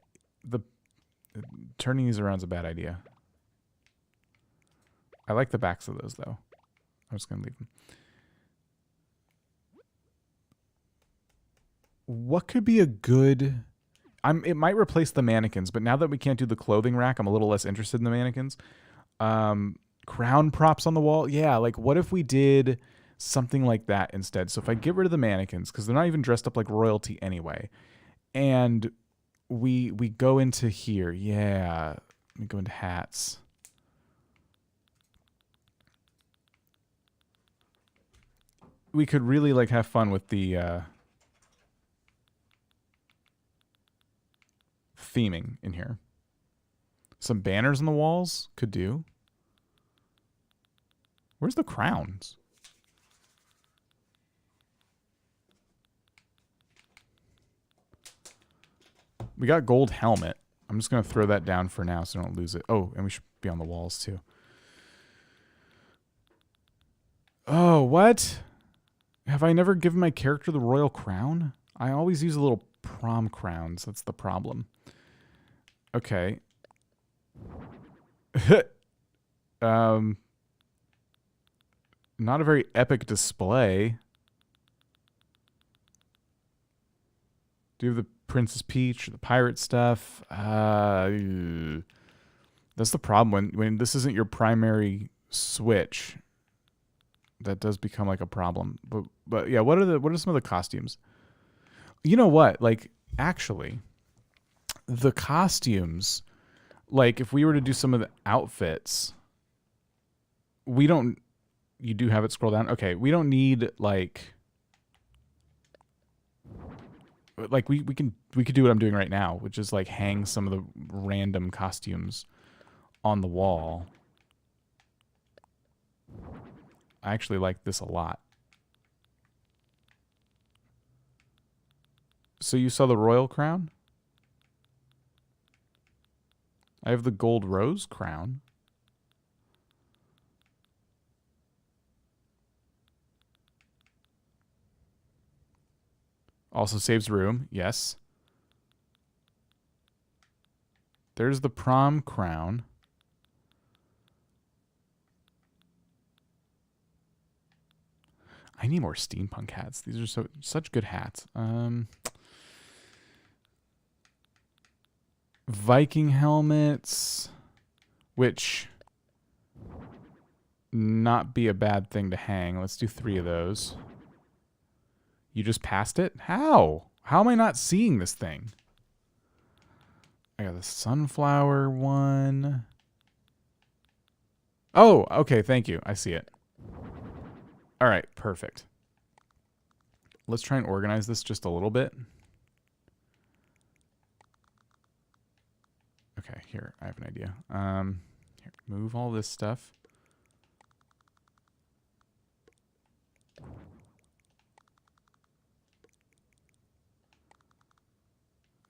turning these around is a bad idea. I like the backs of those, though. I'm just going to leave them. What could be a good... it might replace the mannequins, but now that we can't do the clothing rack, I'm a little less interested in the mannequins. Crown props on the wall. Yeah, like, what if we did something like that instead? So if I get rid of the mannequins, because they're not even dressed up like royalty anyway, and we go into here. Yeah, let me go into hats. We could really, like, have fun with the theming in here. Some banners on the walls could do. Where's the crowns? We got gold helmet. I'm just going to throw that down for now so I don't lose it. Oh, and we should be on the walls too. Oh, what? Have I never given my character the royal crown? I always use a little prom crowns. That's the problem. Okay. Not a very epic display. Do you have the Princess Peach, the pirate stuff? That's the problem when this isn't your primary Switch. That does become like a problem. But yeah, what are some of the costumes? You know what? Like actually, the costumes, like if we were to do some of the outfits, we don't. You do have it scroll down. Okay, we don't need like we could do what I'm doing right now, which is like hang some of the random costumes on the wall. I actually like this a lot. So you saw the royal crown? I have the gold rose crown. Also saves room, yes. There's the prom crown. I need more steampunk hats. These are such good hats. Viking helmets, which not be a bad thing to hang. Let's do 3 of those. You just passed it? How? How am I not seeing this thing? I got the sunflower one. Oh, okay, thank you. I see it. All right, perfect. Let's try and organize this just a little bit. Okay, here, I have an idea. Here, move all this stuff.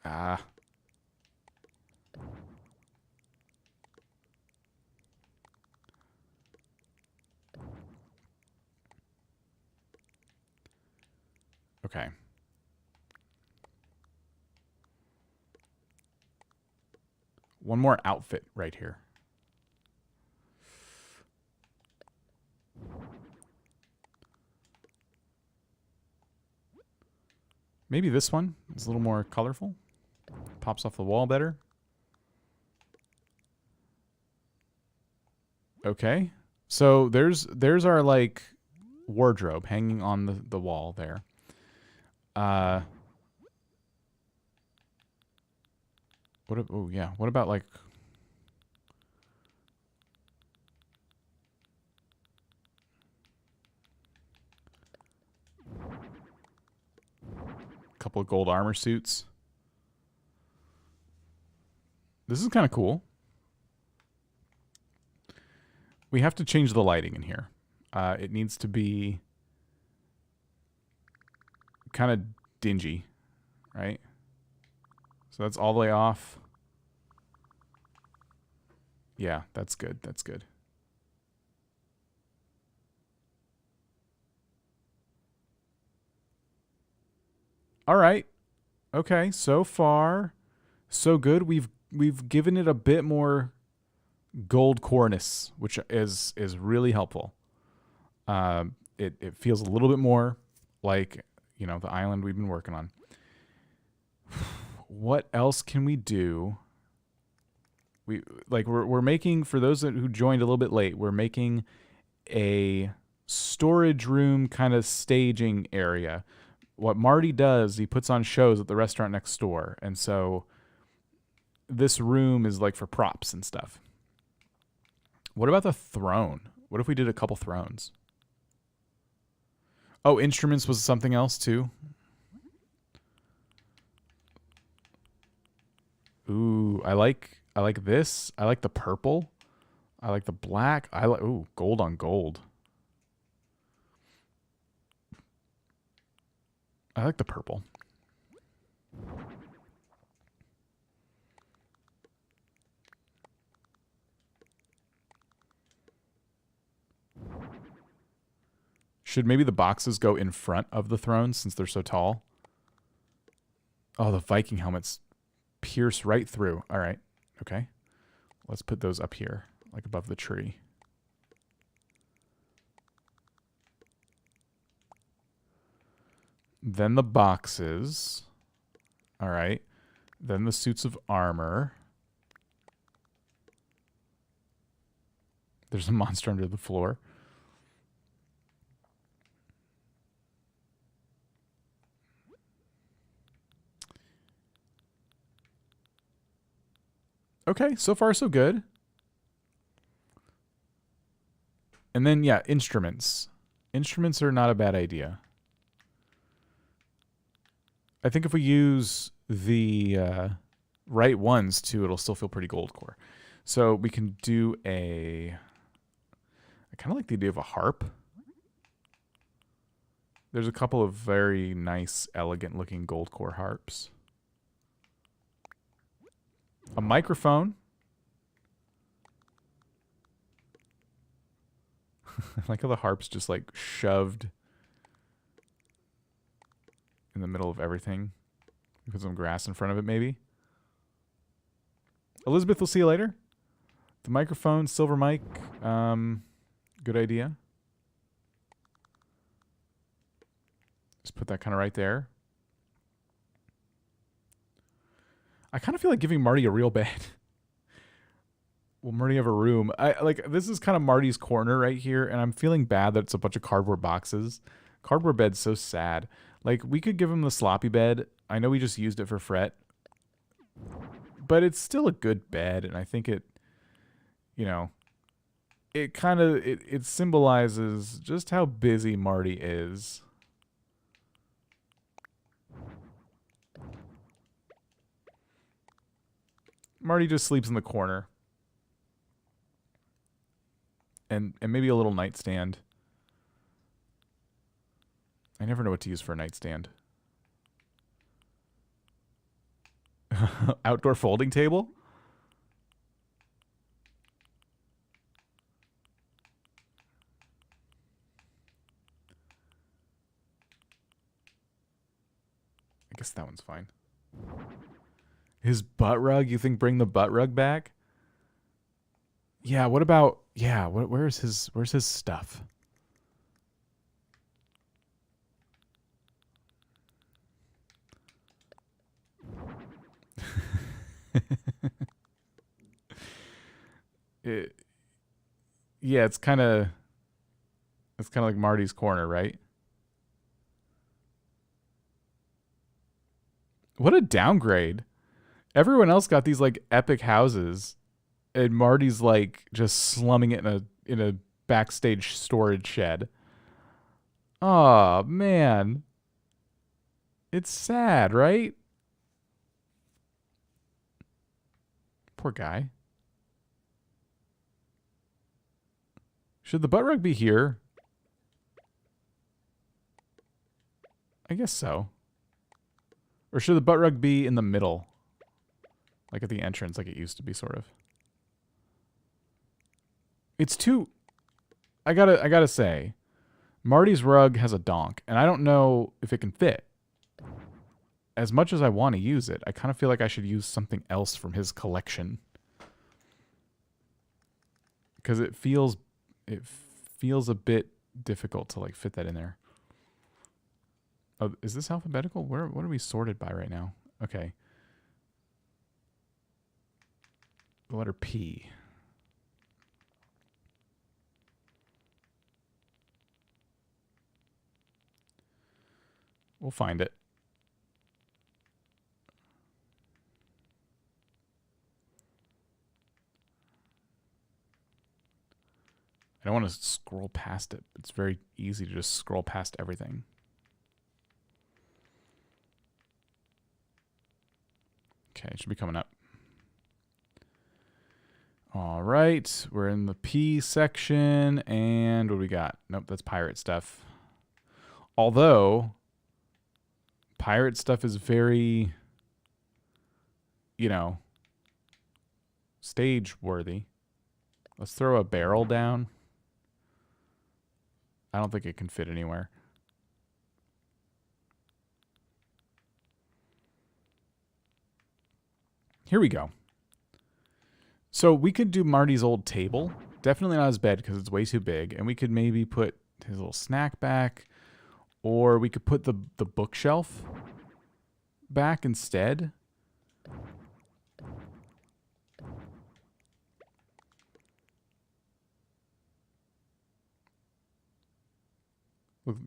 Ah. Okay. One more outfit right here. Maybe this one is a little more colorful. Pops off the wall better. Okay. So there's our like wardrobe hanging on the wall there. Oh yeah. What about like a couple of gold armor suits? This is kind of cool. We have to change the lighting in here. It needs to be kind of dingy, right? So that's all the way off. Yeah, that's good. That's good. All right. Okay, so far so good. We've given it a bit more gold cornice, which is really helpful. It feels a little bit more like, you know, the island we've been working on. What else can we do? We're making, for those who joined a little bit late, we're making a storage room kind of staging area. What Marty does, he puts on shows at the restaurant next door, and so this room is like for props and stuff. What about the throne? What if we did a couple thrones? Oh, instruments was something else too. Ooh, I like this. I like the purple. I like the black. I like gold on gold. I like the purple. Should maybe the boxes go in front of the throne since they're so tall? Oh, the Viking helmets pierce right through. All right. Okay. Let's put those up here, like above the tree. Then the boxes. All right. Then the suits of armor. There's a monster under the floor. Okay, so far so good. And then, yeah, instruments. Instruments are not a bad idea. I think if we use the right ones, too, it'll still feel pretty Goldcore. So we can do a... I kind of like the idea of a harp. There's a couple of very nice, elegant-looking Goldcore harps. A microphone. I like how the harp's just like shoved in the middle of everything. Put some grass in front of it, maybe. Elizabeth, we'll see you later. The microphone, silver mic. Good idea. Just put that kind of right there. I kind of feel like giving Marty a real bed. Will Marty have a room? This is kind of Marty's corner right here, and I'm feeling bad that it's a bunch of cardboard boxes. Cardboard bed's so sad. Like, we could give him the sloppy bed. I know we just used it for Fret. But it's still a good bed, and I think it, you know, it kind of, it symbolizes just how busy Marty is. Marty just sleeps in the corner. And maybe a little nightstand. I never know what to use for a nightstand. Outdoor folding table? I guess that one's fine. His butt rug? You think bring the butt rug back? Yeah, what about... Yeah, where's his stuff? Yeah, it's kind of like Marty's corner, right? What a downgrade. Everyone else got these like epic houses, and Marty's like just slumming it in a backstage storage shed. Oh, man. It's sad, right? Poor guy. Should the butt rug be here? I guess so. Or should the butt rug be in the middle? Like at the entrance, like it used to be, sort of. It's too... I gotta say, Marty's rug has a donk, and I don't know if it can fit. As much as I want to use it, I kind of feel like I should use something else from his collection. Because it feels a bit difficult to like fit that in there. Oh, is this alphabetical? What are we sorted by right now? Okay. The letter P. We'll find it. I don't want to scroll past it. It's very easy to just scroll past everything. Okay, it should be coming up. All right, we're in the P section, and what do we got? Nope, that's pirate stuff. Although, pirate stuff is very, you know, stage worthy. Let's throw a barrel down. I don't think it can fit anywhere. Here we go. So we could do Marty's old table. Definitely not his bed because it's way too big. And we could maybe put his little snack back. Or we could put the bookshelf back instead.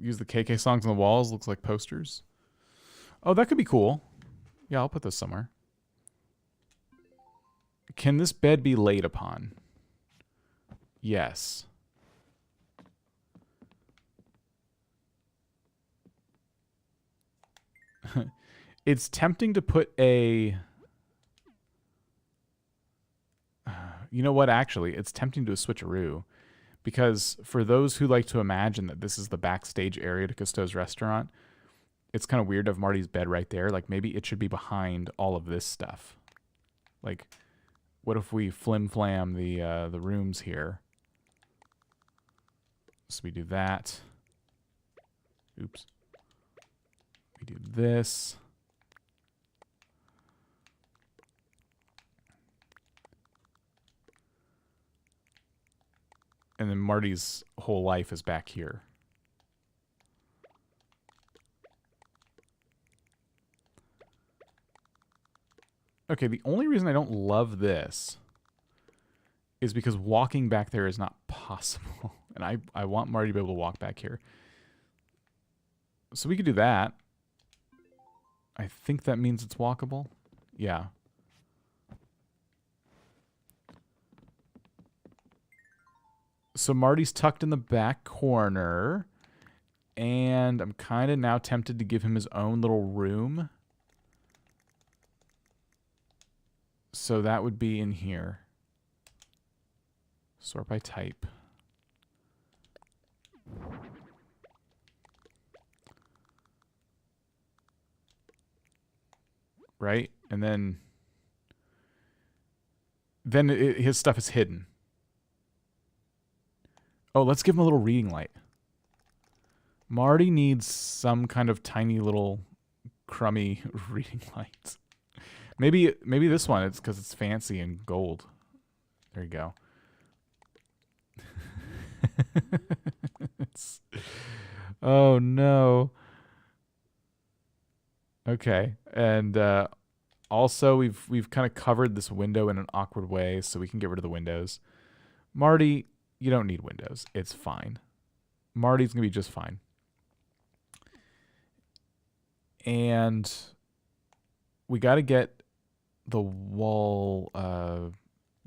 Use the KK songs on the walls. Looks like posters. Oh, that could be cool. Yeah, I'll put this somewhere. Can this bed be laid upon? Yes. It's tempting to put a... You know what, actually? It's tempting to a switcheroo. Because for those who like to imagine that this is the backstage area to Cousteau's restaurant, it's kind of weird to have Marty's bed right there. Like, maybe it should be behind all of this stuff. Like, what if we flim-flam the rooms here? So we do that. Oops. We do this. And then Marty's whole life is back here. Okay, the only reason I don't love this is because walking back there is not possible. And I want Marty to be able to walk back here. So we could do that. I think that means it's walkable. Yeah. So Marty's tucked in the back corner. And I'm kind of now tempted to give him his own little room. So that would be in here. Sort by type. Right? And then his stuff is hidden. Oh, let's give him a little reading light. Marty needs some kind of tiny little crummy reading light. Maybe this one, it's because it's fancy and gold. There you go. Oh no. Okay. And also we've kind of covered this window in an awkward way, so we can get rid of the windows. Marty, you don't need windows. It's fine. Marty's gonna be just fine. And we got to get the wall,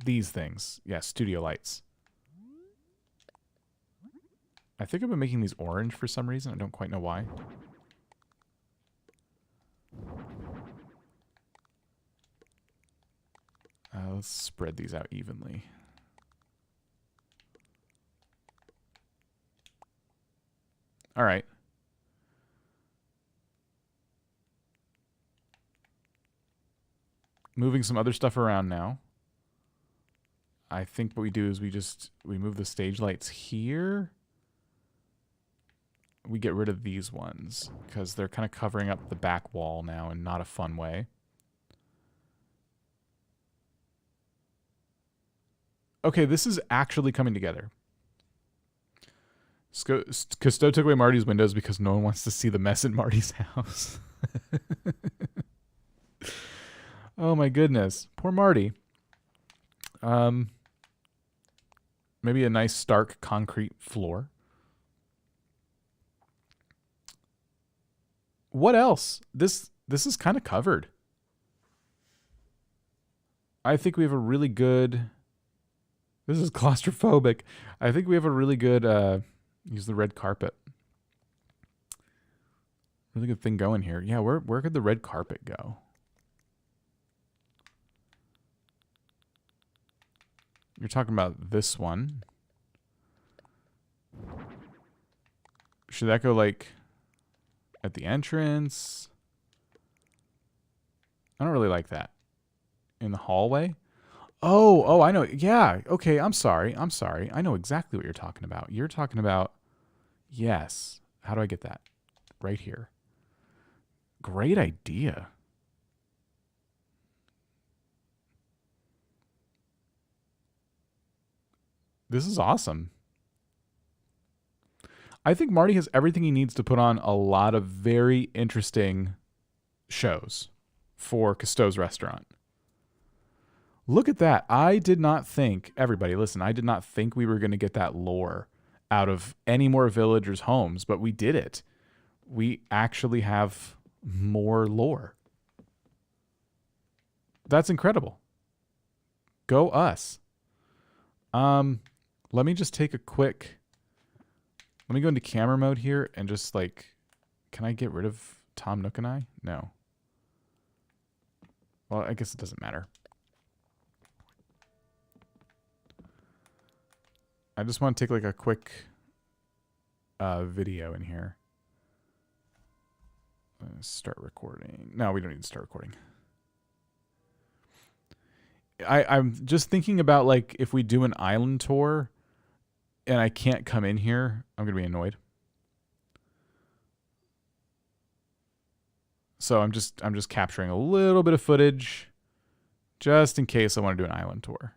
these things. Yeah, studio lights. I think I've been making these orange for some reason. I don't quite know why. Let's spread these out evenly. All right. Moving some other stuff around now. I think what we do is we move the stage lights here. We get rid of these ones because they're kind of covering up the back wall now in not a fun way. Okay, this is actually coming together. Cousteau took away Marty's windows because no one wants to see the mess in Marty's house. Oh my goodness. Poor Marty. Maybe a nice stark concrete floor. What else? This is kind of covered. I think we have a really good... This is claustrophobic. I think we have a really good... use the red carpet. Really good thing going here. Yeah, where could the red carpet go? You're talking about this one. Should that go like at the entrance? I don't really like that. In the hallway? Oh, I know. Yeah. Okay, I'm sorry. I know exactly what you're talking about. You're talking about... Yes. How do I get that? Right here. Great idea. This is awesome. I think Marty has everything he needs to put on a lot of very interesting shows for Cousteau's restaurant. Look at that. I did not think, everybody listen, I did not think we were going to get that lore out of any more villagers' homes, but we did it. We actually have more lore. That's incredible. Go us. Let me just take a quick... Let me go into camera mode here and just like... Can I get rid of Tom Nook and I? No. Well, I guess it doesn't matter. I just want to take like a quick video in here. Let's start recording. No, we don't need to start recording. I'm just thinking about like if we do an island tour and I can't come in here, I'm going to be annoyed. So I'm just capturing a little bit of footage just in case I want to do an island tour.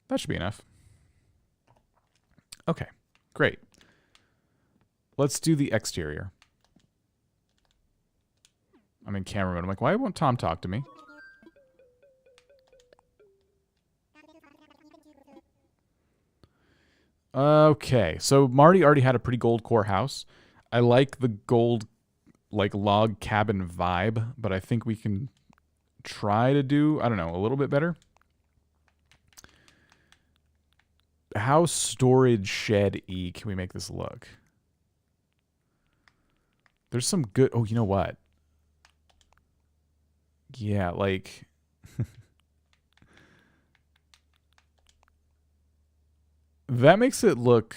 That should be enough. Okay, great. Let's do the exterior. I'm in camera mode. I'm like, why won't Tom talk to me? Okay, so Marty already had a pretty Goldcore house. I like the gold, like, log cabin vibe, but I think we can try to do, I don't know, a little bit better. How storage shed-y can we make this look? There's some good... Oh, you know what? Yeah, like... that makes it look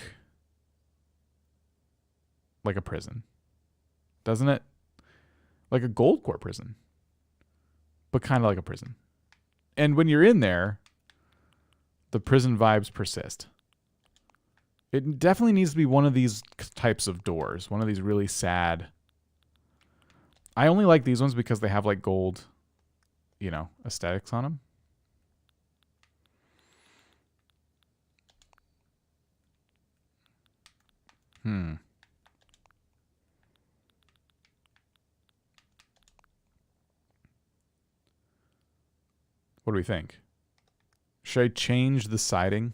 like a prison. Doesn't it? Like a Goldcore prison. But kind of like a prison. And when you're in there... the prison vibes persist. It definitely needs to be one of these types of doors. One of these really sad. I only like these ones because they have like gold, you know, aesthetics on them. What do we think? Should I change the siding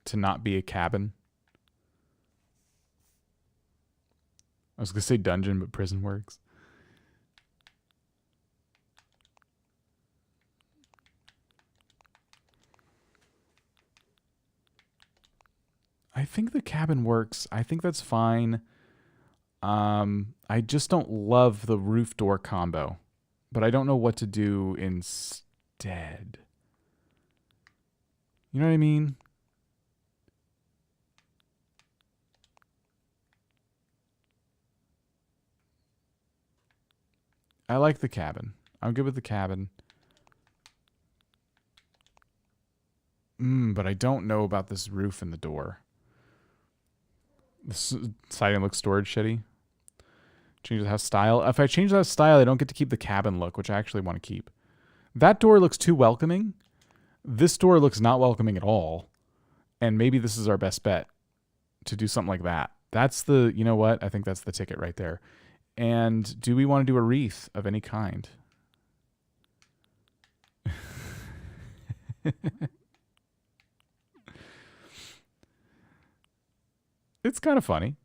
to not be a cabin? I was going to say dungeon, but prison works. I think the cabin works. I think that's fine. I just don't love the roof door combo, but I don't know what to do instead. You know what I mean? I like the cabin. I'm good with the cabin. But I don't know about this roof and the door. This siding looks storage shitty. Change the house style. If I change that style, I don't get to keep the cabin look, which I actually want to keep. That door looks too welcoming. This door looks not welcoming at all. And maybe this is our best bet to do something like that. That's the, you know what? I think that's the ticket right there. And do we want to do a wreath of any kind? It's kind of funny.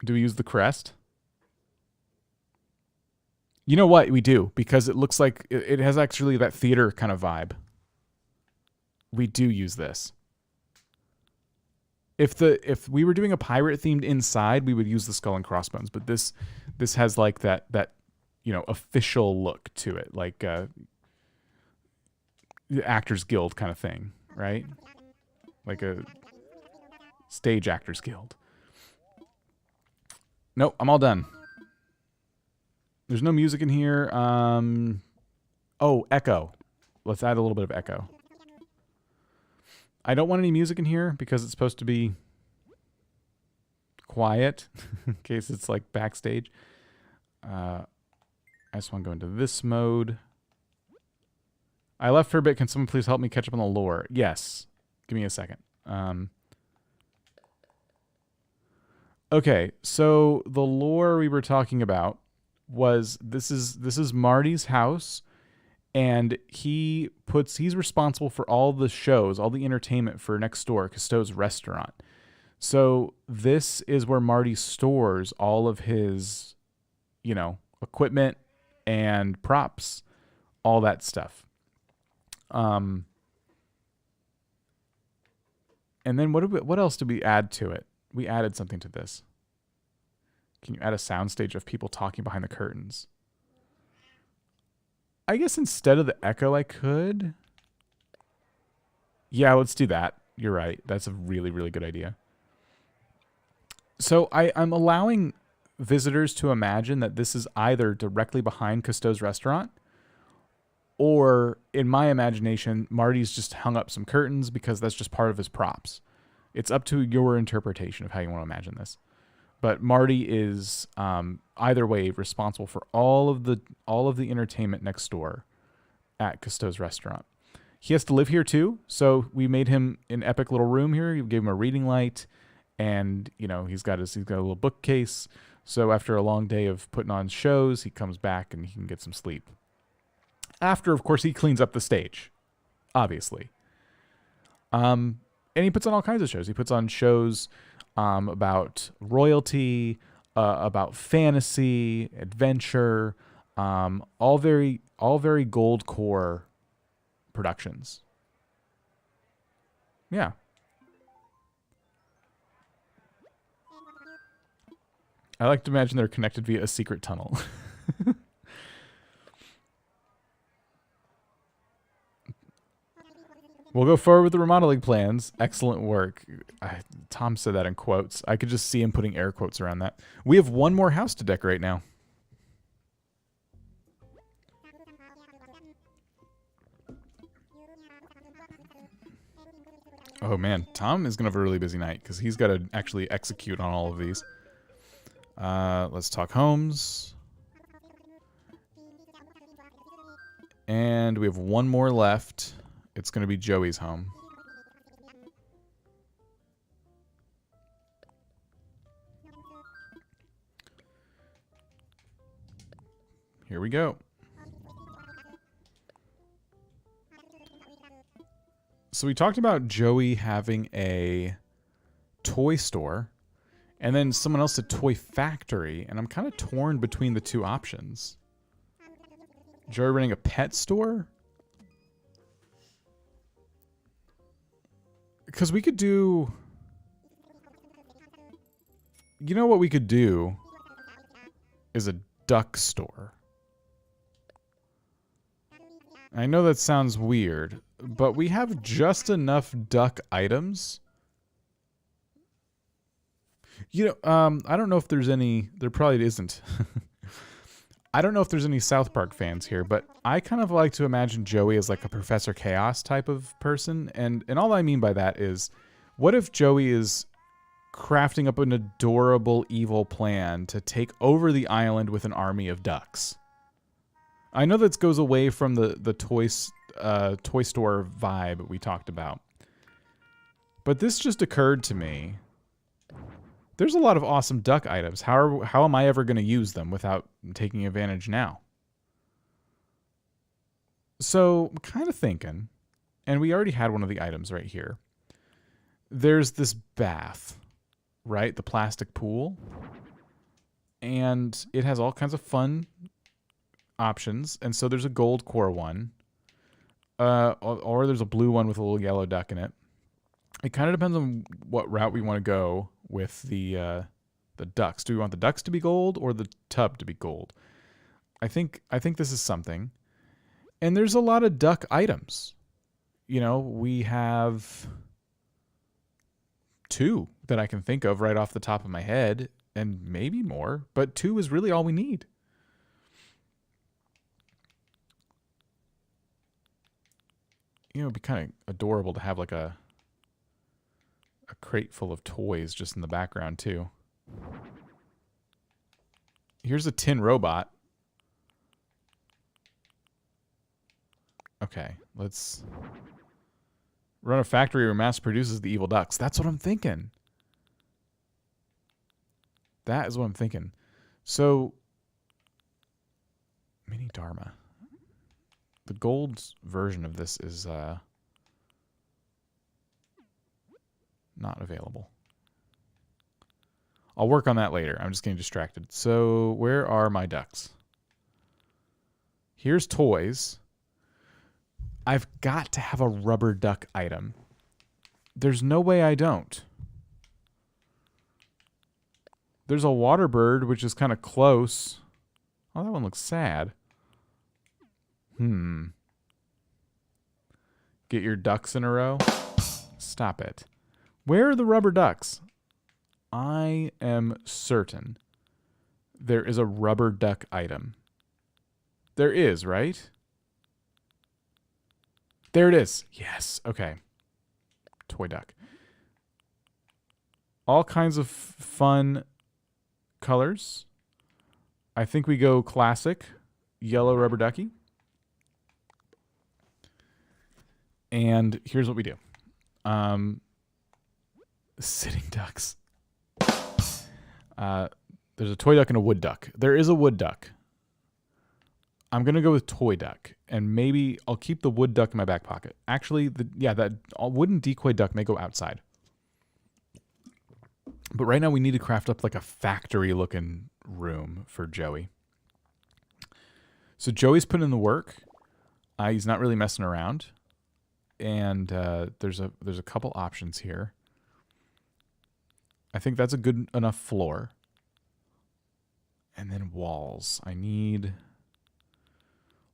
Do we use the crest? You know what? We do, because it looks like it has actually that theater kind of vibe. We do use this. If we were doing a pirate themed inside, we would use the skull and crossbones, but this has like that you know, official look to it, like the Actors Guild kind of thing, right? Like a stage Actors Guild. Nope, I'm all done. There's no music in here. Oh, echo. Let's add a little bit of echo. I don't want any music in here because it's supposed to be quiet in case it's like backstage. I just want to go into this mode. I left for a bit. Can someone please help me catch up on the lore? Yes. Give me a second. Okay, so the lore we were talking about was this is Marty's house, and he's responsible for all the shows, all the entertainment for next door, Cousteau's restaurant. So this is where Marty stores all of his, equipment and props, all that stuff. And then what else did we add to it? We added something to this. Can you add a soundstage of people talking behind the curtains? I guess instead of the echo, I could. Yeah, let's do that. You're right. That's a really, really good idea. So I'm allowing visitors to imagine that this is either directly behind Cousteau's restaurant, or in my imagination, Marty's just hung up some curtains because that's just part of his props. It's up to your interpretation of how you want to imagine this. But Marty is either way responsible for all of the entertainment next door at Cousteau's restaurant. He has to live here too, so we made him an epic little room here. We gave him a reading light, and he's got a little bookcase. So after a long day of putting on shows, he comes back and he can get some sleep. After, of course, he cleans up the stage, obviously. And he puts on all kinds of shows. He puts on shows about royalty, about fantasy, adventure, all very Goldcore productions. Yeah. I like to imagine they're connected via a secret tunnel. We'll go forward with the remodeling plans. Excellent work. Tom said that in quotes. I could just see him putting air quotes around that. We have one more house to decorate now. Oh man, Tom is going to have a really busy night because he's got to actually execute on all of these. Let's talk homes. And we have one more left. It's going to be Joey's home. Here we go. So we talked about Joey having a toy store and then someone else a toy factory, and I'm kind of torn between the two options. Joey running a pet store? Because we could do... You know what we could do is a duck store. I know that sounds weird, but we have just enough duck items. I don't know if there's any... There probably isn't. I don't know if there's any South Park fans here, but I kind of like to imagine Joey as like a Professor Chaos type of person. And all I mean by that is, what if Joey is crafting up an adorable evil plan to take over the island with an army of ducks? I know that goes away from the toy store vibe we talked about. But this just occurred to me. There's a lot of awesome duck items. How am I ever going to use them without taking advantage now? So I'm kind of thinking, and we already had one of the items right here. There's this bath, right? The plastic pool. And it has all kinds of fun options. And so there's a Goldcore one. Or there's a blue one with a little yellow duck in it. It kind of depends on what route we want to go with the ducks. Do we want the ducks to be gold or the tub to be gold? I think this is something. And there's a lot of duck items. We have 2 that I can think of right off the top of my head, and maybe more, but 2 is really all we need. It'd be kind of adorable to have like a crate full of toys just in the background too. Here's a tin robot. Okay, let's run a factory where mass produces the evil ducks. That's what I'm thinking. That is what I'm thinking. So, mini Dharma. The gold version of this is not available. I'll work on that later. I'm just getting distracted. So, where are my ducks? Here's toys. I've got to have a rubber duck item. There's no way I don't. There's a water bird, which is kind of close. Oh, that one looks sad. Get your ducks in a row. Stop it. Where are the rubber ducks? I am certain there is a rubber duck item. There is, right? There it is. Yes. Okay. Toy duck. All kinds of fun colors. I think we go classic. Yellow rubber ducky. And here's what we do. Sitting ducks. There's a toy duck and a wood duck. There is a wood duck. I'm going to go with toy duck. And maybe I'll keep the wood duck in my back pocket. Actually, that wooden decoy duck may go outside. But right now we need to craft up like a factory-looking room for Joey. So Joey's put in the work. He's not really messing around. And there's a couple options here. I think that's a good enough floor. And then walls. I need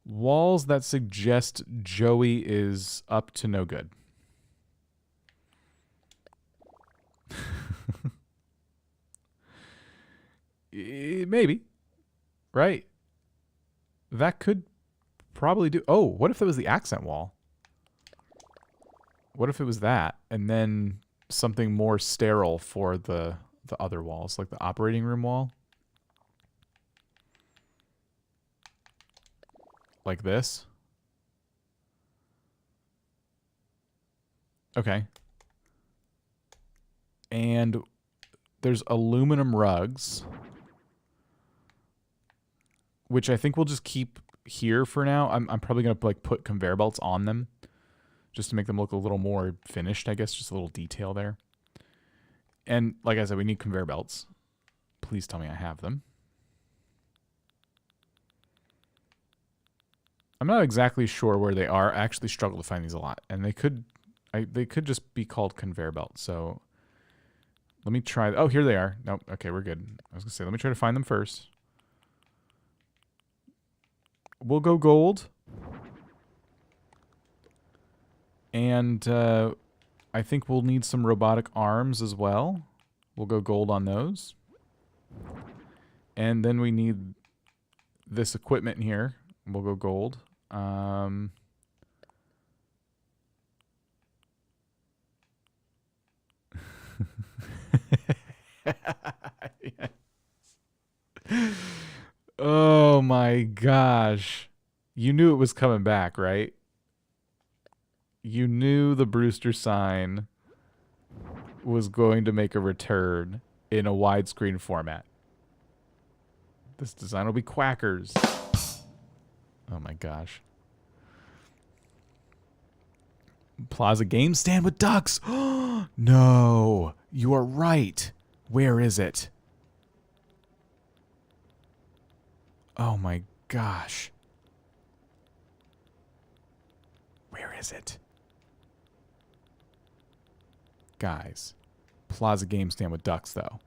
walls that suggest Joey is up to no good. Maybe. Right. That could probably do... Oh, what if it was the accent wall? What if it was that? And then something more sterile for the other walls, like the operating room wall? Like this? Okay. And there's aluminum rugs, which I think we'll just keep here for now. I'm probably going to like put conveyor belts on them just to make them look a little more finished, I guess. Just a little detail there. And like I said, we need conveyor belts. Please tell me I have them. I'm not exactly sure where they are. I actually struggle to find these a lot. And they could just be called conveyor belts. So let me try. Oh, here they are. Nope. Okay, we're good. I was going to say, let me try to find them first. We'll go gold. And I think we'll need some robotic arms as well. We'll go gold on those. And then we need this equipment here. We'll go gold. Oh my gosh. You knew it was coming back, right? You knew the Brewster sign was going to make a return in a widescreen format. This design will be quackers. Oh my gosh. Plaza game stand with ducks. No, you are right. Where is it? Oh my gosh. Where is it? Guys, Plaza game stand with ducks though.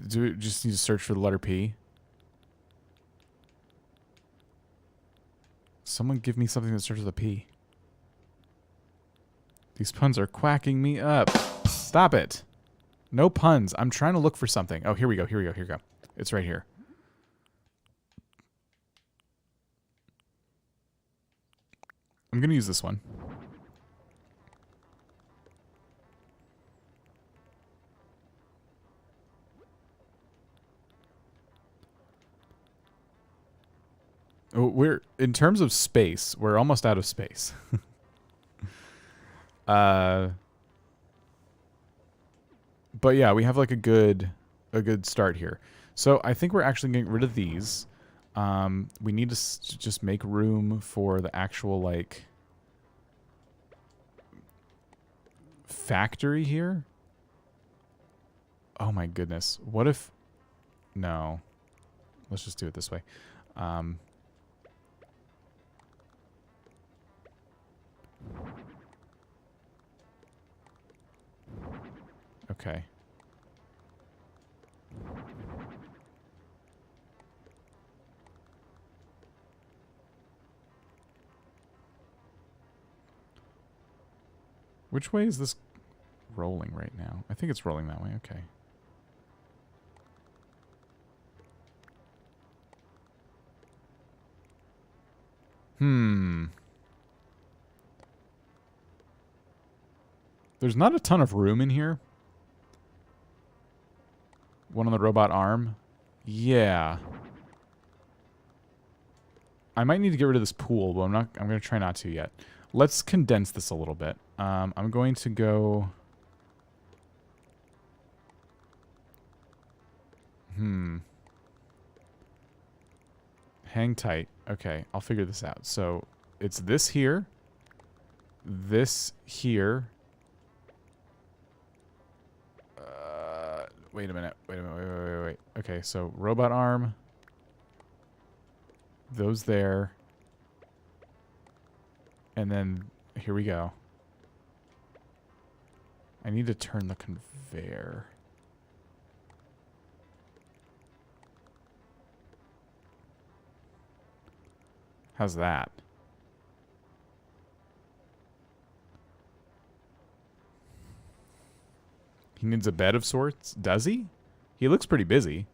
Do we just need to search for the letter P? Someone give me something that starts with a P. These puns are quacking me up. Stop it. No puns. I'm trying to look for something. Oh, here we go. Here we go. Here we go. It's right here. I'm going to use this one. we're, in terms of space, we're almost out of space. But yeah, we have like a good start here. So I think we're actually getting rid of these. We need to just make room for the actual like factory here. Oh my goodness. What if... No. Let's just do it this way. Okay. Which way is this rolling right now? I think it's rolling that way. Okay. There's not a ton of room in here. One on the robot arm. Yeah. I might need to get rid of this pool, but I'm going to try not to yet. Let's condense this a little bit. I'm going to go... Hang tight. Okay, I'll figure this out. So, it's this here. This here. Wait a minute. Wait. Okay, so robot arm. Those there. And then, here we go. I need to turn the conveyor. How's that? He needs a bed of sorts? Does he? He looks pretty busy.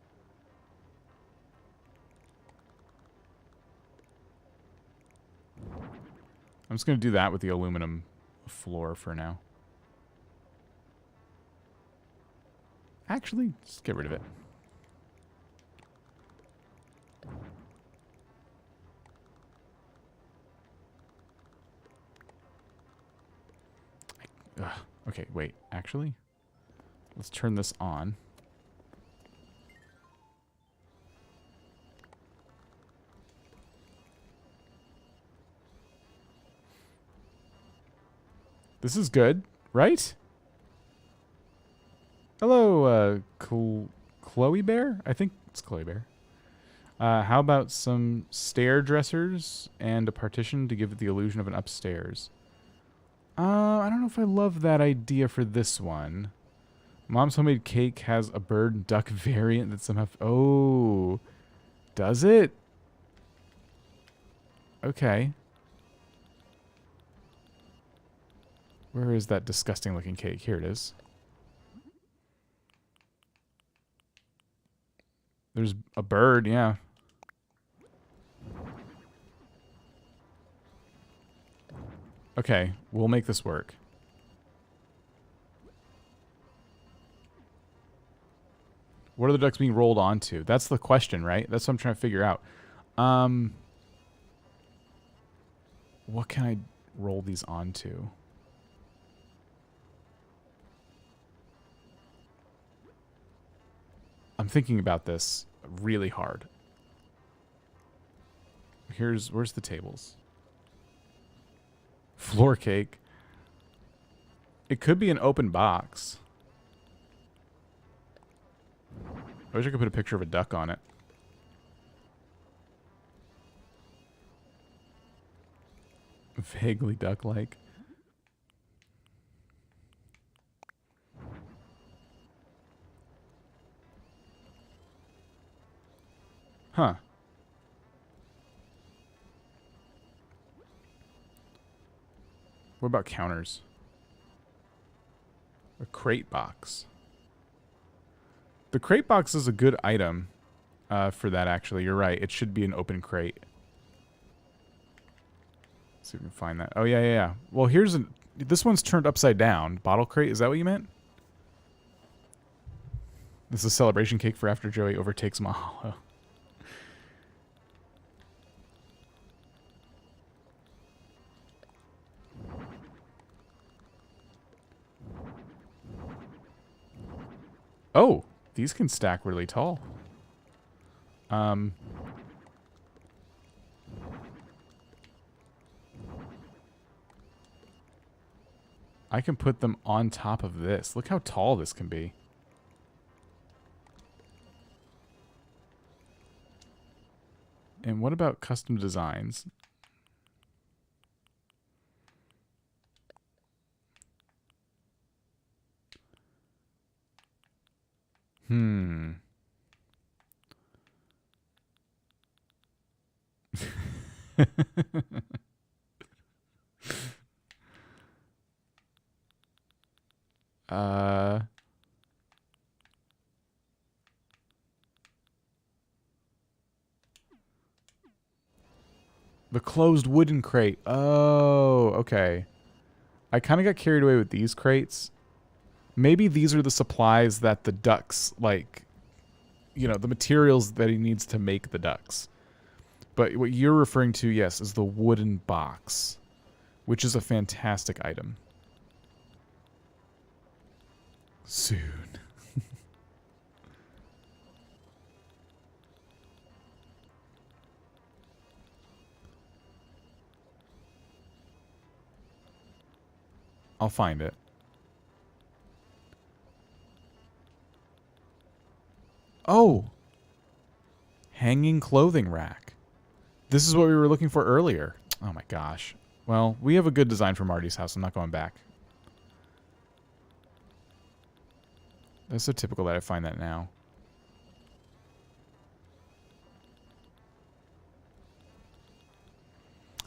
I'm just going to do that with the aluminum floor for now. Actually, just get rid of it. Okay, wait. Actually, let's turn this on. This is good, right? Hello, Chloe Bear? I think it's Chloe Bear. How about some stair dressers and a partition to give it the illusion of an upstairs? I don't know if I love that idea for this one. Mom's Homemade Cake has a bird duck variant that somehow... Oh, does it? Okay. Where is that disgusting looking cake? Here it is. There's a bird, yeah. Okay, we'll make this work. What are the ducks being rolled onto? That's the question, right? That's what I'm trying to figure out. What can I roll these onto? I'm thinking about this really hard. Where's the tables? Floor cake. It could be an open box. I wish I could put a picture of a duck on it. Vaguely duck-like. Huh. What about counters? A crate box. The crate box is a good item for that, actually. You're right. It should be an open crate. Let's see if we can find that. Oh, yeah. Well, this one's turned upside down. Bottle crate, is that what you meant? This is a celebration cake for after Joey overtakes Mahalo. Oh, these can stack really tall. I can put them on top of this. Look how tall this can be. And what about custom designs? The closed wooden crate. Oh, okay. I kind of got carried away with these crates. Maybe these are the supplies that the ducks, like, you know, the materials that he needs to make the ducks. But what you're referring to, yes, is the wooden box, which is a fantastic item. Soon. I'll find it. Oh! Hanging clothing rack. This is what we were looking for earlier. Oh my gosh. Well, we have a good design for Marty's house. I'm not going back. That's so typical that I find that now.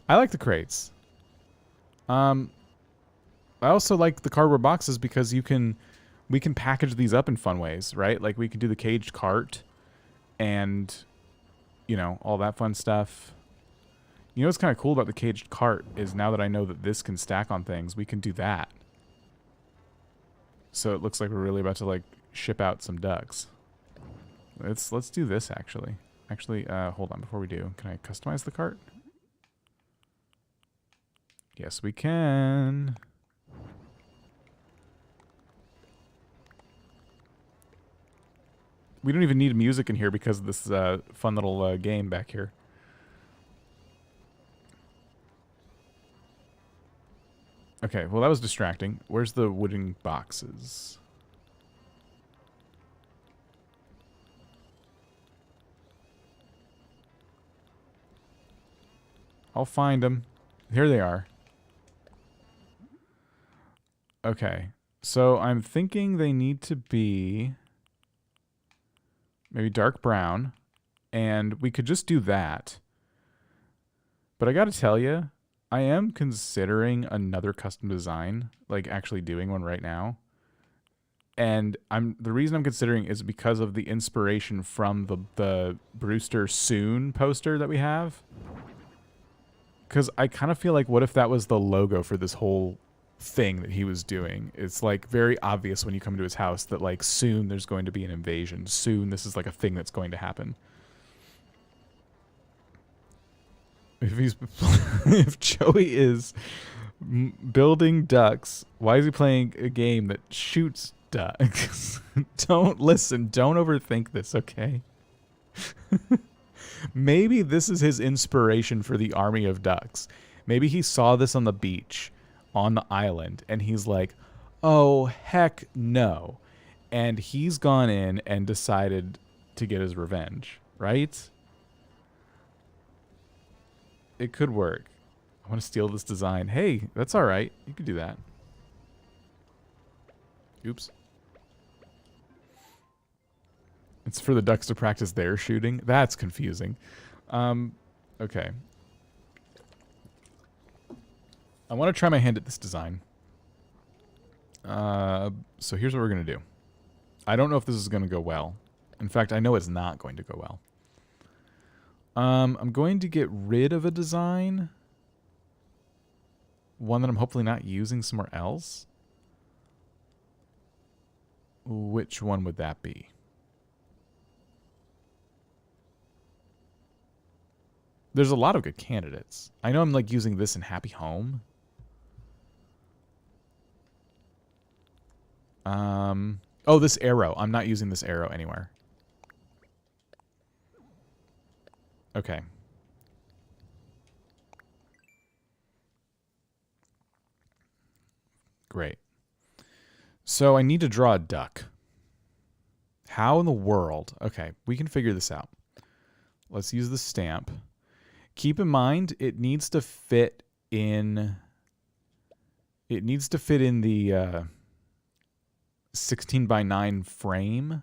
I like the crates. I also like the cardboard boxes because we can package these up in fun ways, right? Like we can do the caged cart and, you know, all that fun stuff. You know what's kind of cool about the caged cart is now that I know that this can stack on things, we can do that. So it looks like we're really about to like ship out some ducks. Let's do this actually. Actually, hold on before we do. Can I customize the cart? Yes, we can. We don't even need music in here because of this fun little game back here. Okay, well that was distracting. Where's the wooden boxes? I'll find them. Here they are. Okay, so I'm thinking they need to be maybe dark brown, and we could just do that. But I gotta tell you, I am considering another custom design, like actually doing one right now. And the reason I'm considering is because of the inspiration from the Brewster Soon poster that we have. Because I kind of feel like, what if that was the logo for this whole thing that he was doing? It's like very obvious when you come to his house that like soon there's going to be an invasion. Soon this is like a thing that's going to happen. If Joey is building ducks, why is he playing a game that shoots ducks? Don't listen. Don't overthink this, okay? Maybe this is his inspiration for the army of ducks. Maybe he saw this on the beach, on the island, and he's like, oh, heck no. And he's gone in and decided to get his revenge, right? It could work. I want to steal this design. Hey, that's all right. You could do that. Oops. It's for the ducks to practice their shooting. That's confusing. Okay. I want to try my hand at this design. So here's what we're going to do. I don't know if this is going to go well. In fact, I know it's not going to go well. I'm going to get rid of a design. One that I'm hopefully not using somewhere else. Which one would that be? There's a lot of good candidates. I know I'm like using this in Happy Home. Oh, this arrow. I'm not using this arrow anywhere. Okay. Great. So I need to draw a duck. How in the world? Okay, we can figure this out. Let's use the stamp. Keep in mind, it needs to fit in... It needs to fit in the 16 by 9 frame.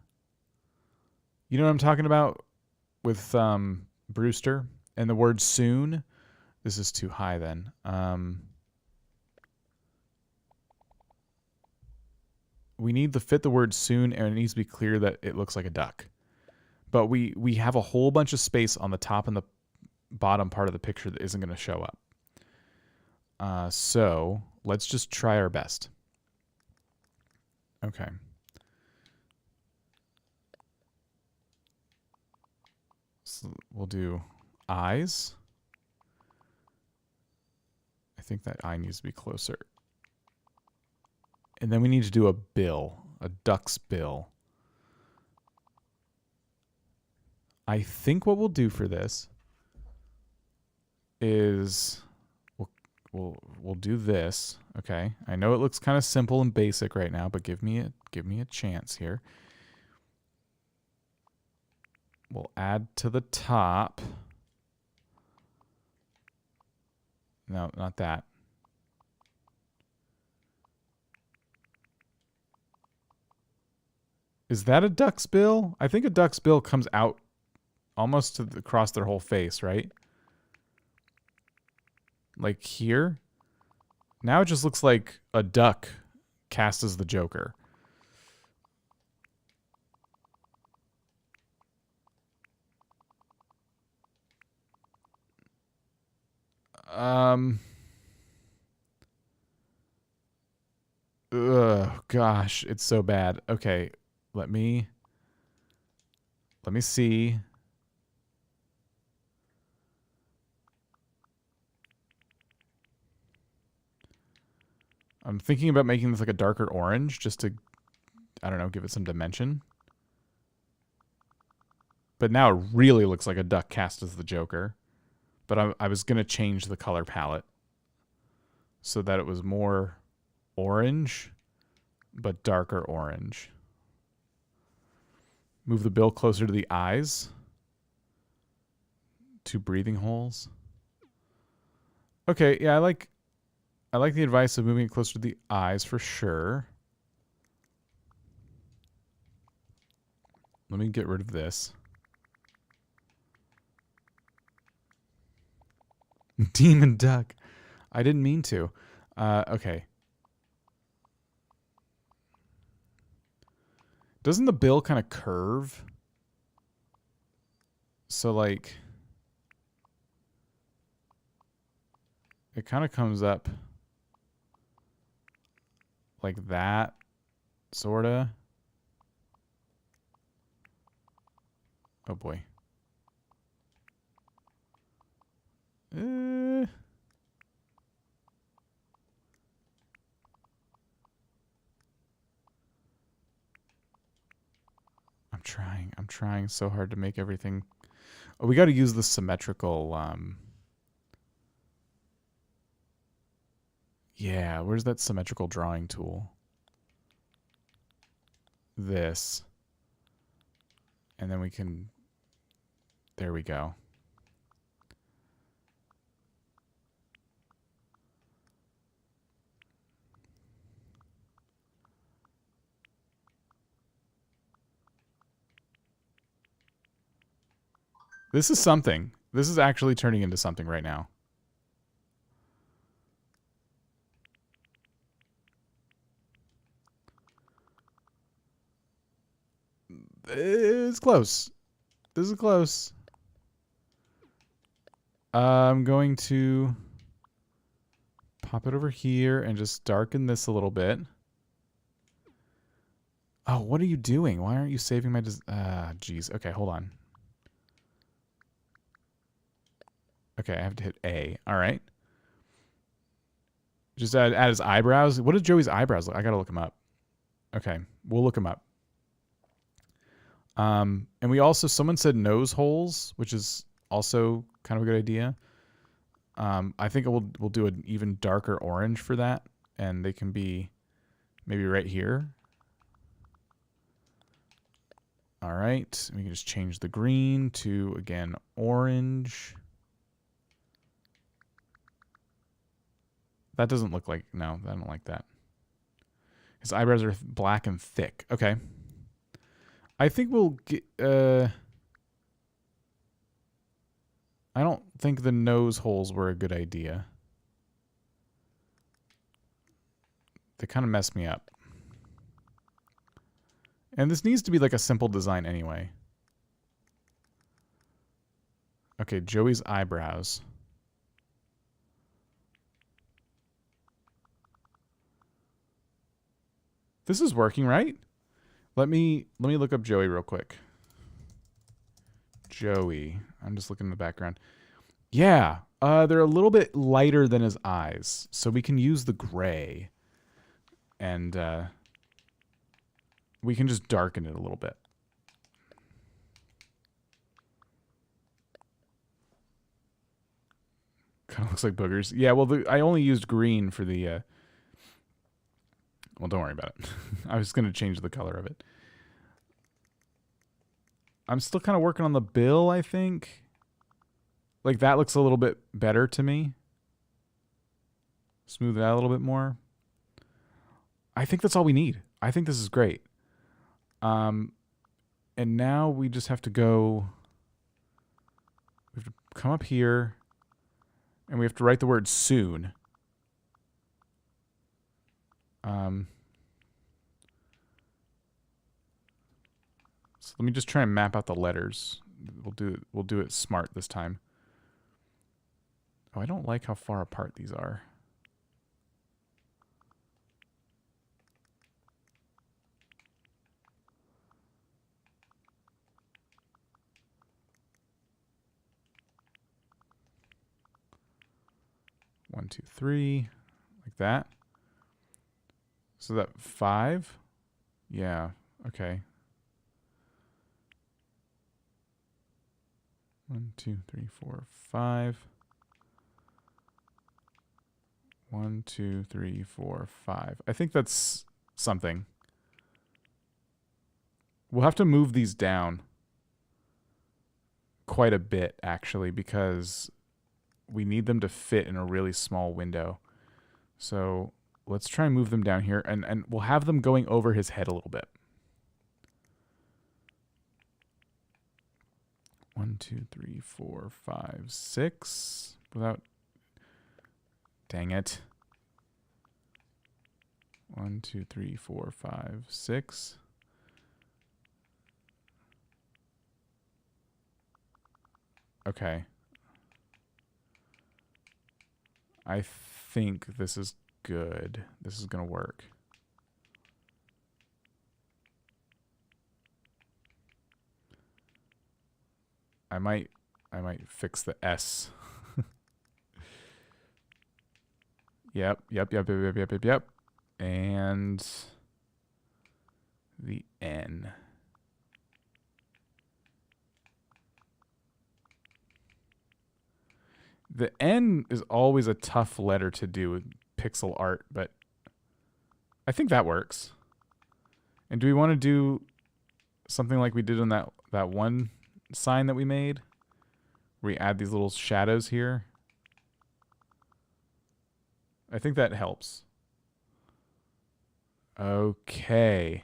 You know what I'm talking about with Brewster? And the word soon. This is too high then. We need to fit the word soon, and it needs to be clear that it looks like a duck. But we have a whole bunch of space on the top and the bottom part of the picture that isn't going to show up. So let's just try our best. Okay. So we'll do eyes. I think that eye needs to be closer. And then we need to do a bill, a duck's bill. I think what we'll do for this is we'll do this. Okay. I know it looks kind of simple and basic right now, but give me a chance here. We'll add to the top. No, not that. Is that a duck's bill? I think a duck's bill comes out almost across their whole face, right? Like here. Now it just looks like a duck cast as the Joker. Ugh, gosh, it's so bad. Okay, let me see. I'm thinking about making this like a darker orange just to, I don't know, give it some dimension. But now it really looks like a duck cast as the Joker. But I was going to change the color palette so that it was more orange, but darker orange. Move the bill closer to the eyes. 2 breathing holes. Okay, yeah, I like the advice of moving it closer to the eyes for sure. Let me get rid of this. Demon duck. I didn't mean to. Okay. Doesn't the bill kind of curve? So like it kind of comes up like that, sorta. Oh boy. I'm trying so hard to make everything. Oh, we got to use the symmetrical. Yeah, where's that symmetrical drawing tool? This. And then we can. There we go. This is something. This is actually turning into something right now. It's close. This is close. I'm going to pop it over here and just darken this a little bit. Oh, what are you doing? Why aren't you saving my... Geez. Okay, hold on. Okay, I have to hit A. All right. Just add his eyebrows. What is Joey's eyebrows look? I gotta look him up. Okay, we'll look him up. And we also, someone said nose holes, which is also kind of a good idea. I think we'll do an even darker orange for that, and they can be maybe right here. All right, we can just change the green to, again, orange. That doesn't look like, no, I don't like that. His eyebrows are black and thick. Okay. I think we'll get, I don't think the nose holes were a good idea. They kind of messed me up. And this needs to be like a simple design anyway. Okay, Joey's eyebrows. This is working, right? Let me look up Joey real quick. Joey. I'm just looking in the background. Yeah, they're a little bit lighter than his eyes, so we can use the gray. And we can just darken it a little bit. Kind of looks like boogers. Yeah, well, I only used green for the... well, don't worry about it. I was going to change the color of it. I'm still kind of working on the bill, I think. Like, that looks a little bit better to me. Smooth it out a little bit more. I think that's all we need. I think this is great. And now we just have to go... We have to come up here. And we have to write the word soon. So let me just try and map out the letters. We'll do it smart this time. Oh, I don't like how far apart these are. One, two, three, like that. So that 5? Yeah, okay. 1, 2, 3, 4, 5. 1, 2, 3, 4, 5. I think that's something. We'll have to move these down quite a bit, actually, because we need them to fit in a really small window. So let's try and move them down here, and we'll have them going over his head a little bit. 1, 2, 3, 4, 5, 6. Without... Dang it. 1, 2, 3, 4, 5, 6. Okay. I think this is good. This is going to work. I might fix the S. Yep. And the N. The N is always a tough letter to do with pixel art, but I think that works. And do we want to do something like we did on that one sign that we made? Where we add these little shadows here? I think that helps. Okay.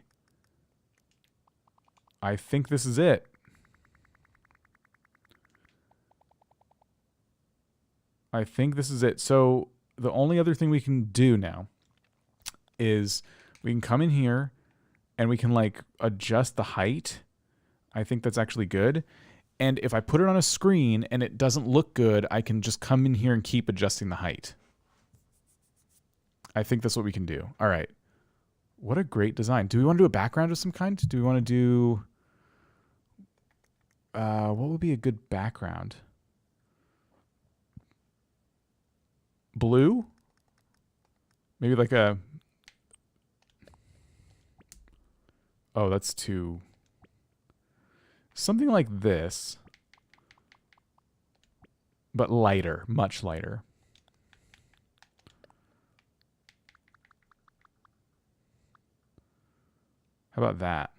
I think this is it. I think this is it. So the only other thing we can do now is we can come in here and we can like adjust the height. I think that's actually good. And if I put it on a screen and it doesn't look good, I can just come in here and keep adjusting the height. I think that's what we can do. All right. What a great design. Do we want to do a background of some kind? Do we want to do... what would be a good background? Blue? Maybe like a... Oh, that's too... something like this, but lighter, much lighter. How about that?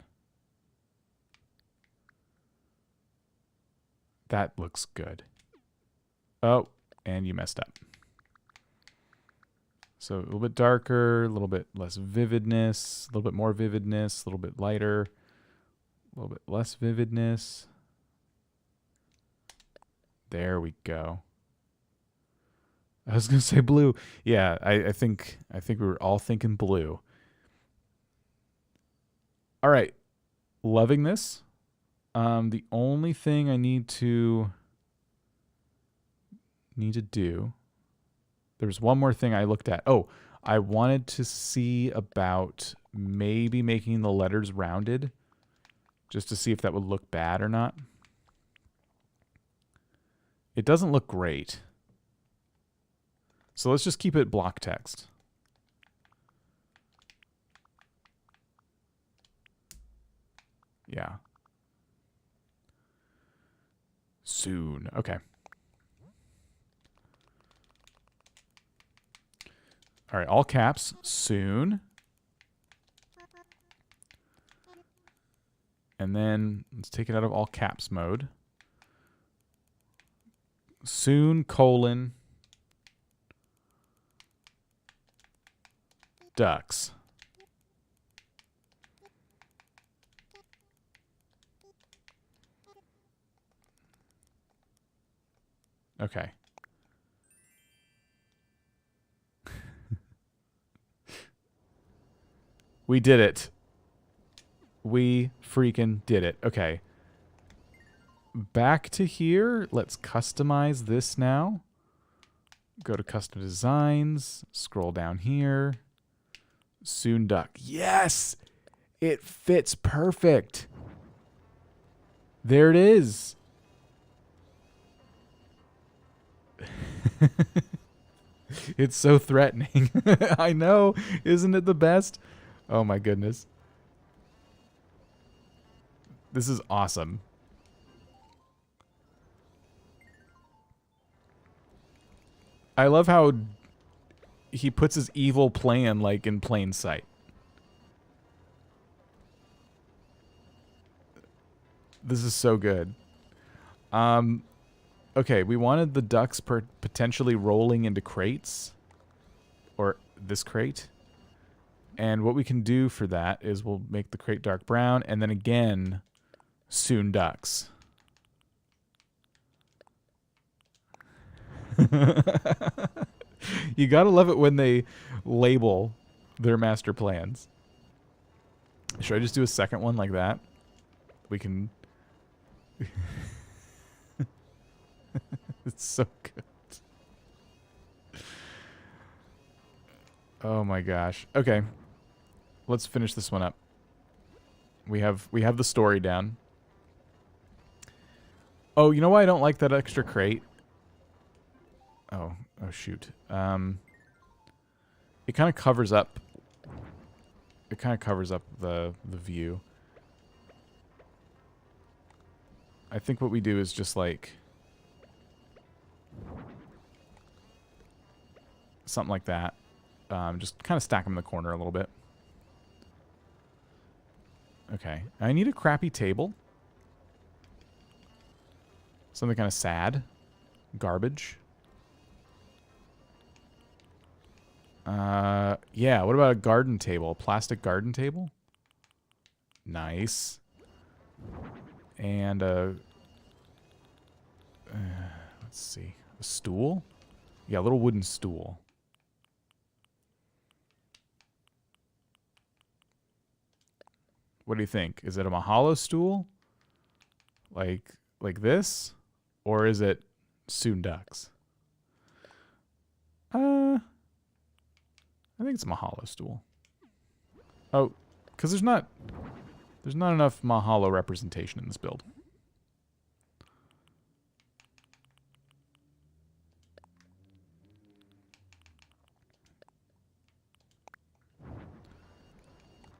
That looks good. Oh, and you messed up. So a little bit darker, a little bit less vividness, a little bit more vividness, a little bit lighter, a little bit less vividness. There we go. I was gonna say blue. Yeah, I think we were all thinking blue. All right, loving this. The only thing I need to do. There's one more thing I looked at. Oh, I wanted to see about maybe making the letters rounded, just to see if that would look bad or not. It doesn't look great. So let's just keep it block text. Yeah. Soon. Okay. All right, all caps, soon. And then let's take it out of all caps mode. Soon, colon, ducks. Okay. We did it. We freaking did it. Okay. Back to here. Let's customize this now. Go to custom designs. Scroll down here. Soon duck. Yes! It fits perfect. There it is. It's so threatening. I know. Isn't it the best? Oh my goodness. This is awesome. I love how he puts his evil plan like in plain sight. This is so good. Okay, we wanted the ducks potentially rolling into crates. Or this crate. And what we can do for that is we'll make the crate dark brown, and then again, soon ducks. You gotta love it when they label their master plans. Should I just do a second one like that? We can... It's so good. Oh my gosh. Okay. Let's finish this one up. We have the story down. Oh, you know why I don't like that extra crate? Oh shoot. It kind of covers up. It kind of covers up the view. I think what we do is just like something like that. Just kind of stack them in the corner a little bit. Okay. I need a crappy table. Something kind of sad. Garbage. Yeah, what about a garden table? A plastic garden table? Nice. And let's see. A stool? Yeah, a little wooden stool. What do you think? Is it a Mahalo stool? Like this? Or is it soon ducks? I think it's a Mahalo stool. Oh, because there's not enough Mahalo representation in this build.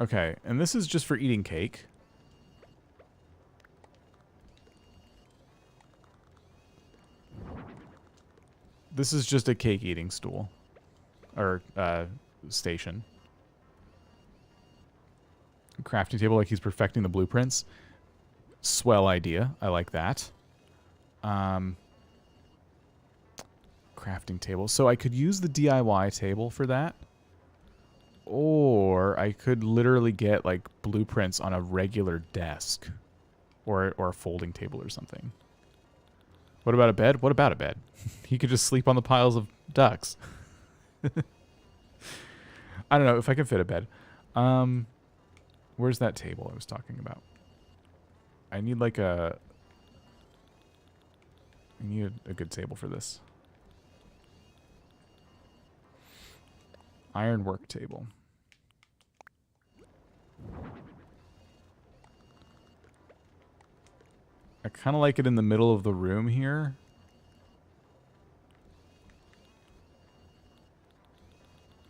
Okay, and this is just for eating cake. This is just a cake eating stool. Or, station. Crafting table like he's perfecting the blueprints. Swell idea. I like that. Crafting table. So I could use the DIY table for that. Or I could literally get, like, blueprints on a regular desk. Or a folding table or something. What about a bed? What about a bed? He could just sleep on the piles of ducks. I don't know if I can fit a bed. Where's that table I was talking about? I need like a... I need a good table for this. Ironwork table. I kind of like it in the middle of the room here.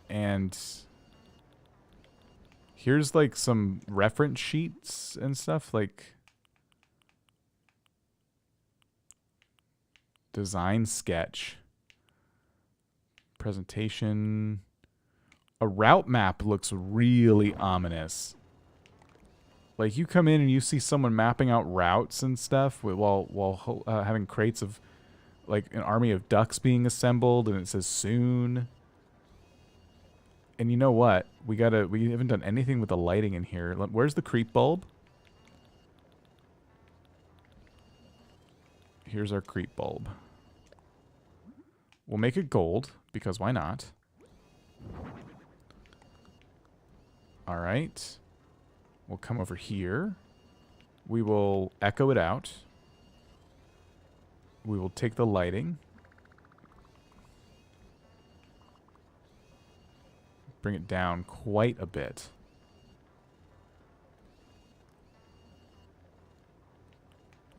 And here's like some reference sheets and stuff, like design sketch, presentation. A route map looks really ominous. Like you come in and you see someone mapping out routes and stuff while having crates of like an army of ducks being assembled, and it says soon. And you know what? We haven't done anything with the lighting in here. Where's the creep bulb? Here's our creep bulb. We'll make it gold, because why not? Alright. We'll come over here. We will echo it out. We will take the lighting. Bring it down quite a bit.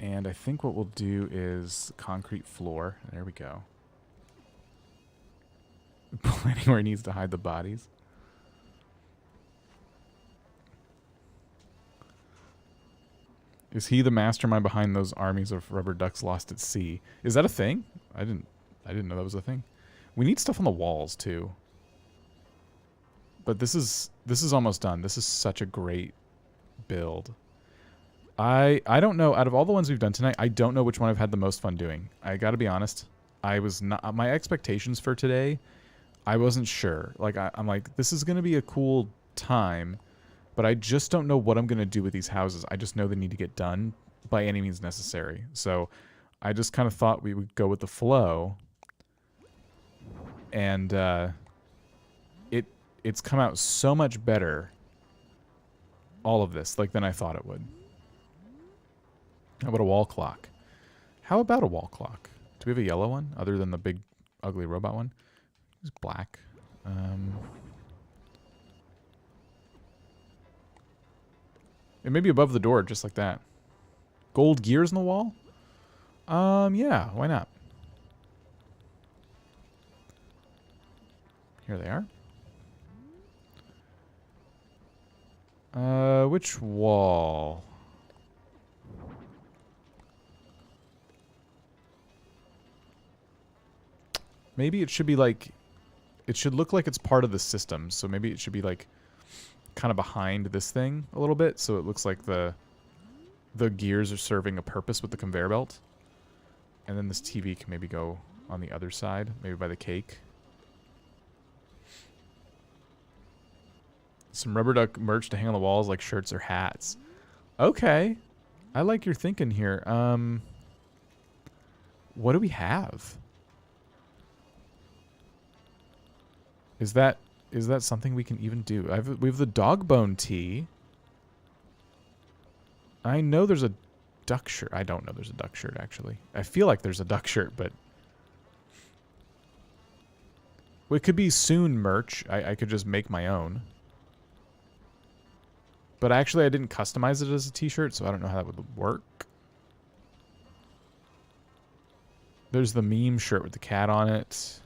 And I think what we'll do is concrete floor. There we go. Planning where it needs to hide the bodies. Is he the mastermind behind those armies of rubber ducks lost at sea? Is that a thing? I didn't know that was a thing. We need stuff on the walls too. But this is almost done. This is such a great build. I don't know, out of all the ones we've done tonight, I don't know which one I've had the most fun doing. I got to be honest. I was not, my expectations for today, I wasn't sure. Like I'm like, this is going to be a cool time, but I just don't know what I'm going to do with these houses. I just know they need to get done by any means necessary. So I just kind of thought we would go with the flow. And it's come out so much better, all of this, like than I thought it would. How about a wall clock? How about a wall clock? Do we have a yellow one other than the big ugly robot one? It's black. It may be above the door, just like that. Gold gears on the wall? Yeah, why not? Here they are. Which wall? Maybe it should be like... It should look like it's part of the system, so maybe it should be like... kind of behind this thing a little bit, so it looks like the gears are serving a purpose with the conveyor belt. And then this TV can maybe go on the other side, maybe by the cake. Some rubber duck merch to hang on the walls like shirts or hats. Okay. I like your thinking here. What do we have? Is that something we can even do? We have the dog bone tee. I know there's a duck shirt. I don't know there's a duck shirt, actually. I feel like there's a duck shirt, but... Well, it could be soon merch. I could just make my own. But actually, I didn't customize it as a t-shirt, so I don't know how that would work. There's the meme shirt with the cat on it.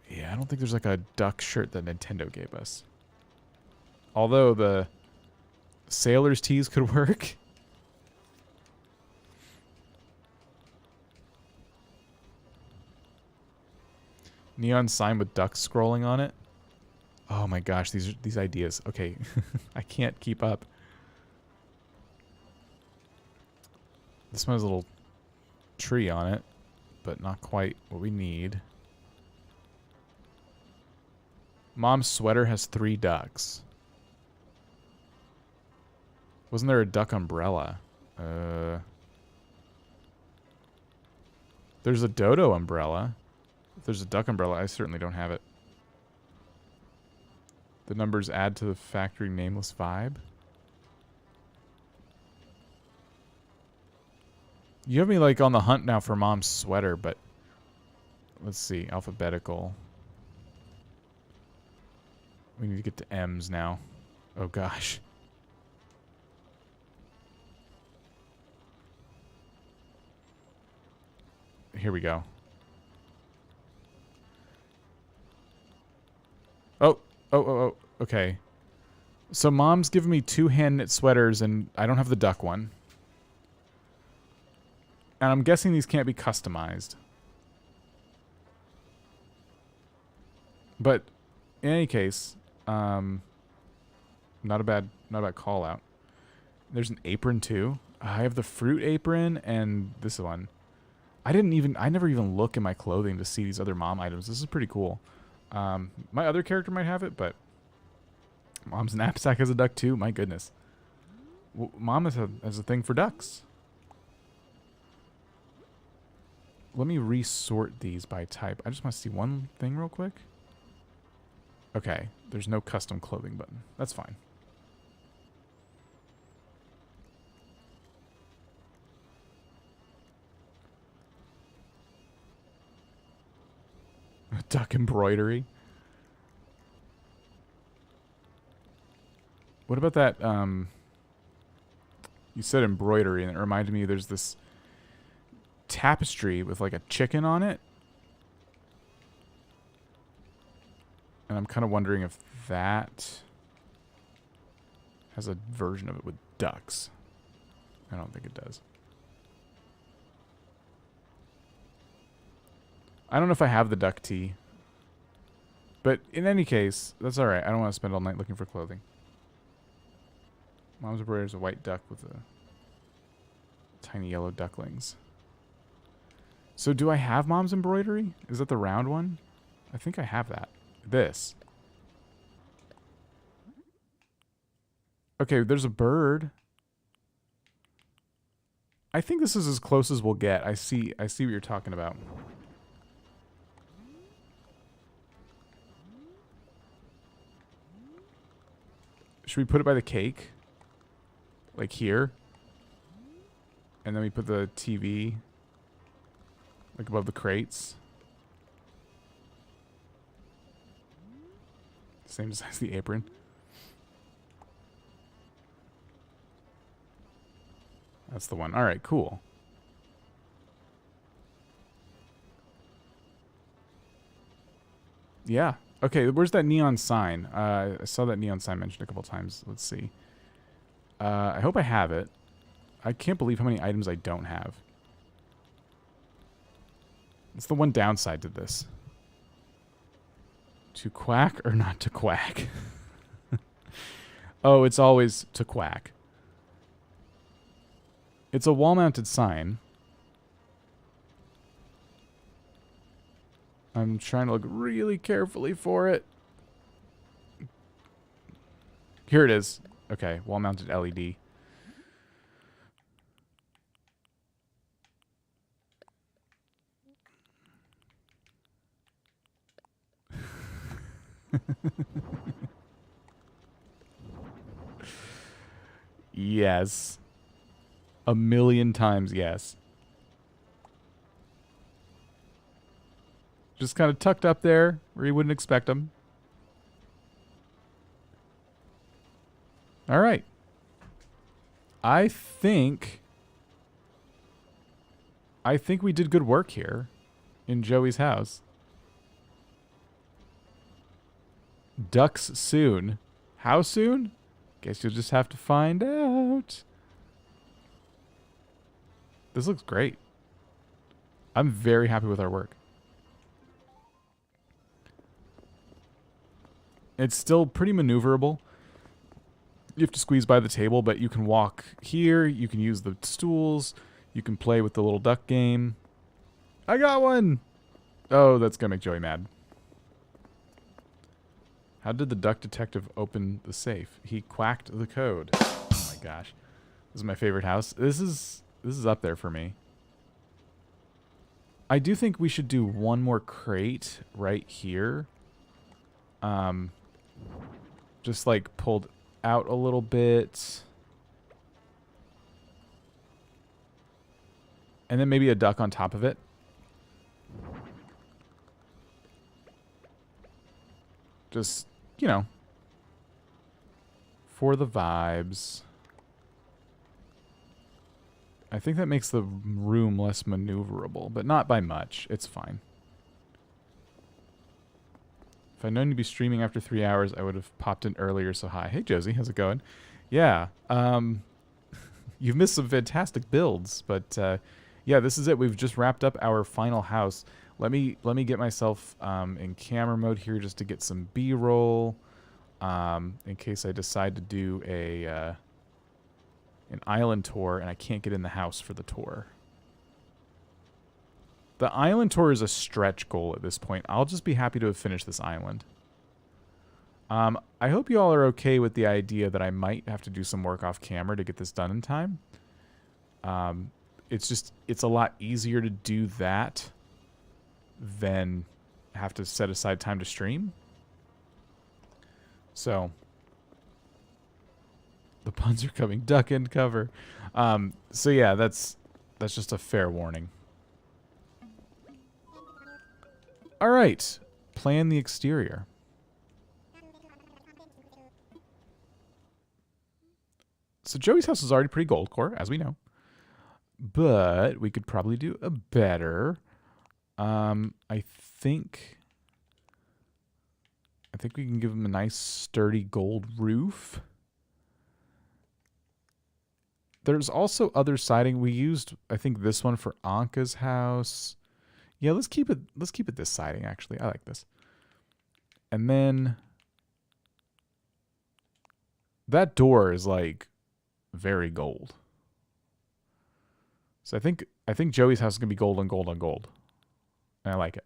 Yeah, I don't think there's like a duck shirt that Nintendo gave us. Although the sailor's tees could work. Neon sign with ducks scrolling on it. Oh my gosh, these ideas. Okay, I can't keep up. This one has a little tree on it, but not quite what we need. Mom's sweater has 3 ducks. Wasn't there a duck umbrella? There's a dodo umbrella. If there's a duck umbrella, I certainly don't have it. The numbers add to the factory nameless vibe. You have me like on the hunt now for Mom's sweater, but let's see, alphabetical. We need to get to M's now. Oh gosh. Here we go. Oh, okay. So Mom's given me 2 hand knit sweaters and I don't have the duck one. And I'm guessing these can't be customized. But in any case, not a bad call out. There's an apron too. I have the fruit apron and this one. I never even look in my clothing to see these other Mom items. This is pretty cool. My other character might have it, but Mom's knapsack has a duck too. My goodness. Mom has a thing for ducks. Let me resort these by type. I just want to see one thing real quick. Okay, there's no custom clothing button. That's fine. Duck embroidery. What about that, you said embroidery, and it reminded me there's this tapestry with like a chicken on it. And I'm kind of wondering if that has a version of it with ducks. I don't think it does. I don't know if I have the duck tee. But in any case, that's alright. I don't want to spend all night looking for clothing. Mom's embroidery is a white duck with a tiny yellow ducklings. So do I have Mom's embroidery? Is that the round one? I think I have that. This. Okay, there's a bird. I think this is as close as we'll get. I see what you're talking about. Should we put it by the cake? Like here? And then we put the TV like above the crates. Same size as the apron. That's the one. All right, cool. Yeah. Okay, where's that neon sign? I saw that neon sign mentioned a couple times. Let's see. I hope I have it. I can't believe how many items I don't have. It's the one downside to this. To quack or not to quack? Oh, it's always to quack. It's a wall-mounted sign. I'm trying to look really carefully for it. Here it is. Okay, wall-mounted LED. Yes. A million times yes. Just kind of tucked up there where you wouldn't expect them. All right. I think we did good work here in Joey's house. Ducks soon. How soon? Guess you'll just have to find out. This looks great. I'm very happy with our work. It's still pretty maneuverable. You have to squeeze by the table, but you can walk here. You can use the stools. You can play with the little duck game. I got one! Oh, that's going to make Joey mad. How did the duck detective open the safe? He quacked the code. Oh my gosh. This is my favorite house. This is up there for me. I do think we should do one more crate right here. Just like pulled out a little bit. And then maybe a duck on top of it. Just, you know, for the vibes. I think that makes the room less maneuverable, but not by much. It's fine. If I'd known you'd be streaming after 3 hours, I would have popped in earlier, so hi. Hey, Josie, how's it going? Yeah, you've missed some fantastic builds, but yeah, this is it. We've just wrapped up our final house. Let me get myself in camera mode here just to get some B-roll, in case I decide to do an island tour and I can't get in the house for the tour. The island tour is a stretch goal at this point. I'll just be happy to have finished this island. I hope you all are okay with the idea that I might have to do some work off camera to get this done in time. It's a lot easier to do that than have to set aside time to stream. So the puns are coming. Duck and cover. So yeah, that's just a fair warning. All right, plan the exterior. So Joey's house is already pretty goldcore, as we know. But we could probably do a better. I think we can give him a nice sturdy gold roof. There's also other siding. We used, I think, this one for Anka's house. Yeah, let's keep it this siding, actually. I like this. And then that door is like very gold. So I think Joey's house is gonna be gold on gold on gold. And I like it.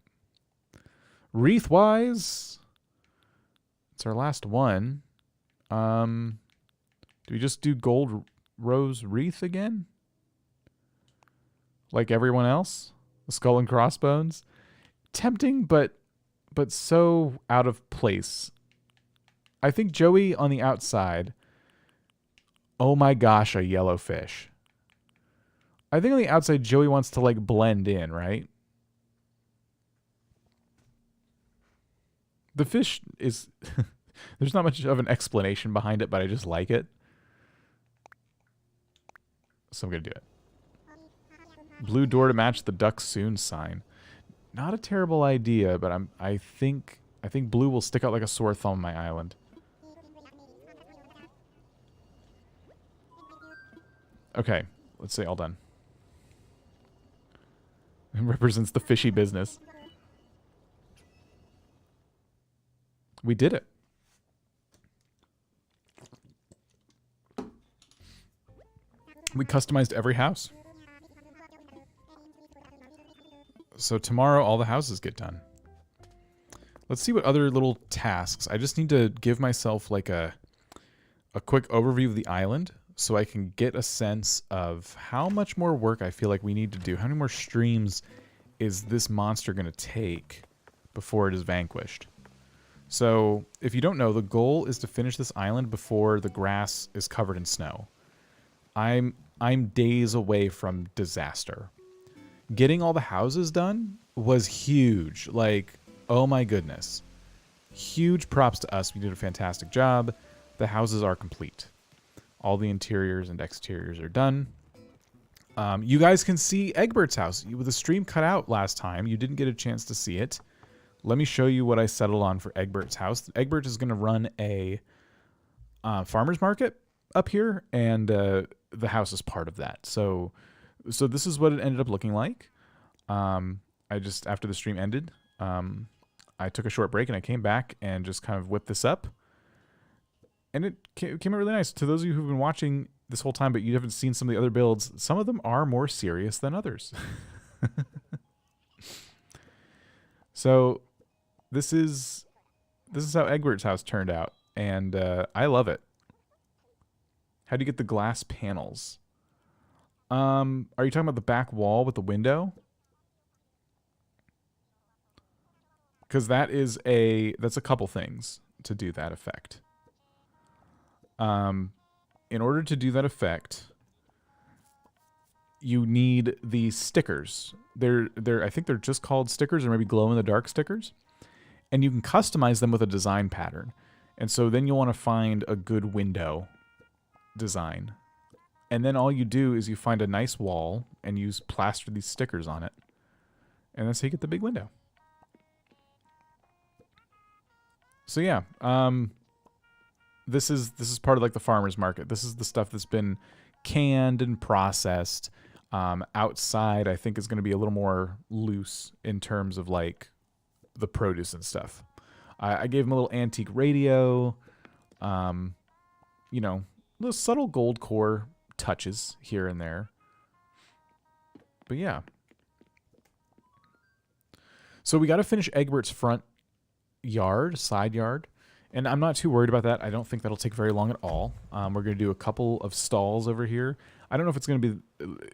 Wreath wise, it's our last one. Do we just do gold rose wreath again? Like everyone else? The skull and crossbones? Tempting, but so out of place. I think Joey on the outside. Oh my gosh, a yellow fish. I think on the outside, Joey wants to like blend in, right? The fish is... There's not much of an explanation behind it, but I just like it. So I'm going to do it. Blue door to match the duck soon sign. Not a terrible idea, but I think blue will stick out like a sore thumb on my island. Okay, let's say all done. It represents the fishy business. We did it. We customized every house. So tomorrow all the houses get done. Let's see what other little tasks. I just need to give myself like a quick overview of the island so I can get a sense of how much more work I feel like we need to do. How many more streams is this monster going to take before it is vanquished? So if you don't know, the goal is to finish this island before the grass is covered in snow. I'm days away from disaster. Getting all the houses done was huge. Like, oh my goodness. Huge props to us. We did a fantastic job. The houses are complete. All the interiors and exteriors are done. You guys can see Egbert's house. With the stream cut out last time, you didn't get a chance to see it. Let me show you what I settled on for Egbert's house. Egbert is going to run a farmer's market up here, and the house is part of that. So this is what it ended up looking like. I just, after the stream ended, I took a short break and I came back and just kind of whipped this up. And it came out really nice. To those of you who've been watching this whole time, but you haven't seen some of the other builds, some of them are more serious than others. So this is how Egbert's house turned out, and I love it. How do you get the glass panels? Are you talking about the back wall with the window? Because that's a couple things to do that effect. In order to do that effect, you need the stickers. I think they're just called stickers, or maybe glow-in-the-dark stickers. And you can customize them with a design pattern. And so then you'll want to find a good window design. And then all you do is you find a nice wall and you plaster these stickers on it. And that's how you get the big window. So yeah, this is part of like the farmer's market. This is the stuff that's been canned and processed. Outside, I think, is going to be a little more loose in terms of like the produce and stuff. I gave him a little antique radio, you know, little subtle Goldcore touches here and there. But yeah. So we got to finish Egbert's front side yard. And I'm not too worried about that. I don't think that'll take very long at all. We're going to do a couple of stalls over here. I don't know if it's going to be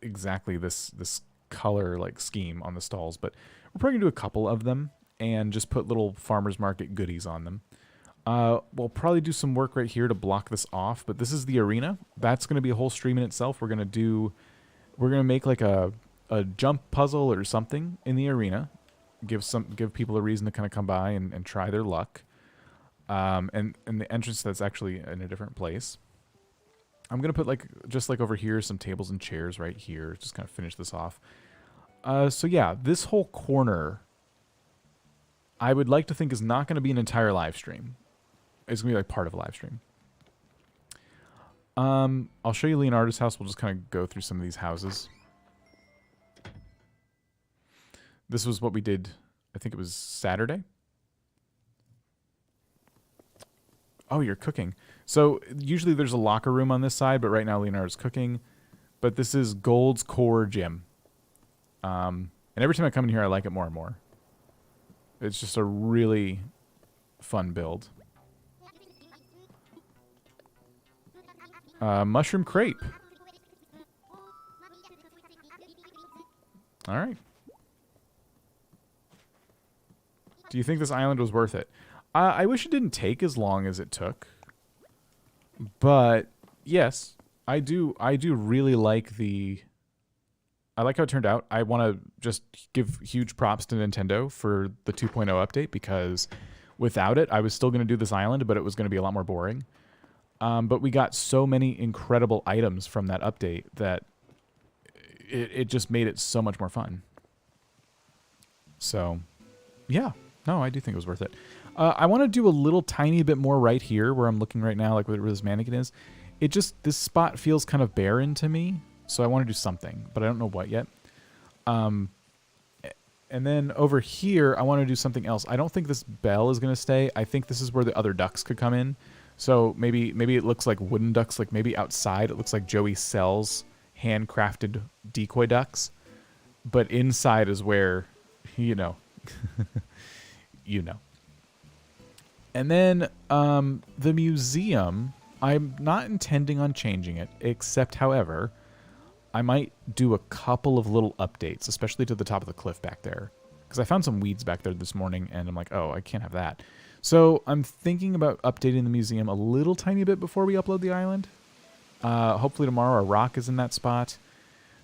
exactly this color like scheme on the stalls, but we're probably going to do a couple of them and just put little farmer's market goodies on them. We'll probably do some work right here to block this off, but this is the arena. That's going to be a whole stream in itself. We're going to make like a jump puzzle or something in the arena. Give people a reason to kind of come by and try their luck. And the entrance that's actually in a different place. I'm going to put just over here, some tables and chairs right here. Just kind of finish this off. So yeah, this whole corner, I would like to think is not going to be an entire live stream. It's going to be like part of a live stream. I'll show you Leonardo's house. We'll just kind of go through some of these houses. This was what we did, I think it was Saturday. Oh, you're cooking. So usually there's a locker room on this side, but right now Leonardo's cooking. But this is Gold's Core Gym. And every time I come in here, I like it more and more. It's just a really fun build. Mushroom crepe. All right. Do you think this island was worth it? I wish it didn't take as long as it took. But yes, I do really like I like how it turned out. I want to just give huge props to Nintendo for the 2.0 update, because without it, I was still going to do this island, but it was going to be a lot more boring. But we got so many incredible items from that update that it just made it so much more fun. So, yeah. No, I do think it was worth it. I want to do a little tiny bit more right here where I'm looking right now, like where this mannequin is. This spot feels kind of barren to me, so I want to do something, but I don't know what yet. And then over here, I want to do something else. I don't think this bell is going to stay. I think this is where the other ducks could come in. So maybe it looks like wooden ducks, like maybe outside it looks like Joey sells handcrafted decoy ducks, but inside is where, you know. You know. And then the museum, I'm not intending on changing it, except, however, I might do a couple of little updates, especially to the top of the cliff back there. Because I found some weeds back there this morning, and I'm like, oh, I can't have that. So I'm thinking about updating the museum a little tiny bit before we upload the island. Hopefully tomorrow a rock is in that spot.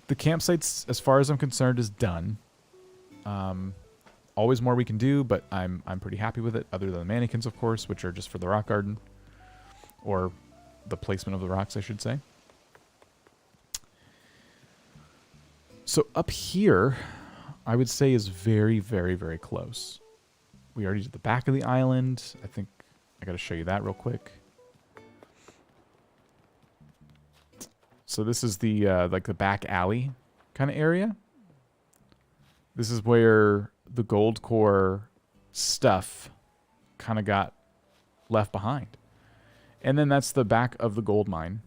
The campsites, as far as I'm concerned, is done. Always more we can do, but I'm pretty happy with it, other than the mannequins, of course, which are just for the rock garden. Or the placement of the rocks, I should say. So up here, I would say is very, very, very close. We already did the back of the island. I think I got to show you that real quick. So this is the like the back alley kind of area. This is where the Goldcore stuff kind of got left behind. And then that's the back of the gold mine,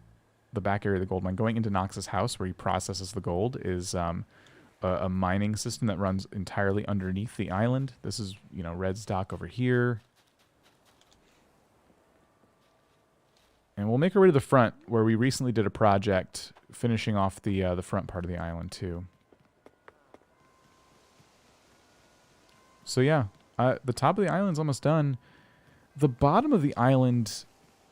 the back area of the gold mine. Going into Knox's house where he processes the gold is a mining system that runs entirely underneath the island. This is, you know, Red's dock over here. And we'll make our way to the front where we recently did a project finishing off the front part of the island too. So yeah, the top of the island's almost done. The bottom of the island,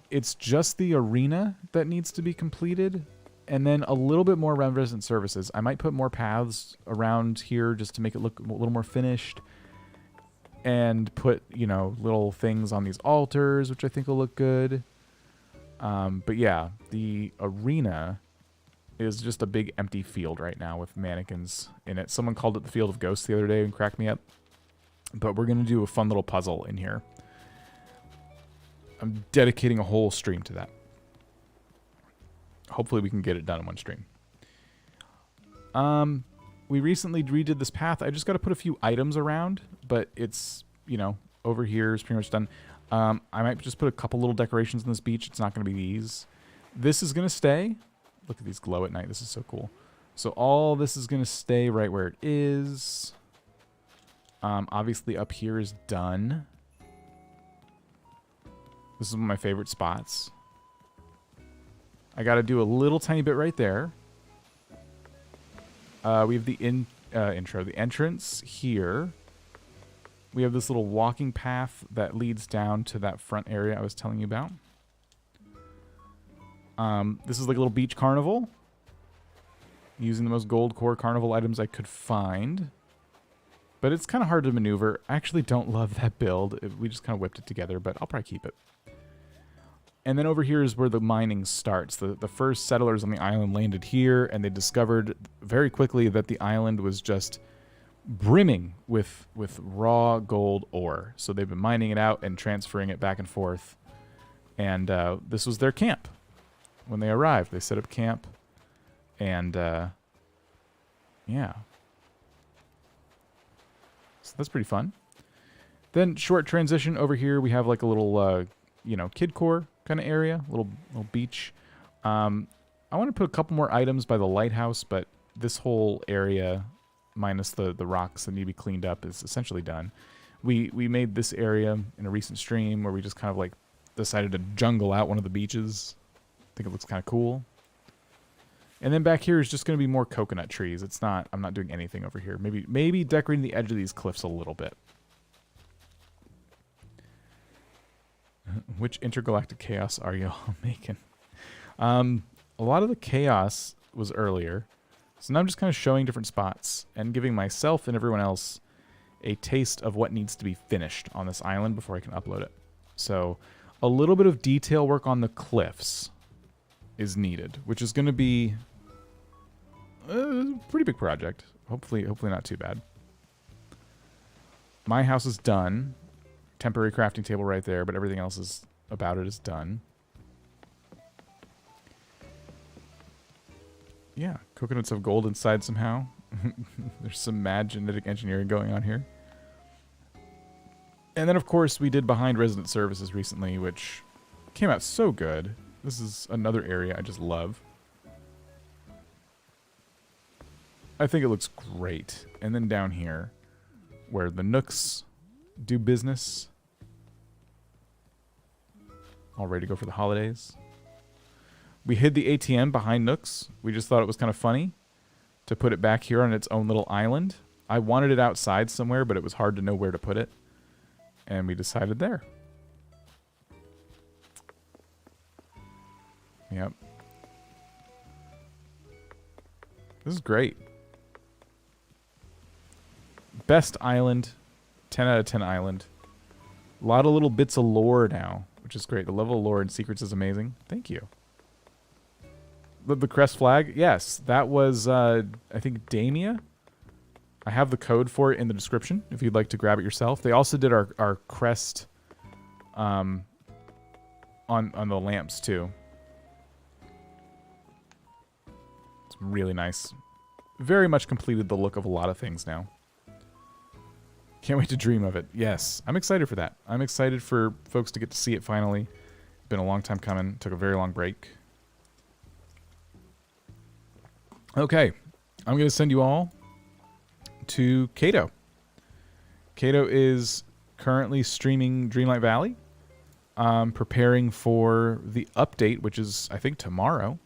it's just the arena that needs to be completed, and then a little bit more around resident services. I might put more paths around here just to make it look a little more finished, and put, you know, little things on these altars, which I think will look good. But yeah, the arena is just a big empty field right now with mannequins in it. Someone called it the Field of Ghosts the other day and cracked me up. But we're going to do a fun little puzzle in here. I'm dedicating a whole stream to that. Hopefully we can get it done in one stream. We recently redid this path. I just got to put a few items around, but it's, you know, over here is pretty much done. I might just put a couple little decorations on this beach. It's not going to be these. This is going to stay. Look at these glow at night. This is so cool. So all this is going to stay right where it is. Obviously up here is done. This is one of my favorite spots. I got to do a little tiny bit right there. We have the intro, the entrance here. We have this little walking path that leads down to that front area I was telling you about. This is like a little beach carnival. Using the most Goldcore carnival items I could find. But it's kind of hard to maneuver. I actually don't love that build. We just kind of whipped it together, but I'll probably keep it. And then over here is where the mining starts. The first settlers on the island landed here, and they discovered very quickly that the island was just brimming with raw gold ore. So they've been mining it out and transferring it back and forth. And this was their camp. When they arrived, they set up camp. And, yeah. So that's pretty fun. Then short transition over here. We have like a little, you know, kid core kind of area, little beach. I want to put a couple more items by the lighthouse, but this whole area, minus the rocks that need to be cleaned up, is essentially done. We made this area in a recent stream where we just kind of like decided to jungle out one of the beaches. I think it looks kind of cool. And then back here is just going to be more coconut trees. It's not, I'm not doing anything over here. Maybe decorating the edge of these cliffs a little bit. Which intergalactic chaos are you all making? A lot of the chaos was earlier. So now I'm just kind of showing different spots and giving myself and everyone else a taste of what needs to be finished on this island before I can upload it. So a little bit of detail work on the cliffs is needed, which is going to be a pretty big project. Hopefully not too bad. My house is done. Temporary crafting table right there, but everything else is about it is done. Yeah, coconuts have gold inside somehow. There's some mad genetic engineering going on here. And then, of course, we did Behind Resident Services recently, which came out so good. This is another area I just love. I think it looks great. And then down here, where the Nooks do business. All ready to go for the holidays. We hid the ATM behind Nooks. We just thought it was kind of funny to put it back here on its own little island. I wanted it outside somewhere, but it was hard to know where to put it. And we decided there. Yep. This is great. Best island. 10 out of 10 island. A lot of little bits of lore now, which is great. The level of lore and secrets is amazing. Thank you. The crest flag? Yes. That was, I think, Damia. I have the code for it in the description if you'd like to grab it yourself. They also did our crest on the lamps, too. It's really nice. Very much completed the look of a lot of things now. Can't wait to dream of it. Yes, I'm excited for that. I'm excited for folks to get to see it finally. Been a long time coming. Took a very long break. Okay, I'm going to send you all to Kato. Kato is currently streaming Dreamlight Valley, preparing for the update, which is, I think, tomorrow.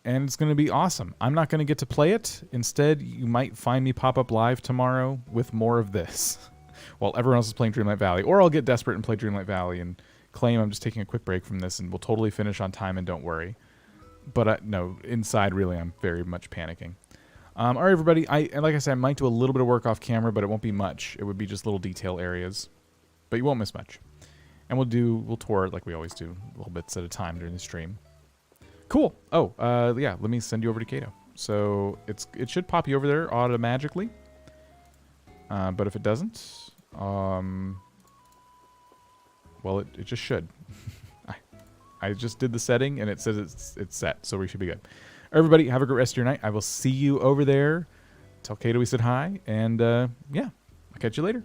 And it's going to be awesome. I'm not going to get to play it. Instead, you might find me pop up live tomorrow with more of this while everyone else is playing Dreamlight Valley. Or I'll get desperate and play Dreamlight Valley and claim I'm just taking a quick break from this and we'll totally finish on time and don't worry. But no, inside, really, I'm very much panicking. All right, everybody. Like I said, I might do a little bit of work off camera, but it won't be much. It would be just little detail areas. But you won't miss much. And we'll tour it like we always do, little bits at a time during the stream. Cool. Oh, yeah, let me send you over to Kato. So it should pop you over there automatically. But if it doesn't, well, it just should. I just did the setting, and it says it's set, so we should be good. Everybody, have a great rest of your night. I will see you over there. Tell Kato we said hi, and yeah, I'll catch you later.